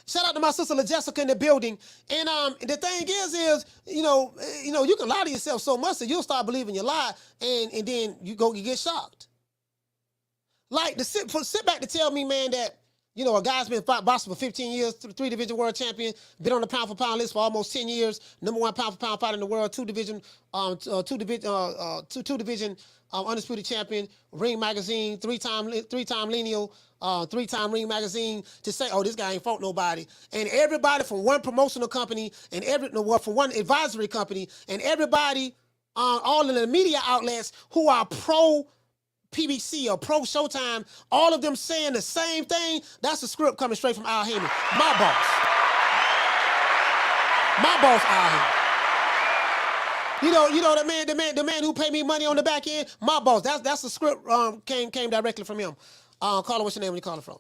Shout out to my sister LaJessica in the building. And the thing is, you can lie to yourself so much that you'll start believing your lie, and then you get shocked. Like sit back to tell me, man, that a guy's been boxing for 15 years, 3-division world champion, been on the pound for pound list for almost 10 years, number 1 pound for pound fighter in the world, two division undisputed champion, Ring Magazine, three-time lineal, 3-time Ring Magazine, to say, oh, this guy ain't fought nobody. And everybody from one promotional company from one advisory company, and everybody, all of the media outlets who are pro PBC or pro Showtime, all of them saying the same thing. That's the script coming straight from Al Heyman, my boss. My boss, Al Heyman. The man who paid me money on the back end, my boss. That's the script came directly from him. Caller, what's your name? Where you calling from?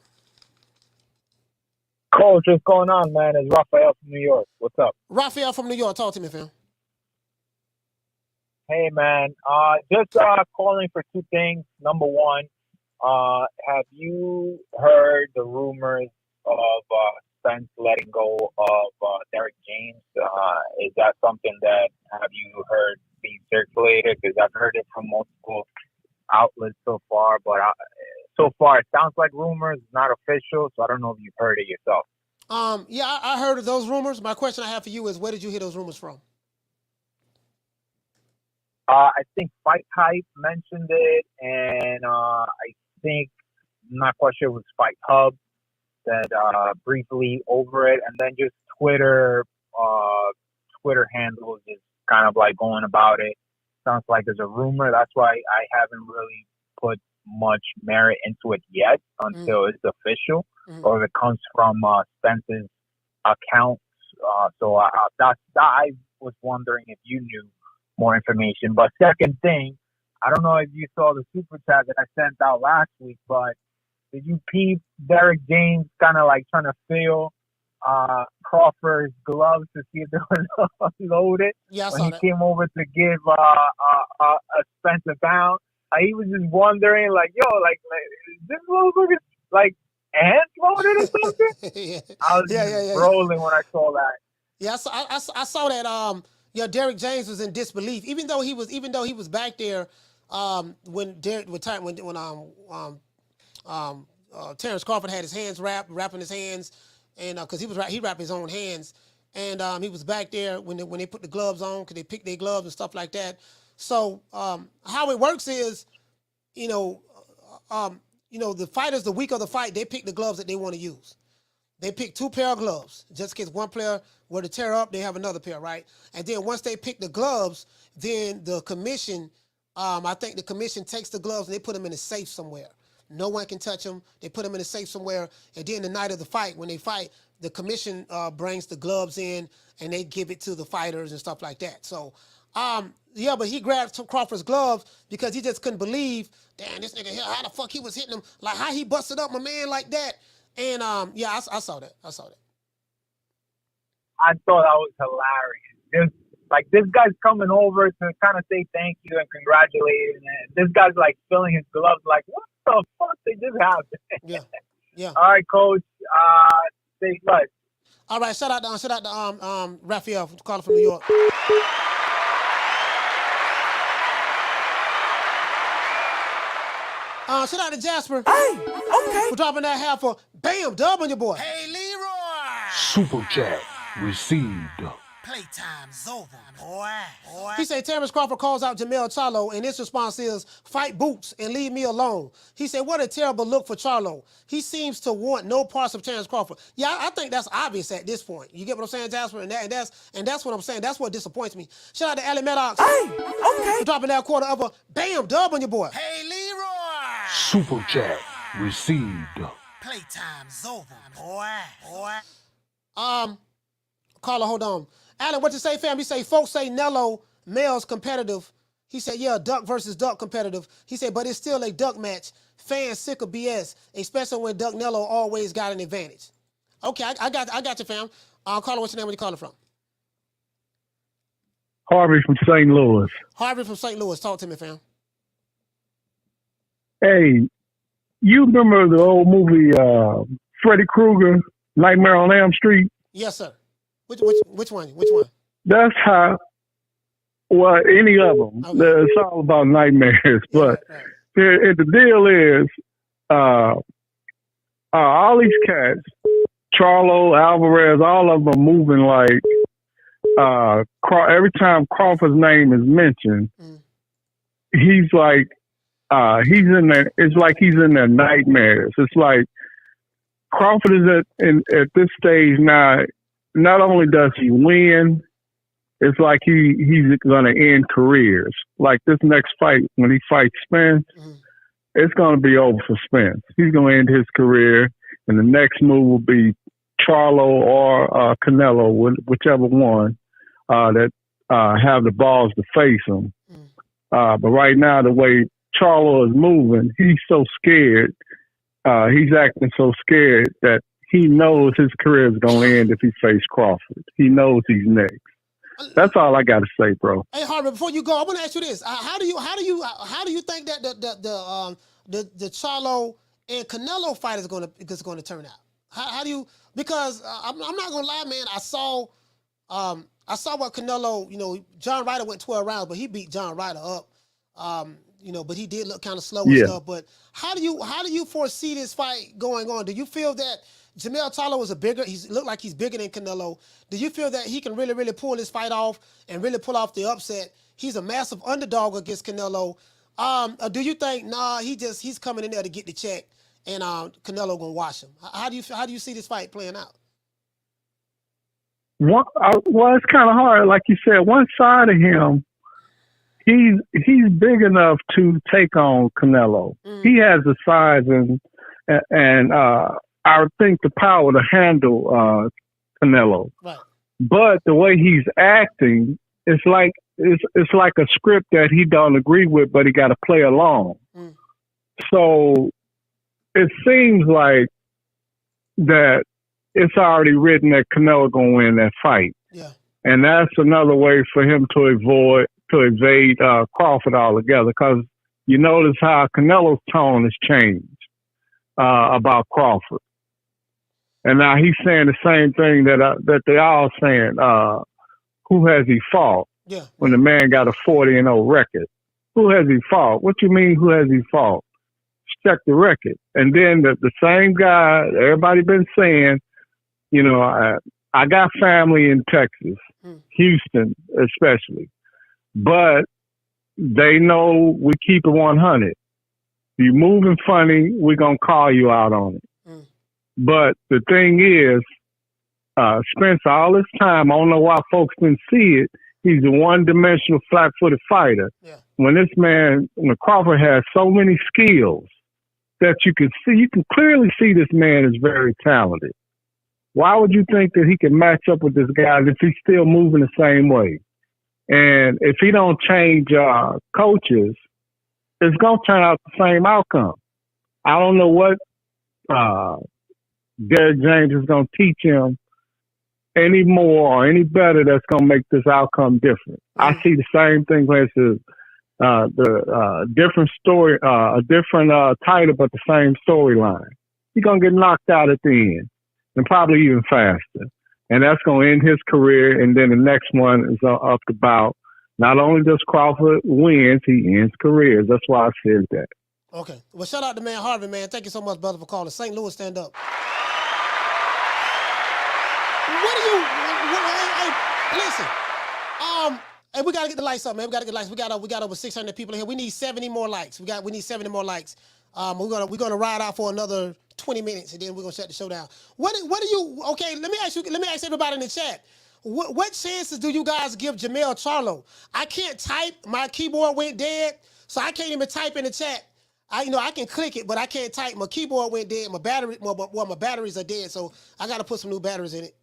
Coach, what's going on, man? It's Raphael from New York. What's up? Raphael from New York. Talk to me, fam. Hey, man. Just calling for two things. Number one, have you heard the rumors of Spence letting go of Derek James? Is that something that have you heard being circulated? Because I've heard it from multiple outlets so far, but so far it sounds like rumors, not official, so I don't know if you've heard it yourself. Yeah, I heard of those rumors. My question I have for you is, where did you hear those rumors from? I think Fight Hype mentioned it, and I think, I'm not quite sure it was Fight Hub that briefly over it, and then just Twitter handles is kind of like going about it. Sounds like there's a rumor. That's why I haven't really put much merit into it yet until it's official or if it comes from Spence's account. So I was wondering if you knew more information. But second thing, I don't know if you saw the super chat that I sent out last week, but did you peep Derek James kind of like trying to feel Crawford's gloves to see if they were loaded? Yeah, I saw when that. He came over to give a Spence a down. He was just wondering, like, yo, like is this motherfucker like hands loaded or something? I was just rolling when I saw that. Yeah, I saw that. Derek James was in disbelief, even though he was back there when Terence Crawford had his hands wrapping his hands, and because he wrapped his own hands, and he was back there when they put the gloves on, because they picked their gloves and stuff like that. So how it works is, the fighters, the week of the fight, they pick the gloves that they want to use. They pick 2 pair of gloves. Just in case one player were to tear up, they have another pair, right? And then once they pick the gloves, then the commission, I think the commission takes the gloves and they put them in a safe somewhere. No one can touch them. They put them in a safe somewhere. And then the night of the fight, when they fight, the commission brings the gloves in and they give it to the fighters and stuff like that. So, but he grabbed Crawford's gloves because he just couldn't believe, damn, this nigga here, how the fuck he was hitting him, like how he busted up my man like that. And I saw that. I thought that was hilarious. This guy's coming over to kind of say thank you and congratulate him. And this guy's like filling his gloves, like, what the fuck did this happen? Yeah. All right, coach. Stay blessed. All right, shout out to Raphael calling from New York. Shout out to Jasper. Hey, okay. For dropping that half for bam, dub on your boy. Hey, Leroy. Super chat received. Playtime's over, boy. He said Terence Crawford calls out Jermell Charlo, and his response is, fight Boots and leave me alone. He said, what a terrible look for Charlo. He seems to want no parts of Terence Crawford. Yeah, I think that's obvious at this point. You get what I'm saying, Jasper? And that's what I'm saying. That's what disappoints me. Shout out to Ali Maddox. Hey, okay. For dropping that quarter of a bam, dub on your boy. Hey, Leroy. Super chat received. Playtime's over, boy. Carla, hold on. Alan, what you say, fam? You say folks say Nello male's competitive. He said, yeah, duck versus duck competitive. He said, but it's still a duck match. Fans sick of BS, especially when Duck Nello always got an advantage. Okay, I got you, fam. Carla, what's your name? Where you calling from? Harvey from St. Louis. Harvey from St. Louis. Talk to me, fam. Hey, you remember the old movie Freddy Krueger, Nightmare on Elm Street? Yes, sir. Which one? That's how. Well, any of them. Okay. It's all about nightmares. But the deal is, all these cats, Charlo, Alvarez, all of them are moving like. Every time Crawford's name is mentioned, he's like, he's in there. It's like he's in their nightmares. It's like Crawford is at this stage now. Not only does he win, it's like he's going to end careers. Like this next fight, when he fights Spence, it's going to be over for Spence. He's going to end his career, and the next move will be Charlo or Canelo, whichever one that have the balls to face him. But right now, the way Charlo is moving, he's so scared. He's acting so scared that he knows his career is going to end if he faces Crawford. He knows he's next. That's all I got to say, bro. Hey, Harvey, before you go, I want to ask you this: how do you think that the Charlo and Canelo fight is going to turn out? How do you? Because I'm not gonna lie, man. I saw what Canelo. John Ryder went 12 rounds, but he beat John Ryder up. But he did look kind of slow and stuff. But how do you foresee this fight going on? Do you feel that Jermell Charlo is looked like he's bigger than Canelo? Do you feel that he can really, really pull this fight off and really pull off the upset? He's a massive underdog against Canelo. Or do you think he's coming in there to get the check and Canelo gonna wash him? How do you see this fight playing out? Well, it's kind of hard. Like you said, one side of him, he's big enough to take on Canelo. He has the size and I think the power to handle Canelo. Right. But the way he's acting, it's like a script that he don't agree with, but he got to play along. So it seems like that it's already written that Canelo gonna win that fight. Yeah. And that's another way for him to evade Crawford altogether, because you notice how Canelo's tone has changed about Crawford. And now he's saying the same thing that they all saying. Who has he fought? Yeah. When the man got a 40-0 record. Who has he fought? What you mean, who has he fought? Check the record. And then the same guy, everybody been saying, I got family in Texas, Houston especially. But they know we keep it 100. If you're moving funny, we're going to call you out on it. But the thing is, Spence, all this time, I don't know why folks didn't see it, he's a one-dimensional, flat-footed fighter. Yeah. When Crawford has so many skills that you can clearly see this man is very talented. Why would you think that he can match up with this guy if he's still moving the same way? And if he don't change coaches, it's going to turn out the same outcome. I don't know what Derek James is going to teach him any more or any better that's going to make this outcome different. I see the same thing where it's the different story, a different title, but the same storyline. He's going to get knocked out at the end, and probably even faster. And that's going to end his career, and then the next one is up to bout. Not only does Crawford wins, he ends careers. That's why I said that. Okay. Well, shout out to man Harvey, man. Thank you so much, brother, for calling. St. Louis, stand up. Listen. Hey, we gotta get the lights up, man. We gotta get lights. We got over 600 people in here. We need 70 more likes. We need 70 more likes. We're gonna ride out for another 20 minutes, and then we're gonna shut the show down. What do you? Okay, let me ask everybody in the chat. What chances do you guys give Jermell Charlo? I can't type. My keyboard went dead, so I can't even type in the chat. I can click it, but I can't type. My keyboard went dead. My batteries are dead, so I got to put some new batteries in it.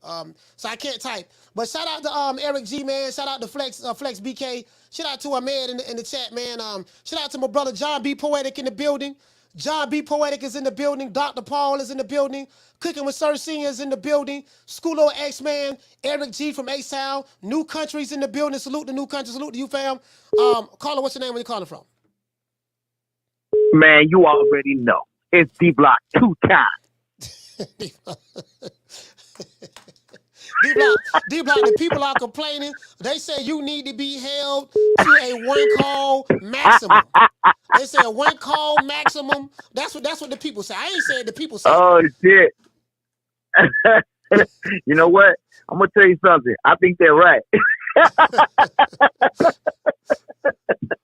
So I can't type. But shout out to Eric G, man. Shout out to Flex BK. Shout out to our man in the chat, man. Shout out to my brother John B. Poetic in the building. John B. Poetic is in the building. Dr. Paul is in the building. Cooking with Sir Senior is in the building. Schoolo X-Man. Eric G from A-Sound. New Country's in the building. Salute the New Country. Salute to you, fam. Caller, what's your name? Where you calling from? Man, you already know. It's D-Block 2 times. D-Block, the people are complaining. They say you need to be held to a one-call maximum. They say a one-call maximum. That's what the people say. I ain't saying the people say. Oh, shit. You know what? I'm going to tell you something. I think they're right.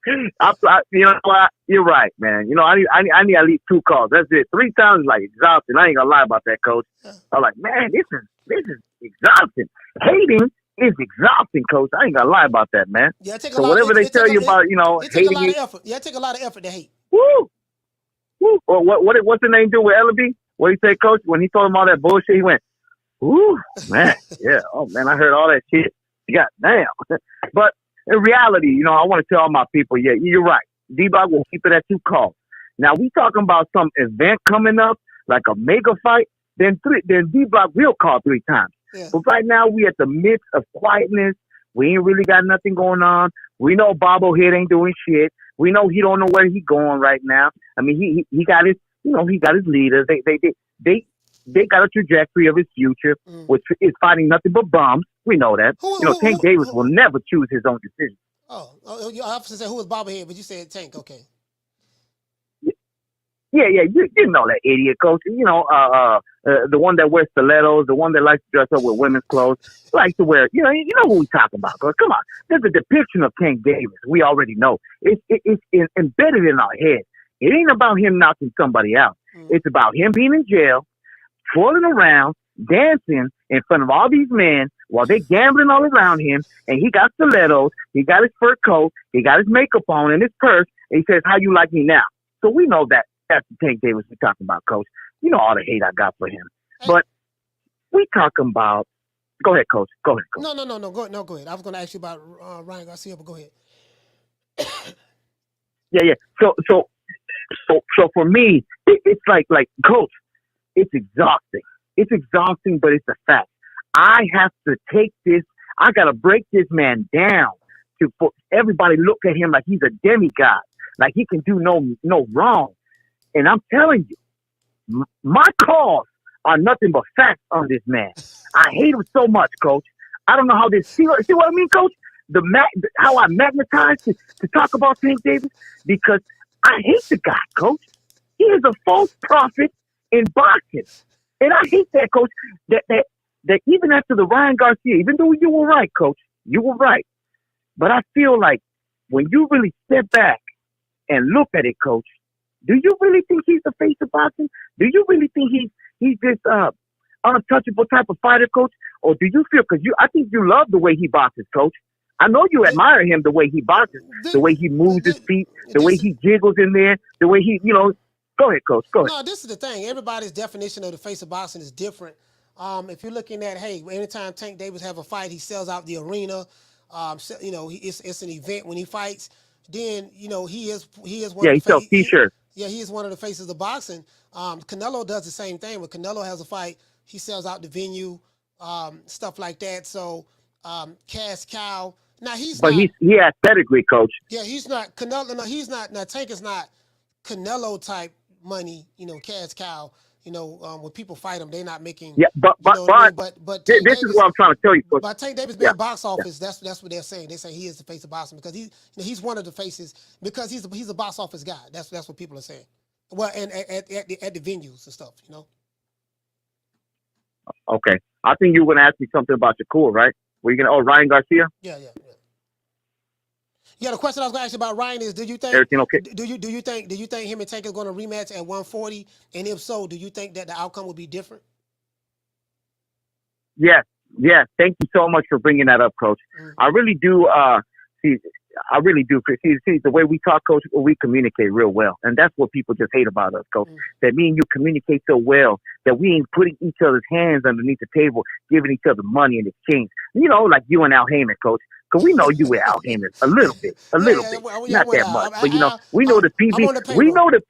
You know what? You're right, man. You know, I need at least 2 calls. That's it. 3 times is like exhausting. I ain't gonna lie about that, coach. I'm like, man, this is exhausting. Hating is exhausting, coach. I ain't gonna lie about that, man. Yeah, it take a so lot. Whatever they tell you about, you know, it take hating a lot of effort. Yeah, it take a lot of effort to hate. Woo. Or what's the name do with Ellaby? What he say, coach? When he told him all that bullshit, he went, "Ooh, man, yeah. Oh man, I heard all that shit. God damn." But in reality, you know, I want to tell all my people, yeah, you're right. D-Block will keep it at 2 calls. Now, we talking about some event coming up, like a mega fight, then D-Block will call 3 times. Yeah. But right now, we at the midst of quietness. We ain't really got nothing going on. We know Bobblehead ain't doing shit. We know he don't know where he going right now. I mean, he got his, you know, he got his leaders. They got a trajectory of his future, which is fighting nothing but bums. We know that. Tank Davis will never choose his own decision. Oh, your officer said who was Bobblehead, but you said Tank. Okay. Yeah, you know that idiot, coach. You know, the one that wears stilettos, the one that likes to dress up with women's clothes, likes to wear. You know who we talking about, coach. Come on, there's a depiction of Tank Davis. We already know. It's embedded in our head. It ain't about him knocking somebody out. It's about him being in jail, twirling around, dancing in front of all these men while they gambling all around him, and he got stilettos, he got his fur coat, he got his makeup on and his purse, and he says, "How you like me now?" So we know that that's the Tank Davis we're talking about, coach. You know all the hate I got for him. But we talking about, go ahead, coach. Go ahead, coach. No, go ahead. I was going to ask you about Ryan Garcia, but go ahead. Yeah. So for me, it's like, coach, it's exhausting. It's exhausting, but it's a fact. I have to take this. I got to break this man down for everybody look at him like he's a demigod, like he can do no wrong. And I'm telling you, my calls are nothing but facts on this man. I hate him so much, coach. I don't know how this. See what I mean, coach? How I magnetize to talk about Tank Davis, because I hate the guy, coach. He is a false prophet in boxing. And I hate that, coach, that even after the Ryan Garcia, even though you were right, coach, you were right. But I feel like when you really step back and look at it, coach, do you really think he's the face of boxing? Do you really think he's this untouchable type of fighter, coach? Or do you feel, because I think you love the way he boxes, coach. I know you admire him, the way he boxes, the way he moves his feet, the way he jiggles in there, the way he, go ahead, coach, go ahead. No, this is the thing. Everybody's definition of the face of boxing is different. If you're looking at, hey, anytime Tank Davis have a fight, he sells out the arena. It's an event when he fights. Then he is one. Yeah, he sells T-shirts. He is one of the faces of boxing. Canelo does the same thing. When Canelo has a fight, he sells out the venue, stuff like that. So, cash cow. Now he has pedigree, coach. Yeah, he's not Canelo. No, he's not. Now Tank is not Canelo type money. Cash cow. When people fight him, they're not making. Yeah, but this is what I'm trying to tell you, coach. But Tank Davis being box office, that's what they're saying. They say he is the face of boxing because he's one of the faces because he's a box office guy. That's what people are saying. Well, and at the venues and stuff, Okay, I think you were gonna ask me something about Shakur, right? Were you gonna? Ryan Garcia? Yeah. Yeah, the question I was gonna ask you about Ryan is, do you think everything okay? Do you think him and Tank is gonna rematch at 140? And if so, do you think that the outcome will be different? Yes. Thank you so much for bringing that up, coach. I really do. See, I really do. See, the way we talk, Coach, we communicate real well. And that's what people just hate about us, Coach. That me and you communicate so well that we ain't putting each other's hands underneath the table, giving each other money in exchange. You know, like you and Al Heyman, Coach. Because we know you with Al Heyman a little bit, not that much. But you know, we know the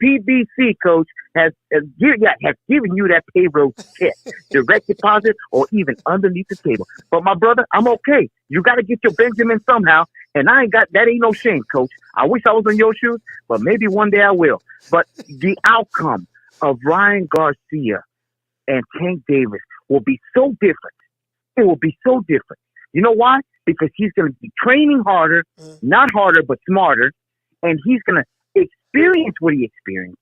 PBC, Coach, has given you that payroll check, direct deposit, or even underneath the table. But my brother, I'm okay. You got to get your Benjamin somehow, and that ain't no shame, Coach. I wish I was in your shoes, but maybe one day I will. But the outcome of Ryan Garcia and Tank Davis will be so different. It will be so different. You know why? Because he's going to be training harder, not harder, but smarter, and he's going to experience what he experienced.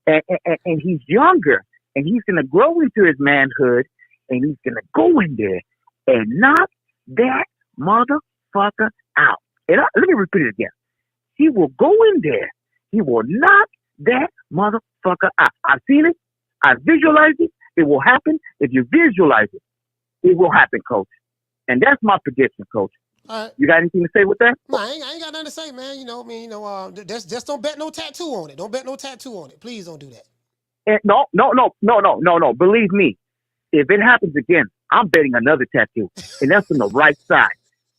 And he's younger, and he's going to grow into his manhood, and he's going to go in there and knock that motherfucker out. And let me repeat it again. He will go in there. He will knock that motherfucker out. I've seen it. I visualized it. It will happen. If you visualize it, it will happen, Coach. And that's my prediction, Coach. All right. You got anything to say with that? No, I ain't got nothing to say, man. You know, I mean, just don't bet no tattoo on it. Don't bet no tattoo on it. Please don't do that. And no. Believe me, if it happens again, I'm betting another tattoo, and that's on the right side.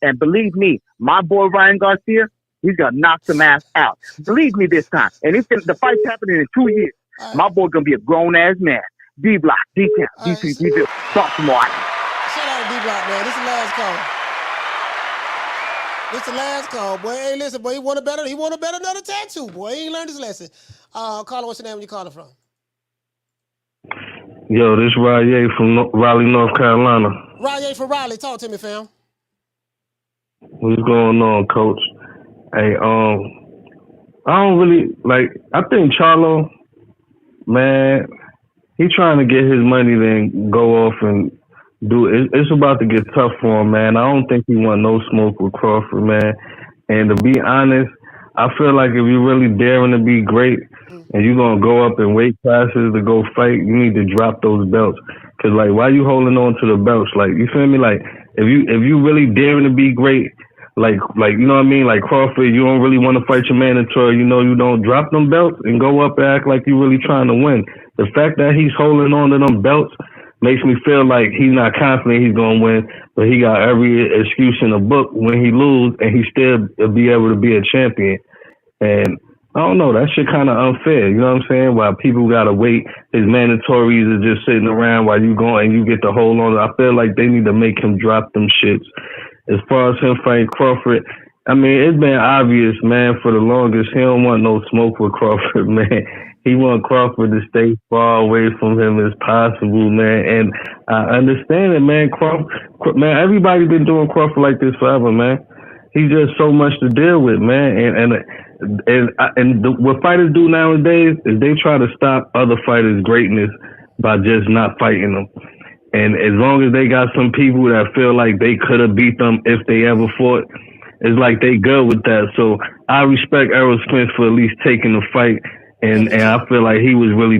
And believe me, my boy Ryan Garcia, he's gonna knock some ass out. Believe me this time. And the fight's happening in 2 years. Right. My boy's gonna be a grown ass man. D Block, D Town, D3, D-Bill, Baltimore. Shout out to D Block, man. This is the last call. This the last call, boy. Hey, listen, boy. He want to bet another tattoo, boy. He ain't learned his lesson. Carlo, what's your name? Where you calling from? Yo, this Raleigh from Raleigh, North Carolina. Raleigh from Raleigh. Talk to me, fam. What's going on, Coach? Hey, I don't really I think Charlo, man, he trying to get his money, then go off and do it. It's about to get tough for him, man. I don't think he want no smoke with Crawford, man. And to be honest, I feel like if you're really daring to be great and you're going to go up in weight classes to go fight, you need to drop those belts. Because, why you holding on to the belts? You feel me? If you really daring to be great, you know what I mean? Like Crawford, you don't really want to fight your mandatory. You know, you don't drop them belts and go up and act like you really trying to win. The fact that he's holding on to them belts makes me feel like he's not confident he's going to win, but he got every excuse in the book when he lose, and he still be able to be a champion. And I don't know, that shit kind of unfair. You know what I'm saying? While people got to wait, his mandatories are just sitting around while you go and you get to hold on. I feel like they need to make him drop them shits. As far as him fighting Crawford, I mean, it's been obvious, man, for the longest. He don't want no smoke with Crawford, man. He want Crawford to stay far away from him as possible, man. And I understand it, man. Crawford, man, everybody been doing Crawford like this forever, man. He's just so much to deal with, man. What fighters do nowadays is they try to stop other fighters' greatness by just not fighting them. And as long as they got some people that feel like they could have beat them if they ever fought, it's like they good with that. So I respect Errol Spence for at least taking the fight. And I feel like he was really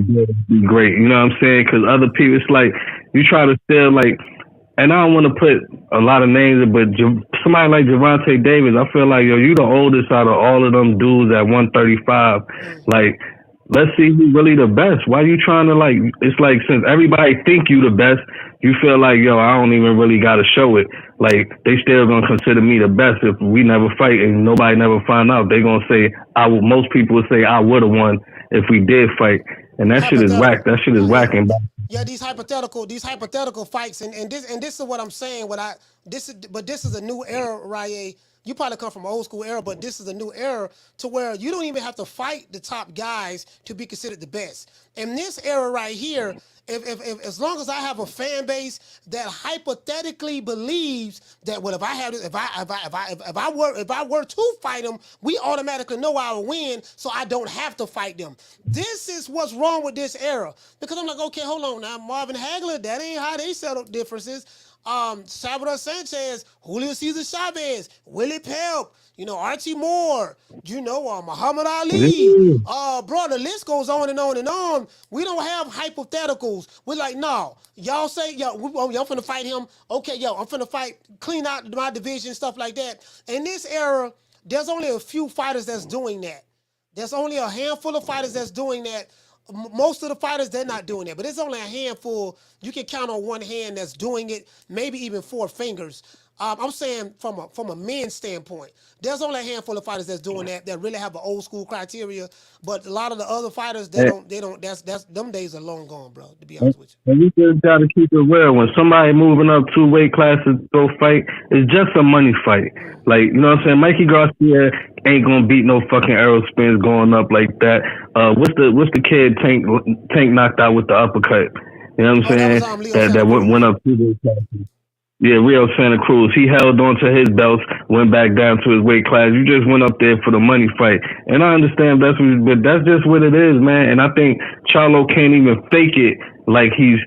great. You know what I'm saying? Because other people, it's like you try to still and I don't want to put a lot of names, but somebody like Gervonta Davis, I feel like, yo, you the oldest out of all of them dudes at 135. Let's see who's really the best. Why you trying to it's like since everybody think you the best, you feel like, yo, I don't even really got to show it. They still going to consider me the best if we never fight and nobody never find out. They going to say, most people would say I would have won if we did fight. And that shit is whack. That shit is whacking. Yeah, these hypothetical fights, and this is what I'm saying. This is a new era, Rye. You probably come from an old school era, but this is a new era to where you don't even have to fight the top guys to be considered the best. In this era right here, if as long as I have a fan base that hypothetically believes that, well, if I were to fight them, we automatically know I will win, so I don't have to fight them. This is what's wrong with this era, because I'm like, okay, hold on now, Marvin Hagler, that ain't how they settle differences. Salvador Sanchez, Julio Cesar Chavez, Willie Pep, Archie Moore, Muhammad Ali. Bro, the list goes on and on and on. We don't have hypotheticals. We're like, no. Y'all say, yo, I'm finna fight him. Okay, yo, I'm finna fight, clean out my division, stuff like that. In this era, there's only a few fighters that's doing that. There's only a handful of fighters that's doing that. Most of the fighters, they're not doing that. But there's only a handful. You can count on one hand that's doing it, maybe even 4 fingers. I'm saying from a men's standpoint, there's only a handful of fighters that's doing that really have an old school criteria. But a lot of the other fighters, they don't. That's them days are long gone, bro. To be honest with you. And you just got to keep it real. When somebody moving up 2 weight classes to go fight, it's just a money fight. Like, you know what I'm saying? Mikey Garcia ain't gonna beat no fucking Errol Spence going up like that. What's the kid Tank knocked out with the uppercut? You know what I'm saying? That went up 2 weight classes. Yeah, Rio Santa Cruz. He held on to his belts, went back down to his weight class. You just went up there for the money fight. And I understand but that's just what it is, man. And I think Charlo can't even fake it like he's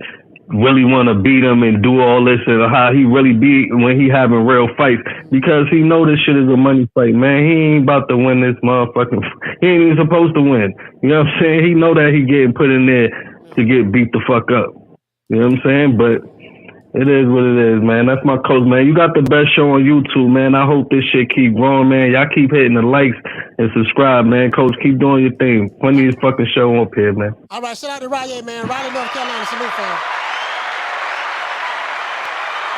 really want to beat him and do all this and how he really be when he having real fights, because he know this shit is a money fight, man. He ain't about to win this motherfucking. He ain't even supposed to win. You know what I'm saying? He know that he getting put in there to get beat the fuck up. You know what I'm saying? But it is what it is, man. That's my coach, man. You got the best show on YouTube, man. I hope this shit keep growing, man. Y'all keep hitting the likes and subscribe, man. Coach, keep doing your thing. Funniest fucking show up here, man. All right, shout out to Raleigh, man. Raleigh, North Carolina. Salute, fam.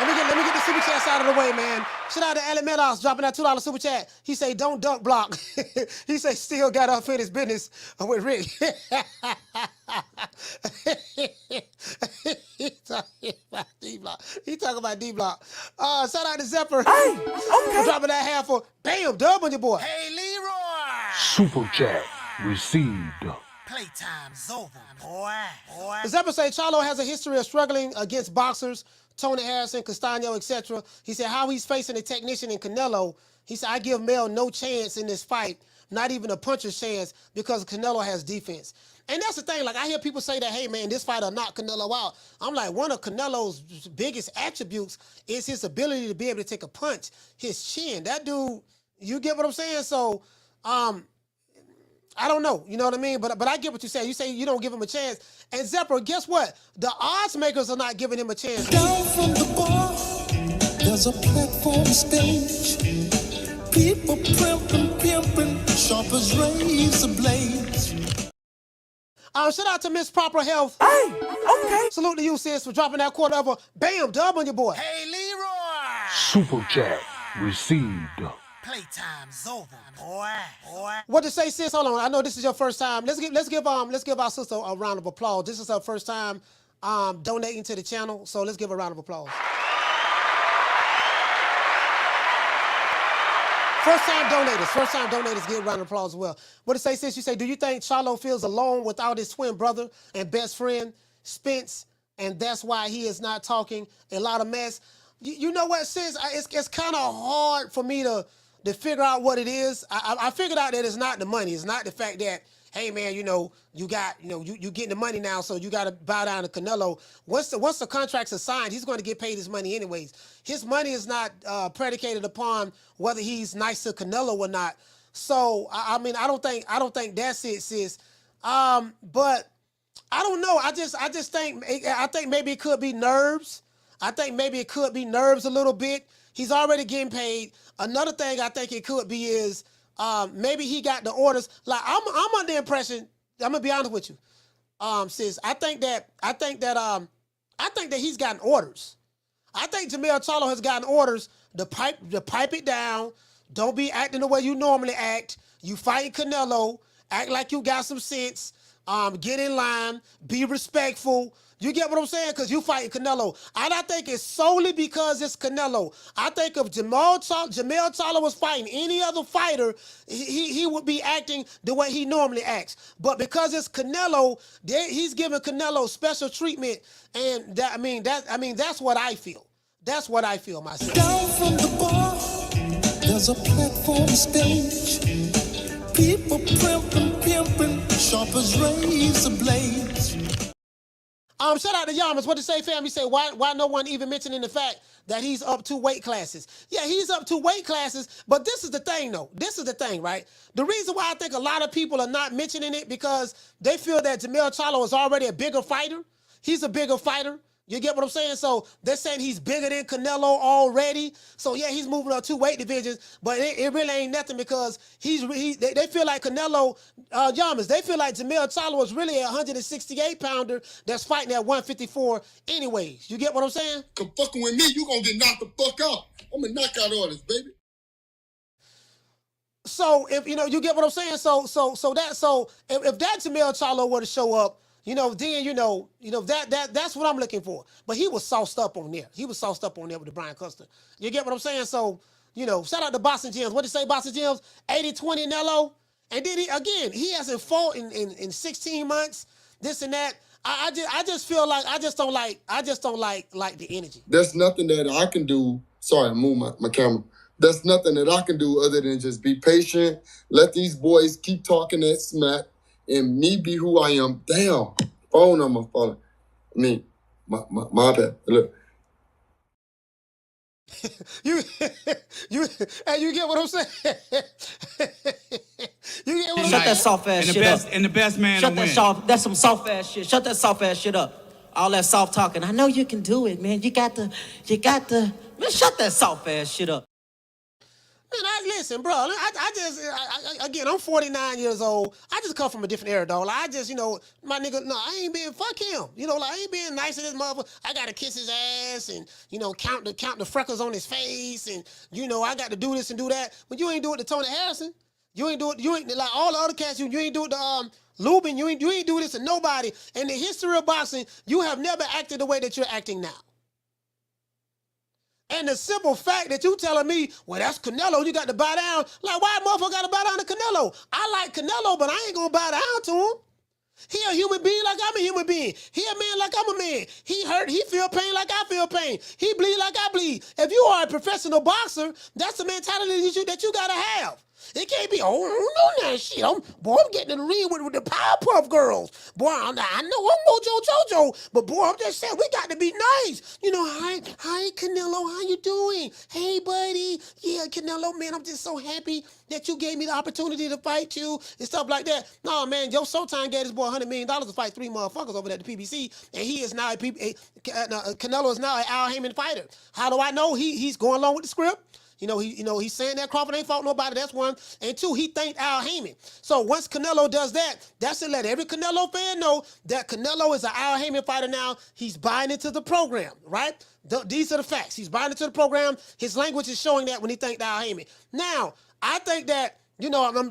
Let me get the super chats out of the way, man. Shout out to Elementos dropping that $2 super chat. He say, don't dunk block. He say, still got unfinished business with Rick. He talking about D-block. He talking about D-block. Shout out to Zephyr. Hey, okay. Dropping that half for, bam, dub on your boy. Hey, Leroy. Super chat received. Playtime's over, boy. Zephyr say Charlo has a history of struggling against boxers, Tony Harrison, Castano, etc. He said how he's facing a technician in Canelo. He said, I give Mel no chance in this fight, not even a puncher's chance, because Canelo has defense. And that's the thing. Like, I hear people say that, hey, man, this fight will knock Canelo out. I'm like, one of Canelo's biggest attributes is his ability to be able to take a punch, his chin. That dude, you get what I'm saying? So, I don't know, you know what I mean? But I get what you say. You say you don't give him a chance. And Zephyr, guess what? The odds makers are not giving him a chance. Down from the bar, there's a platform stage. People pimping, sharp as razor blades. Shout out to Miss Proper Health. Hey, okay. Salute to you, sis, for dropping that quarter of a bam dub on your boy. Hey, Leroy. Super chat received. Playtime's over, boy. What to say, sis? Hold on. I know this is your first time. Let's give our sister a round of applause. This is her first time donating to the channel, so let's give her a round of applause. First time donators get a round of applause as well. What to say, sis? You say, do you think Charlo feels alone without his twin brother and best friend, Spence, and that's why he is not talking a lot of mess? You know what, sis? It's kind of hard for me to figure out what it is. I figured out that it's not the money. It's not the fact that, hey, man, you getting the money now, so you got to bow down to Canelo. Once the contracts are signed, he's going to get paid his money anyways. His money is not predicated upon whether he's nice to Canelo or not. So I mean, I don't think that's it, sis. But I don't know. I think maybe it could be nerves. I think maybe it could be nerves a little bit. He's already getting paid. Another thing I think it could be is maybe he got the orders. Like I'm under the impression. I'm gonna be honest with you, sis. I think that he's gotten orders. I think Jermell Charlo has gotten orders to pipe it down. Don't be acting the way you normally act. You fight Canelo. Act like you got some sense. Get in line. Be respectful. You get what I'm saying? Because you fighting Canelo. And I think it's solely because it's Canelo. I think if Jermell Charlo was fighting any other fighter, he would be acting the way he normally acts. But because it's Canelo, he's giving Canelo special treatment. And that's what I feel. That's what I feel myself. Down from the bar, there's a platform stage. People pimping, sharp as razor blades. Shout out to Yamas. What to say, fam? You say, why no one even mentioning the fact that he's up 2 weight classes? Yeah, he's up 2 weight classes, but this is the thing, though. This is the thing, right? The reason why I think a lot of people are not mentioning it because they feel that Jermell Charlo is already a bigger fighter. He's a bigger fighter. You get what I'm saying? So they're saying he's bigger than Canelo already. So yeah, he's moving up 2 weight divisions, but it really ain't nothing because they feel like Canelo, Yamas, they feel like Jermell Charlo is really a 168 pounder that's fighting at 154 anyways. You get what I'm saying? Come fucking with me, you gonna get knocked the fuck out. I'm a knockout artist, baby. So if you get what I'm saying. So if that Jermell Charlo were to show up, then that's what I'm looking for. But he was sauced up on there. He was sauced up on there with the Brian Custer. You get what I'm saying? So shout out to Boston Gems. What did you say, Boston Gems? 80-20 Nello. And then he hasn't fought in 16 months. This and that. I just feel like I just don't like the energy. There's nothing that I can do. Sorry, I moved my camera. There's nothing that I can do other than just be patient, let these boys keep talking that smack, and me be who I am. Damn, phone on my phone. I mean, my bad. Look. you get what I'm saying? You get what I'm saying? Shut that soft ass shit up. And the best man Shut to that win. That's some soft ass shit. Shut that soft ass shit up. All that soft talking. I know you can do it, man. You got the. Man, shut that soft ass shit up. Man, listen, bro. Again, I'm 49 years old. I just come from a different era, dog. Like, I just, my nigga, no, I ain't being, fuck him. I ain't being nice to this motherfucker. I gotta kiss his ass and, count the freckles on his face and, I got to do this and do that. But you ain't do it to Tony Harrison. You ain't like all the other cats. You ain't do it to Lubin. You ain't do this to nobody. In the history of boxing, you have never acted the way that you're acting now. And the simple fact that you telling me, well, that's Canelo, you got to bow down. Like, why motherfucker got to bow down to Canelo? I like Canelo, but I ain't going to bow down to him. He a human being like I'm a human being. He a man like I'm a man. He hurt, he feel pain like I feel pain. He bleed like I bleed. If you are a professional boxer, that's the mentality that you got to have. It can't be, I don't know that shit. I'm getting in the ring with the Powerpuff Girls. Boy, I know I'm Mojo Jojo, but boy, I'm just saying, we got to be nice. Hi, Canelo, how you doing? Hey, buddy. Yeah, Canelo, man, I'm just so happy that you gave me the opportunity to fight you and stuff like that. No, man, Showtime gave this boy $100 million to fight 3 motherfuckers over there at the PBC, and he is now Canelo is now an Al Heyman fighter. How do I know? He's going along with the script. He's saying that Crawford ain't fought nobody. That's one. And 2, he thanked Al Heyman. So once Canelo does that, that's to let every Canelo fan know that Canelo is an Al Heyman fighter now. He's buying into the program, right? These are the facts. He's buying into the program. His language is showing that when he thanked Al Heyman. Now, I think that,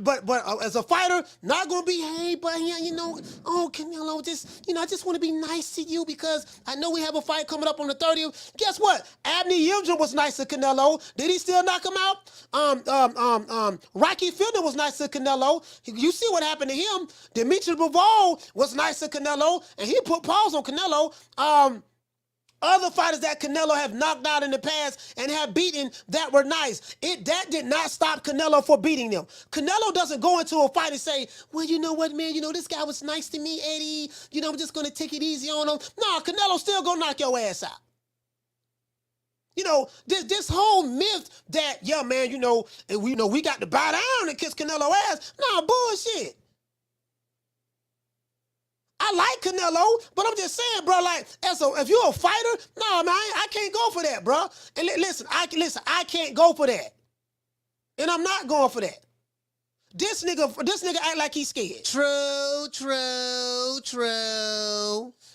but as a fighter, not gonna be, hey, but Canelo, I just want to be nice to you because I know we have a fight coming up on the 30th. Guess what? Abney Yildirim was nice to Canelo. Did he still knock him out? Rocky Fielding was nice to Canelo. You see what happened to him? Dimitri Bivol was nice to Canelo, and he put pause on Canelo. Other fighters that Canelo have knocked out in the past and have beaten that were nice. That did not stop Canelo for beating them. Canelo doesn't go into a fight and say, well, you know what, man, this guy was nice to me, Eddie. I'm just going to take it easy on him. No, Canelo still going to knock your ass out. This whole myth that, yeah, man, we got to bow down and kiss Canelo ass. Nah, bullshit. I like Canelo, but I'm just saying, bro, like, if you're a fighter, no, man, I can't go for that, bro. And listen, I can't go for that. And I'm not going for that. This nigga act like he's scared. True.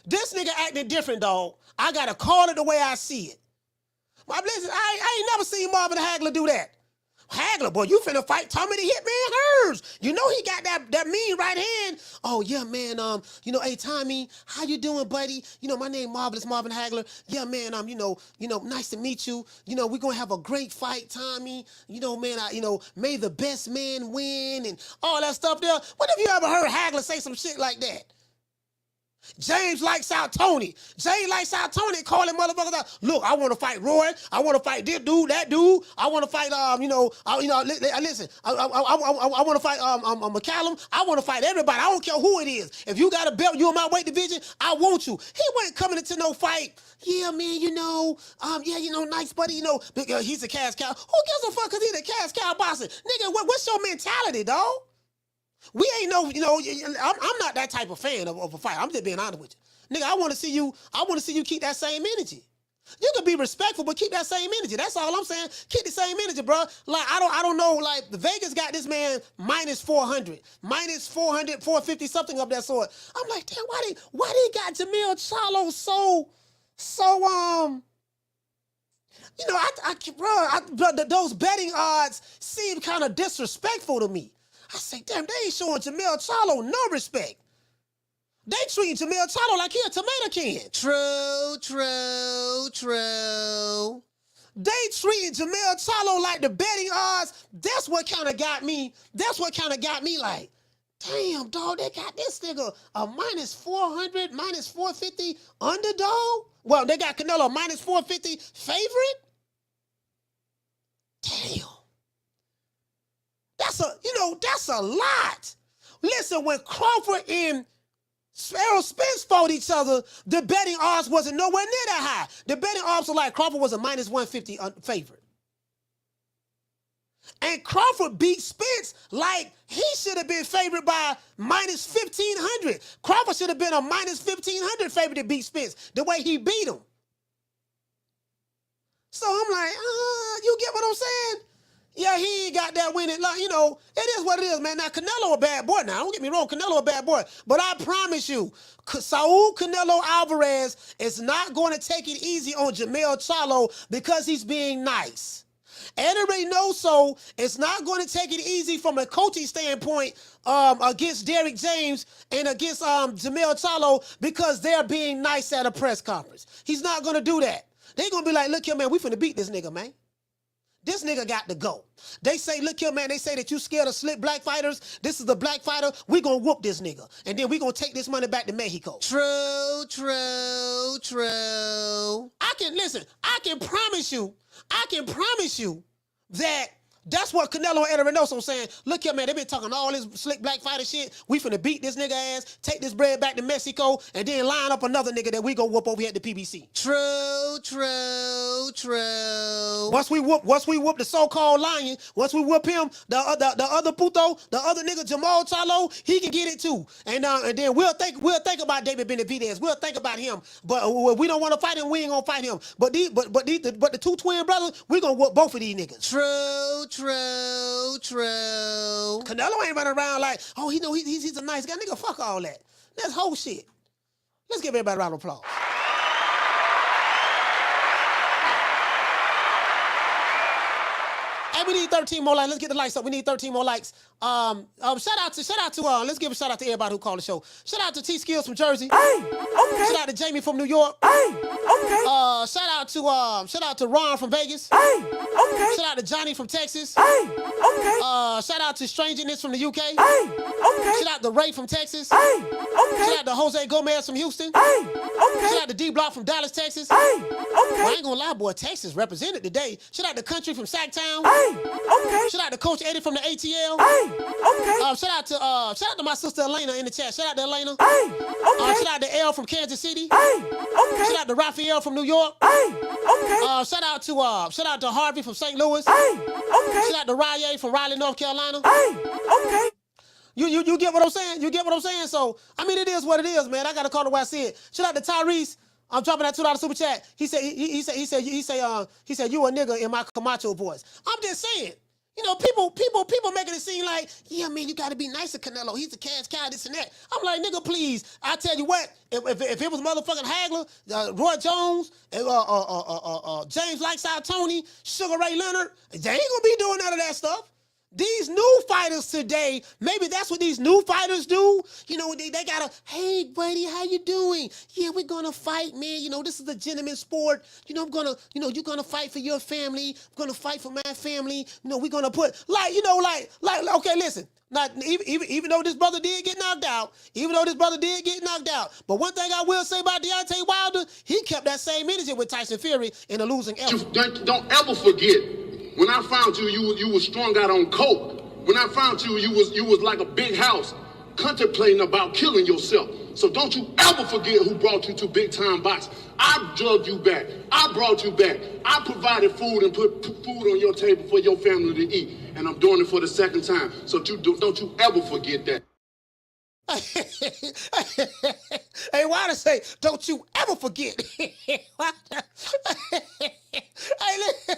This nigga acting different, dog. I gotta call it the way I see it. But listen, I ain't never seen Marvin Hagler do that. Hagler, boy, you finna fight Tommy the Hitman Hearns. He got that mean right hand. Oh, yeah, man, hey, Tommy, how you doing, buddy? My name Marvelous Marvin Hagler. Yeah, man, nice to meet you. We're gonna have a great fight, Tommy. Man, may the best man win and all that stuff there. What have you ever heard Hagler say some shit like that? James likes out Tony. James likes out Tony calling motherfuckers out. Look, I want to fight Roy. I want to fight this dude, that dude. I want to fight, listen. I want to fight McCallum. I want to fight everybody. I don't care who it is. If you got a belt, you in my weight division, I want you. He wasn't coming into no fight. Yeah, man, nice buddy, he's a cash cow. Who gives a fuck because he's a cash cow boxer? Nigga, what's your mentality, dog? We ain't no, I'm not that type of fan of a fight. I'm just being honest with you. Nigga, I want to see you keep that same energy. You can be respectful, but keep that same energy. That's all I'm saying. Keep the same energy, bro. Like, I don't know, like, the Vegas got this man minus 400, minus 400, 450, something of that sort. I'm like, damn, why they got Jermell Charlo so, those betting odds seem kind of disrespectful to me. I say, damn, they ain't showing Jermell Charlo no respect. They treating Jermell Charlo like he a tomato can. True. They treating Jermell Charlo like the betting odds. That's what kind of got me like, damn, dog, they got this nigga a minus 400, minus 450 underdog. Well, they got Canelo minus 450 favorite. Damn. That's a lot. Listen, when Crawford and Errol Spence fought each other, the betting odds wasn't nowhere near that high. The betting odds were like Crawford was a minus 150 favorite. And Crawford beat Spence like he should have been favored by minus 1,500. Crawford should have been a minus 1,500 favorite to beat Spence, the way he beat him. So I'm like, you get what I'm saying? Yeah, he ain't got that winning. Like, it is what it is, man. Now, Canelo a bad boy now. Don't get me wrong, Canelo a bad boy. But I promise you, Saul Canelo Alvarez is not going to take it easy on Jermell Charlo because he's being nice. Everybody knows so. It's not going to take it easy from a coaching standpoint against Derrick James and against Jermell Charlo because they're being nice at a press conference. He's not going to do that. They're going to be like, look here, man, we finna beat this nigga, man. This nigga got to go. They say, look here, man, they say that you scared of slick black fighters. This is the black fighter. We gonna whoop this nigga. And then we gonna take this money back to Mexico. True. I can promise you that that's what Canelo and Reynoso saying. Look here, man, they been talking all this slick black fighter shit. We finna beat this nigga ass, take this bread back to Mexico, and then line up another nigga that we gonna whoop over here at the PBC. True. Once we whoop the so-called lion, once we whoop him, the other puto, the other nigga Jermell Charlo, he can get it too. And then we'll think about David Benavidez. We'll think about him. But we don't want to fight him. We ain't gonna fight him. But the two twin brothers, we gonna whoop both of these niggas. True. Canelo ain't running around like, oh, he's a nice guy. Nigga, fuck all that. That's whole shit. Let's give everybody a round of applause. Hey, we need 13 more likes. Let's get the likes up. We need 13 more likes. Shout out to let's give a shout out to everybody who called the show. Shout out to T Skills from Jersey. Hey, okay. Shout out to Jamie from New York. Hey, okay. Shout out to Ron from Vegas. Hey, okay. Shout out to Johnny from Texas. Hey, okay. Shout out to Strangeness from the UK. Hey, okay. Shout out to Ray from Texas. Hey, okay. Shout out to Jose Gomez from Houston. Hey, okay. Shout out to D Block from Dallas, Texas. Hey, okay. Well, I ain't gonna lie, boy, Texas represented today. Shout out to Country from Sacktown. Hey, okay. Shout out to Coach Eddie from the ATL. Hey, okay. Shout out to my sister Elena in the chat. Shout out to Elena. Hey, okay. Shout out to Elle from Kansas City. Hey, okay. Shout out to Raphael from New York. Hey, okay. Shout out to Harvey from St. Louis. Hey, okay. Shout out to Rye from Raleigh, North Carolina. Hey, okay. You get what I'm saying? You get what I'm saying? So, I mean, it is what it is, man. I got to call it where I see it. Shout out to Tyrese. I'm dropping that $2 super chat. He said you a nigga in my Camacho voice. I'm just saying, people making it seem like, yeah, man, you got to be nice to Canelo. He's a cash cow, this and that. I'm like, nigga, please. I tell you what, if it was motherfucking Hagler, Roy Jones, James Lightside Tony, Sugar Ray Leonard, they ain't gonna be doing none of that stuff. These new fighters today, maybe that's what these new fighters do. They gotta, hey, buddy, how you doing? Yeah, we're gonna fight, man. This is a gentleman sport. I'm gonna, you're gonna fight for your family. I'm gonna fight for my family. We're gonna put, okay, listen. Not even though this brother did get knocked out, but one thing I will say about Deontay Wilder, he kept that same energy with Tyson Fury in a losing effort. Don't ever forget. When I found you, you was strung out on coke. When I found you, you was like a big house, contemplating about killing yourself. So don't you ever forget who brought you to big time boxing. I drugged you back. I brought you back. I provided food and put food on your table for your family to eat. And I'm doing it for the second time. So don't you ever forget that. Hey, why to say, don't you ever forget? Hey, listen,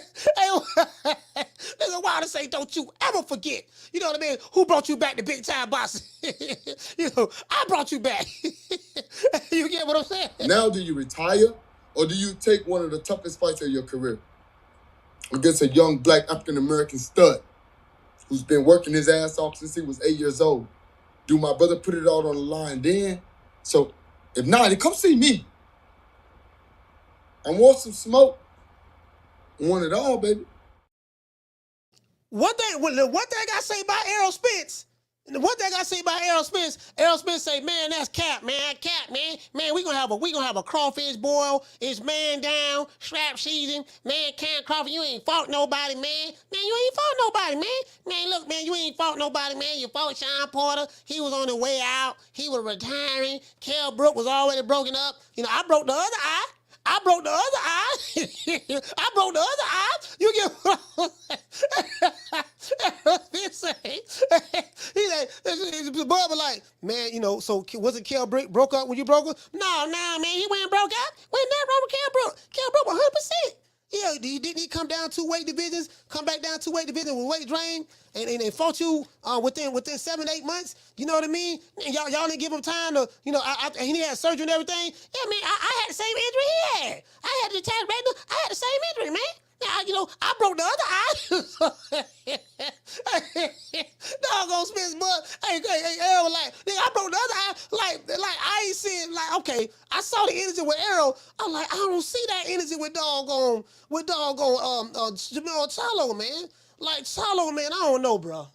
why to say, don't you ever forget? You know what I mean? Who brought you back to big time boxing? You know, I brought you back. You get what I'm saying? Now do you retire or do you take one of the toughest fights of your career against a young black African-American stud who's been working his ass off since he was 8 years old? Do my brother put it out on the line then? So if not, then come see me. I want some smoke. I want it all, baby. One thing I say about Errol Spence, Errol Spence say, man, that's cap, man. Man, we gonna have a crawfish boil. It's man down, strap season. Man, Crawford, you ain't fought nobody, man. Man, you ain't fought nobody, man. Man, look, man, you ain't fought nobody, man. You fought Sean Porter. He was on the way out. He was retiring. Kell Brook was already broken up. You know, I broke the other eye. I broke the other eye. You get what I'm saying? He like, Bubba like, man, you know, so wasn't Kell broke up when you broke up? No, man, he wasn't broke up. Wasn't that wrong with Kell Brook? Kell Brook 100%. Yeah, didn't he come down 2 weight divisions, come back down 2 weight divisions with weight drain, and they fought you within 7-8 months? You know what I mean? And y'all didn't give him time to, you know, and he had surgery and everything. Yeah, man, I had the same injury he had. I had the detached retina. I had the same injury, man. Now, you know, I broke the other eye. Doggone Spence, but hey, Errol, like, nigga, I broke the other eye. Like I ain't seeing, like, okay, I saw the energy with Errol. I'm like, I don't see that energy with doggone Jermell Charlo, man. Like, Charlo, man, I don't know, bro.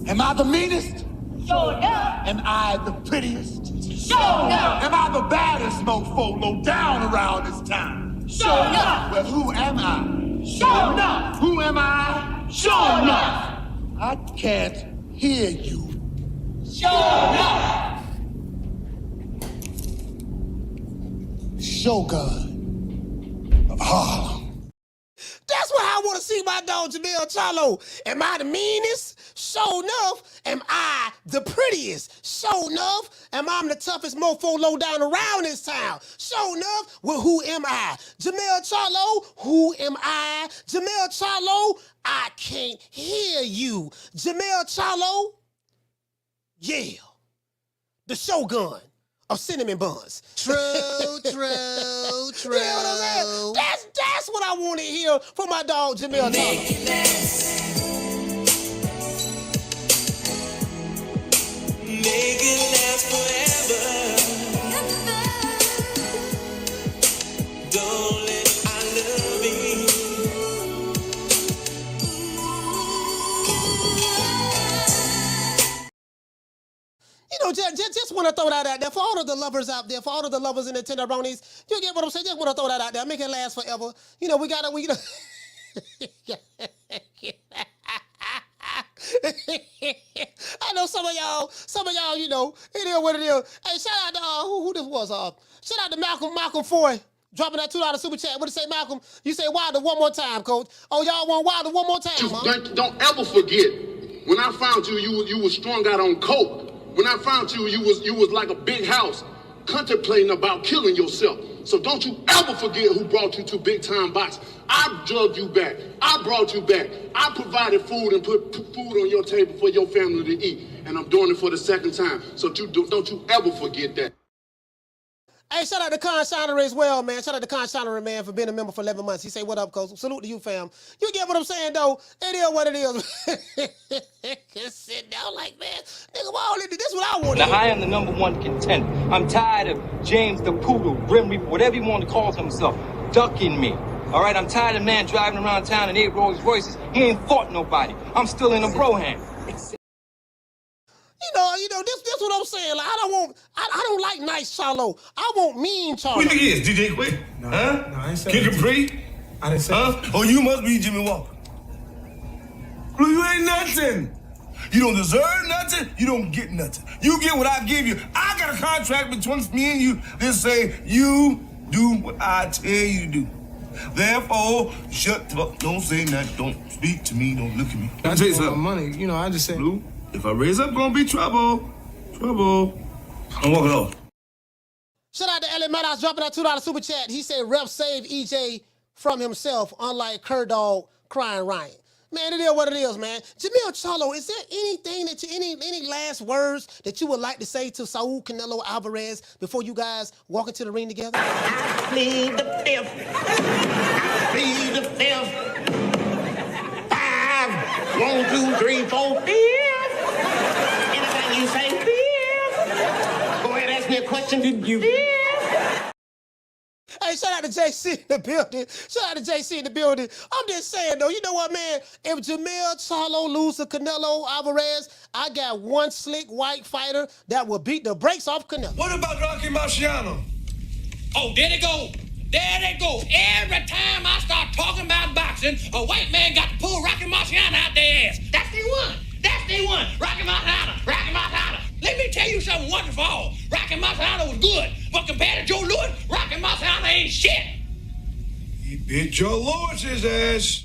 Am I the meanest? Sure enough. Am I the prettiest? Sure enough. Am I the baddest mofo low down around this town? Sure enough. Well, who am I? Sure enough. Who am I? Sure enough. I can't hear you. Sure enough. Shogun of Harlem. That's what I want to see my dog Jermell Charlo. Am I the meanest? Sure enough. Am I the prettiest? Sure enough. Am I the toughest mofo low down around this town? Sure enough. Well, who am I? Jermell Charlo, who am I? Jermell Charlo, I can't hear you. Jermell Charlo, yeah. The Shogun of cinnamon buns. True. You know what I'm saying? That's what I want to hear from my dog Jermell Charlo. Make it last forever. Don't let our love be. You know, just want to throw that out there for all of the lovers out there, for all of the lovers and the tenderonis. You get what I'm saying? Just want to throw that out there. Make it last forever. You know, we I know some of y'all, you know, it is what it is. Hey, shout out to who this was. Shout out to Malcolm Foy, dropping that $2 super chat. What did it say, Malcolm? You say Wilder one more time, coach. Oh, y'all want Wilder one more time, huh? Don't ever forget, when I found you, you was strung out on coke. When I found you, you was like a big house, contemplating about killing yourself. So don't you ever forget who brought you to big time boxing. I drugged you back. I brought you back. I provided food and put food on your table for your family to eat. And I'm doing it for the second time. So don't you ever forget that. Hey, shout out to Con Shinery as well, man. Shout out to Con Shinery, man, for being a member for 11 months. He say, what up, coach? Salute to you, fam. You get what I'm saying, though? It is what it is. Just sit down like, man, nigga, this is what I want to Now, I am the #1 contender. I'm tired of James the Poodle, Grim Reaper, whatever you want to call himself, ducking me. All right, I'm tired of man driving around town in 8 Rolls Royces. He ain't fought nobody. I'm still in a Broham. You know, this what I'm saying. Like, I don't like nice Charlo. I want mean Charlo. Who you think he is? DJ Quick? No, huh? No, I ain't saying Kick a Pre? I didn't say huh? Oh, you must be Jimmy Walker. Well, you ain't nothing. You don't deserve nothing, you don't get nothing. You get what I give you. I got a contract between me and you that say you do what I tell you to do. Therefore, shut up, don't say nothing, don't speak to me, don't look at me. Can I tell you something? Money, you know, I just say, Blue, if I raise up, gonna be trouble. Trouble. I'm walking off. Shout out to Ellie Maddox dropping that $2 super chat. He said, ref save EJ from himself, unlike Dog crying Ryan. Man, it is what it is, man. Jermell Charlo, is there anything that any last words that you would like to say to Saul Canelo Alvarez before you guys walk into the ring together? I plead the fifth. I plead the fifth. 5, 1, 2, 3, 4, 5. Anything you say, 5. Go ahead, ask me a question. Did you? Hey, shout out to JC in the building. Shout out to JC in the building. I'm just saying, though, you know what, man? If Jermell Charlo loses to Canelo Alvarez, I got one slick white fighter that will beat the brakes off Canelo. What about Rocky Marciano? Oh, there they go. There they go. Every time I start talking about boxing, a white man got to pull Rocky Marciano out their ass. That's the one. That's the one. Rocky Marciano. Rocky Marciano. Let me tell you something once and for all. Rocky Marciano was good, but compared to Joe Louis, Rocky Marciano ain't shit. He beat Joe Louis's ass.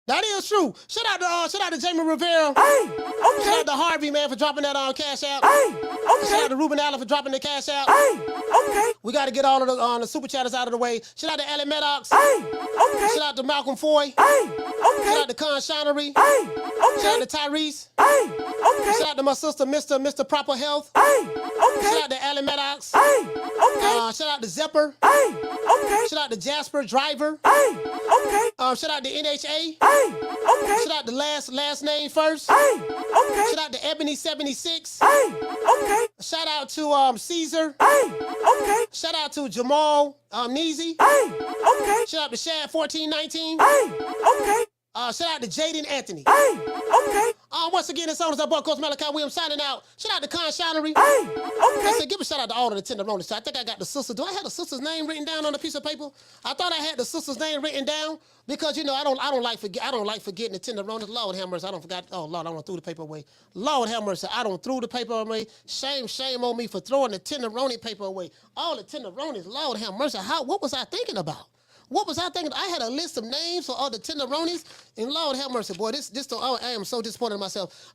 That is true. Shout out to Jamie Rivera. Hey, okay. Shout out to Harvey, man, for dropping that on Cash App. Hey, okay. Shout out to Ruben Allen for dropping the Cash App. Hey, okay. We got to get all of the super chatters out of the way. Shout out to Ellie Maddox. Hey, okay. Shout out to Malcolm Foy. Hey, okay. Shout out to Con Shonery. Hey, okay. Shout out to Tyrese. Hey, okay. Shout out to my sister, Mr. Proper Health. Hey, okay. Shout out to Ellie Maddox. Hey, okay. Shout out to Zepper. Hey, okay. Shout out to Jasper Driver. Hey, okay. Shout out to NHA. Hey, okay. Shout out to last name first. Hey, okay. Shout out to Ebony76. Hey, okay. Shout out to Caesar. Hey, okay. Shout out to Jamal Neezy. Hey, okay. Shout out to Shad1419. Hey, okay. Shout out to Jaden Anthony. Hey, okay. Once again, it's on as our boy Coach Malachi Williams signing out. Shout out to Con Shonery. Hey, okay. I said, give a shout out to all of the Tenderonis. I think I got the sister. Do I have the sister's name written down on a piece of paper? I thought I had the sister's name written down because you know I don't like forgetting the Tenderonis. Lord have mercy, I don't forgot. Oh Lord, I don't threw the paper away. Lord have mercy, I don't threw the paper away. Shame on me for throwing the Tenderoni paper away. All the Tenderonis. Lord have mercy. What was I thinking about? What was I thinking? I had a list of names for all the Tenderonis, and Lord have mercy, boy. I am so disappointed in myself.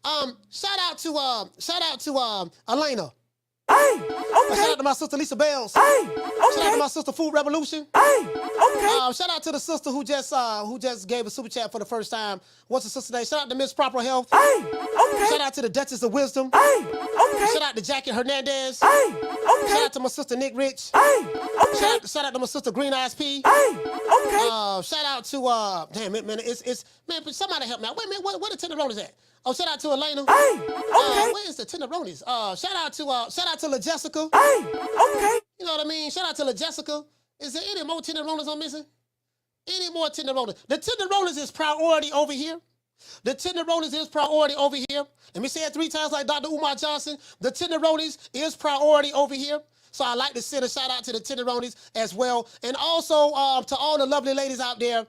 Shout out to Elena. Hey, okay. Shout out to my sister Lisa Bells. Hey, okay. Shout out to my sister Food Revolution. Hey, okay. Shout out to the sister who just gave a super chat for the first time. What's the sister's name? Shout out to Miss Proper Health. Hey, okay. Shout out to the Duchess of Wisdom. Hey, okay. Shout out to Jackie Hernandez. Hey, okay. Shout out to my sister Nick Rich. Hey, okay. Shout out to my sister Green Eyes P. Hey, okay. Shout out to damn it, man. Man, somebody help me out. Wait a minute, where the Tenderonis at? Oh, shout out to Elena. Hey, okay. Where is the Tenderonis? Shout out to La Jessica. Hey, okay. You know what I mean? Shout out to La Jessica. Is there any more Tenderonis I'm missing? Any more Tenderonis? The Tenderonis is priority over here. The Tenderonis is priority over here. Let me say it 3 times like Dr. Umar Johnson. The Tenderonis is priority over here. So I like to send a shout out to the Tenderonis as well. And also to all the lovely ladies out there,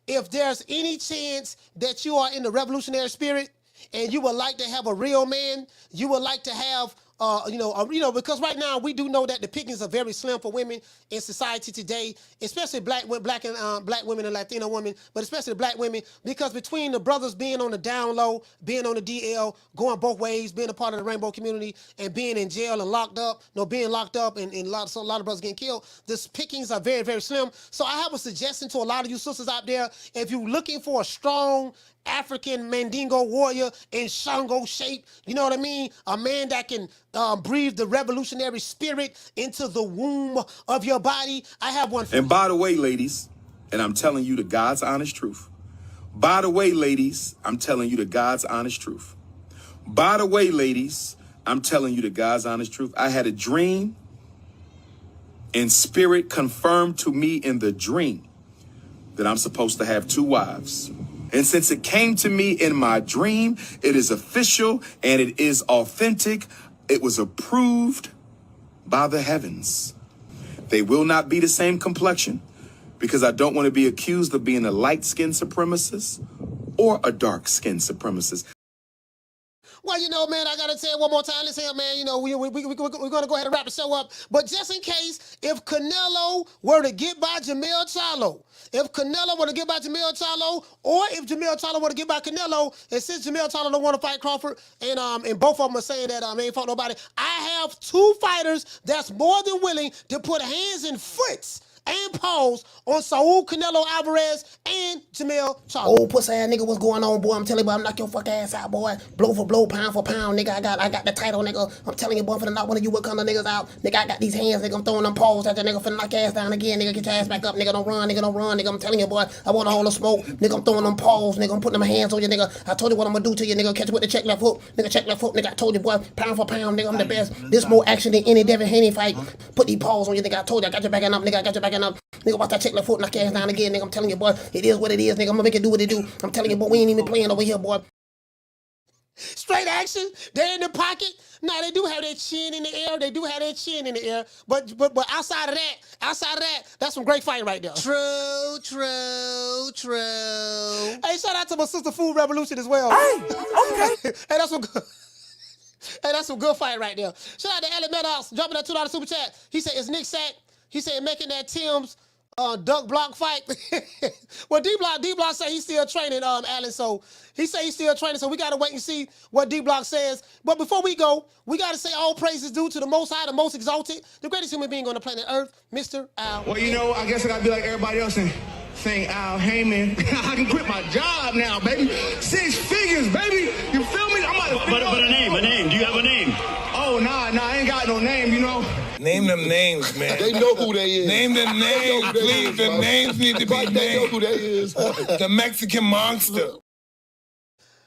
if there's any chance that you are in the revolutionary spirit and you would like to have a real man, you would like to have because right now we do know that the pickings are very slim for women in society today, especially black women and Latino women, but especially black women, because between the brothers being on the down low, being on the DL, going both ways, being a part of the rainbow community, and being in jail and being locked up, and a lot of brothers getting killed, the pickings are very, very slim. So I have a suggestion to a lot of you sisters out there: if you're looking for a strong African Mandingo warrior in Shango shape, you know what I mean? A man that can breathe the revolutionary spirit into the womb of your body. I have one for you. And by the way, ladies, and I'm telling you the God's honest truth. By the way, ladies, I'm telling you the God's honest truth. By the way, ladies, I'm telling you the God's honest truth. I had a dream, and spirit confirmed to me in the dream that I'm supposed to have 2 wives. And since it came to me in my dream, it is official and it is authentic. It was approved by the heavens. They will not be the same complexion, because I don't want to be accused of being a light-skinned supremacist or a dark-skinned supremacist. Well, you know, man, I got to say it one more time. Listen here, man, you know, we're going to go ahead and wrap the show up. But just in case, if Canelo were to get by Jermell Charlo, or if Jermell Charlo were to get by Canelo, and since Jermell Charlo don't want to fight Crawford, and both of them are saying that they ain't fought nobody, I have two fighters that's more than willing to put hands and foots and paws on Saul Canelo Alvarez and Jermell Charlo. Oh, pussy ass nigga, what's going on, boy? I'm telling you, boy, I'm knock your fuck ass out, boy. Blow for blow, pound for pound, nigga. I got the title, nigga. I'm telling you, boy, finna knock one of you what kind of niggas out. Nigga, I got these hands, nigga. I'm throwing them paws at that nigga, finna knock your ass down again, nigga. Get your ass back up, nigga. Don't run, nigga. I'm telling you, boy, I want all the smoke. Nigga, I'm throwing them paws, nigga. I'm putting them hands on you, nigga. I told you what I'm gonna do to you, nigga. Catch you with the check left hook. Nigga, check left hook, nigga. I told you, boy, pound for pound, nigga. I'm the best. This more action than any Devin Haney fight. Put these paws on you, nigga. I told you, I got your backing up, nigga. I got your backing up. Nigga, watch that check left foot, knock your ass down again, nigga. I'm telling you, boy, it is what it is, nigga. I'm gonna make it do what it do. I'm telling you, boy, we ain't even playing over here, boy. Straight action, they're in the pocket. Now they do have their chin in the air. But outside of that, that's some great fighting right there. True. Hey, shout out to my sister Food Revolution as well. Hey, okay. Hey, that's some good fight right there. Shout out to Ellie Meadows, dropping that $2 super chat. He said, it's Nick Sack. He said, making that Tim's duck block fight. Well, D-Block say he's still training, Alan. So he say he's still training. So we got to wait and see what D-Block says. But before we go, we got to say all praises due to the Most High, the most exalted, the greatest human being on the planet Earth, Mr. Al. Well, you know, I guess I got to be like everybody else and sing Al Heyman. I can quit my job now, baby. 6 figures, baby. You feel me? But a name. Do you have a name? Oh, nah, I ain't got no name, you know. Name them names, man. They know who they is. Name them names, please. The names need to be named. They know who they is. The Mexican monster.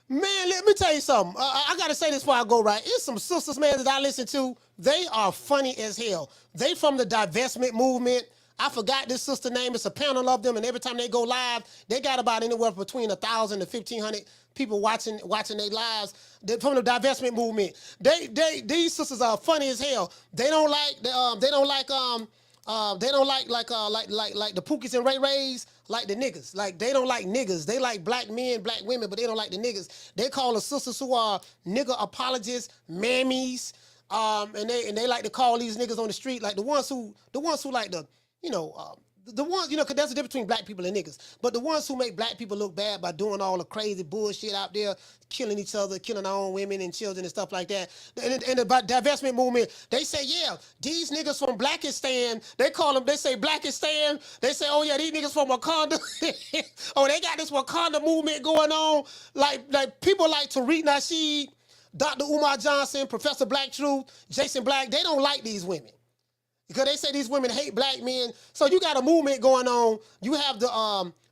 Man, let me tell you something. I got to say this before I go, right? It's some sisters, man, that I listen to. They are funny as hell. They from the divestment movement. I forgot this sister name. It's a panel of them, and every time they go live, they got about anywhere between 1,000 to 1,500 people watching their lives. They're from the divestment movement. These sisters are funny as hell. They don't like the Pookies and Ray Rays like the niggas. Like they don't like niggas. They like black men, black women, but they don't like the niggas. They call the sisters who are nigga apologists, mammies, and they like to call these niggas on the street like the ones who like the the ones, because there's a difference between black people and niggas. But the ones who make black people look bad by doing all the crazy bullshit out there, killing each other, killing our own women and children and stuff like that. And the divestment movement, they say, yeah, these niggas from Blackistan, they say Blackistan, they say, oh yeah, these niggas from Wakanda. Oh, they got this Wakanda movement going on. Like people like Tariq Nasheed, Dr. Umar Johnson, Professor Black Truth, Jason Black, they don't like these women. Because they say these women hate black men. So you got a movement going on. You have the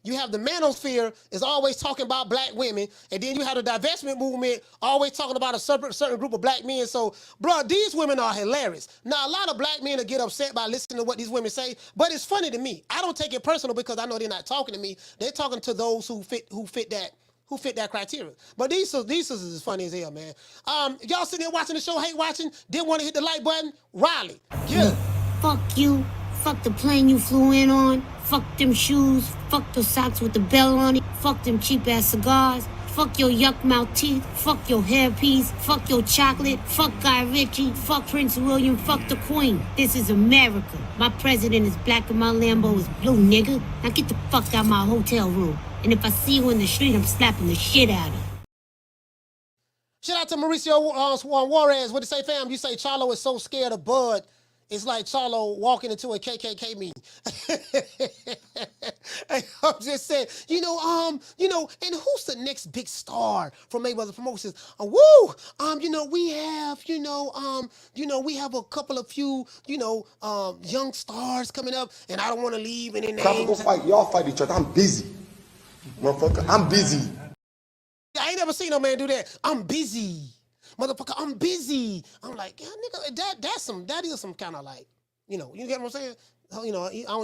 manosphere is always talking about black women. And then you have the divestment movement always talking about a certain group of black men. So, bro, these women are hilarious. Now, a lot of black men will get upset by listening to what these women say. But it's funny to me. I don't take it personal because I know they're not talking to me. They're talking to those who fit that criteria. But these sisters is funny as hell, man. Y'all sitting there watching the show, hate watching, didn't want to hit the like button. Riley, yeah. Fuck you. Fuck the plane you flew in on. Fuck them shoes. Fuck the socks with the bell on it. Fuck them cheap ass cigars. Fuck your yuck mouth teeth. Fuck your hairpiece. Fuck your chocolate. Fuck Guy Ritchie. Fuck Prince William. Fuck the Queen. This is America. My president is black and my Lambo is blue, nigga. Now get the fuck out my hotel room. And if I see you in the street, I'm slapping the shit out of you. Shout out to Mauricio Juarez. What did you say, fam? You say Charlo is so scared of Bud. It's like Charlo walking into a KKK meeting. I'm just saying, and who's the next big star from Mayweather Promotions? We have a couple of few, young stars coming up, and I don't want to leave any names. Come go fight. Y'all fight each other. I'm busy. Motherfucker, I'm busy. I ain't never seen no man do that. I'm busy. Motherfucker, I'm busy. I'm like, yeah, nigga, that is some kind of like, you get what I'm saying?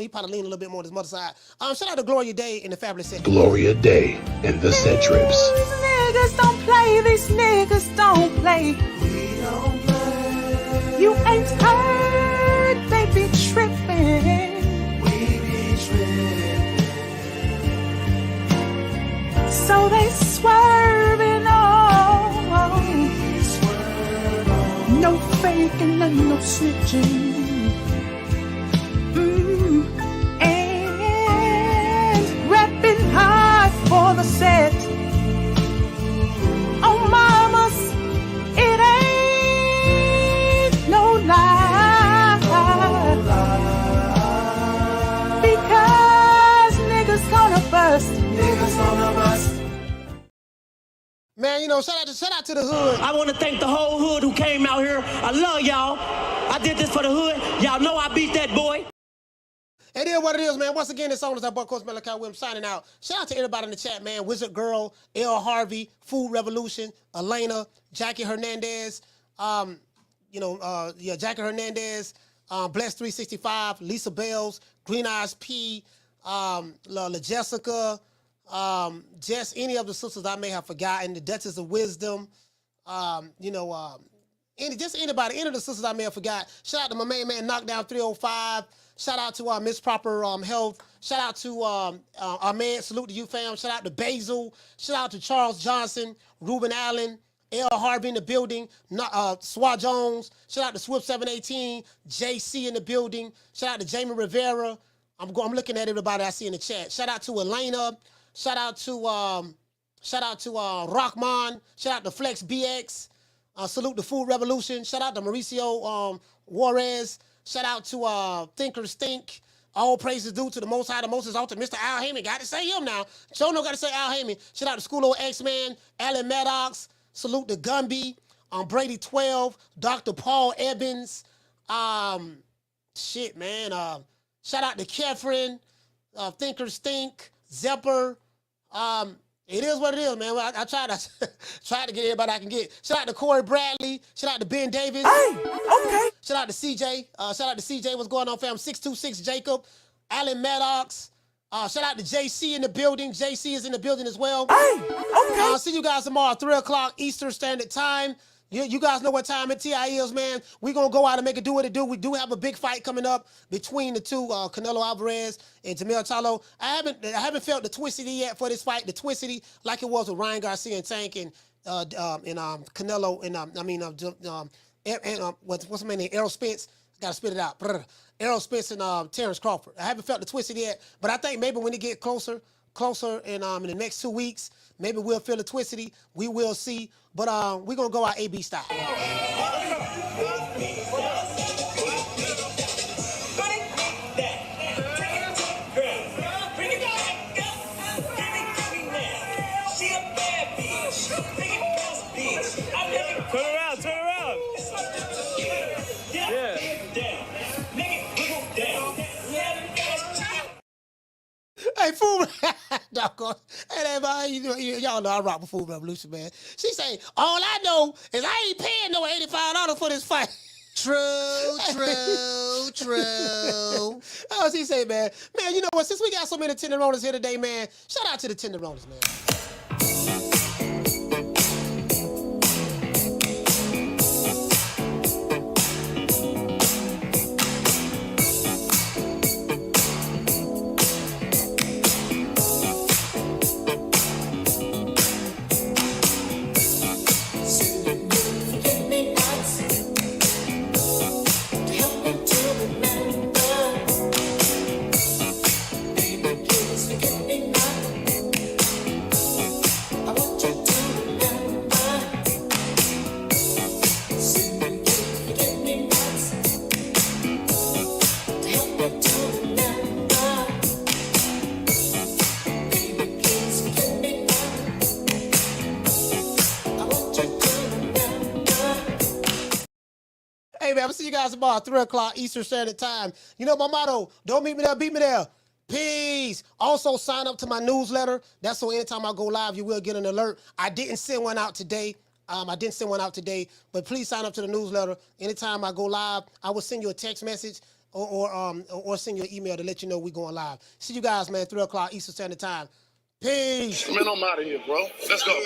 He probably lean a little bit more on his mother side. Shout out to Gloria Day in the Fabulous Set. Gloria Day and the Set Trips. These niggas don't play. These niggas don't play. We don't play. You ain't heard. They be tripping. We be tripping. So they swerving on. No faking and no snitching. And repping hard for the set. Oh, mamas, it ain't no lie. Because niggas gonna bust. Niggas gonna bust. Man, you know, shout out to the hood. I want to thank the whole hood who came out here. I love y'all. I did this for the hood. Y'all know I beat that boy. It is what it is, man. Once again, this song is our boy, Coach Malachi Williams, signing out. Shout out to everybody in the chat, man. Wizard Girl, L. Harvey, Food Revolution, Elena, Jackie Hernandez, Jackie Hernandez, Bless 365, Lisa Bells, Green Eyes P, La Jessica, just any of the sisters I may have forgotten, the Duchess of Wisdom, just anybody, any of the sisters I may have forgot. Shout out to my main man, Knockdown 305. Shout out to Miss Proper Health. Shout out to Ahmed. Salute to you, fam. Shout out to Basil. Shout out to Charles Johnson, Ruben Allen, L. Harvey in the building, Swat Jones. Shout out to Swift 718, JC in the building. Shout out to Jamie Rivera. I'm looking at everybody I see in the chat. Shout out to Elena. Shout out to Rockman. Shout out to Flex BX. Salute the Food Revolution. Shout out to Mauricio Juarez. Shout out to Thinkers Think. All praises due to the Most High, the Most Exalted, Mr. Al Heyman. Got to say him now. Chono got to say Al Heyman. Shout out to School of X-Man, Alan Maddox. Salute to Gumby. Brady 12. Dr. Paul Evans. Shout out to Kefren. Thinkers Think. Zepper. It is what it is, man. I try to get everybody I can get. Shout out to Corey Bradley. Shout out to Ben Davis. Hey, okay. Shout out to CJ. Shout out to CJ. What's going on, fam? 626 Jacob. Alan Maddox. Shout out to JC in the building. JC is in the building as well. Hey, okay. See you guys tomorrow, 3 o'clock Eastern Standard Time. You guys know what time it TI is, man. We're going to go out and make it do what it do. We do have a big fight coming up between the two, Canelo Alvarez and Jermell Charlo. I haven't felt the twistity yet for this fight. The twistity like it was with Ryan Garcia and Tank and Canelo and what's his name? Errol Spence. Got to spit it out. Errol Spence and Terence Crawford. I haven't felt the twistity yet, but I think maybe when it get closer in the next 2 weeks, maybe we'll feel the twistity. We will see. But we're going to go out AB style. Turn around. Yeah. Hey, Food y'all know I rock with Food Revolution, man. She say, all I know is I ain't paying no $85 for this fight. True. Oh, she say, man. Man, you know what? Since we got so many tenderonis here today, man, shout out to the tenderonis, man. Hey, man, I'll see you guys tomorrow, 3 o'clock Eastern Standard Time. You know my motto, don't meet me there, beat me there. Peace. Also, sign up to my newsletter. That's so anytime I go live, you will get an alert. I didn't send one out today. But please sign up to the newsletter. Anytime I go live, I will send you a text message or send you an email to let you know we're going live. See you guys, man, 3 o'clock Eastern Standard Time. Peace. Man, I'm out of here, bro. Let's go.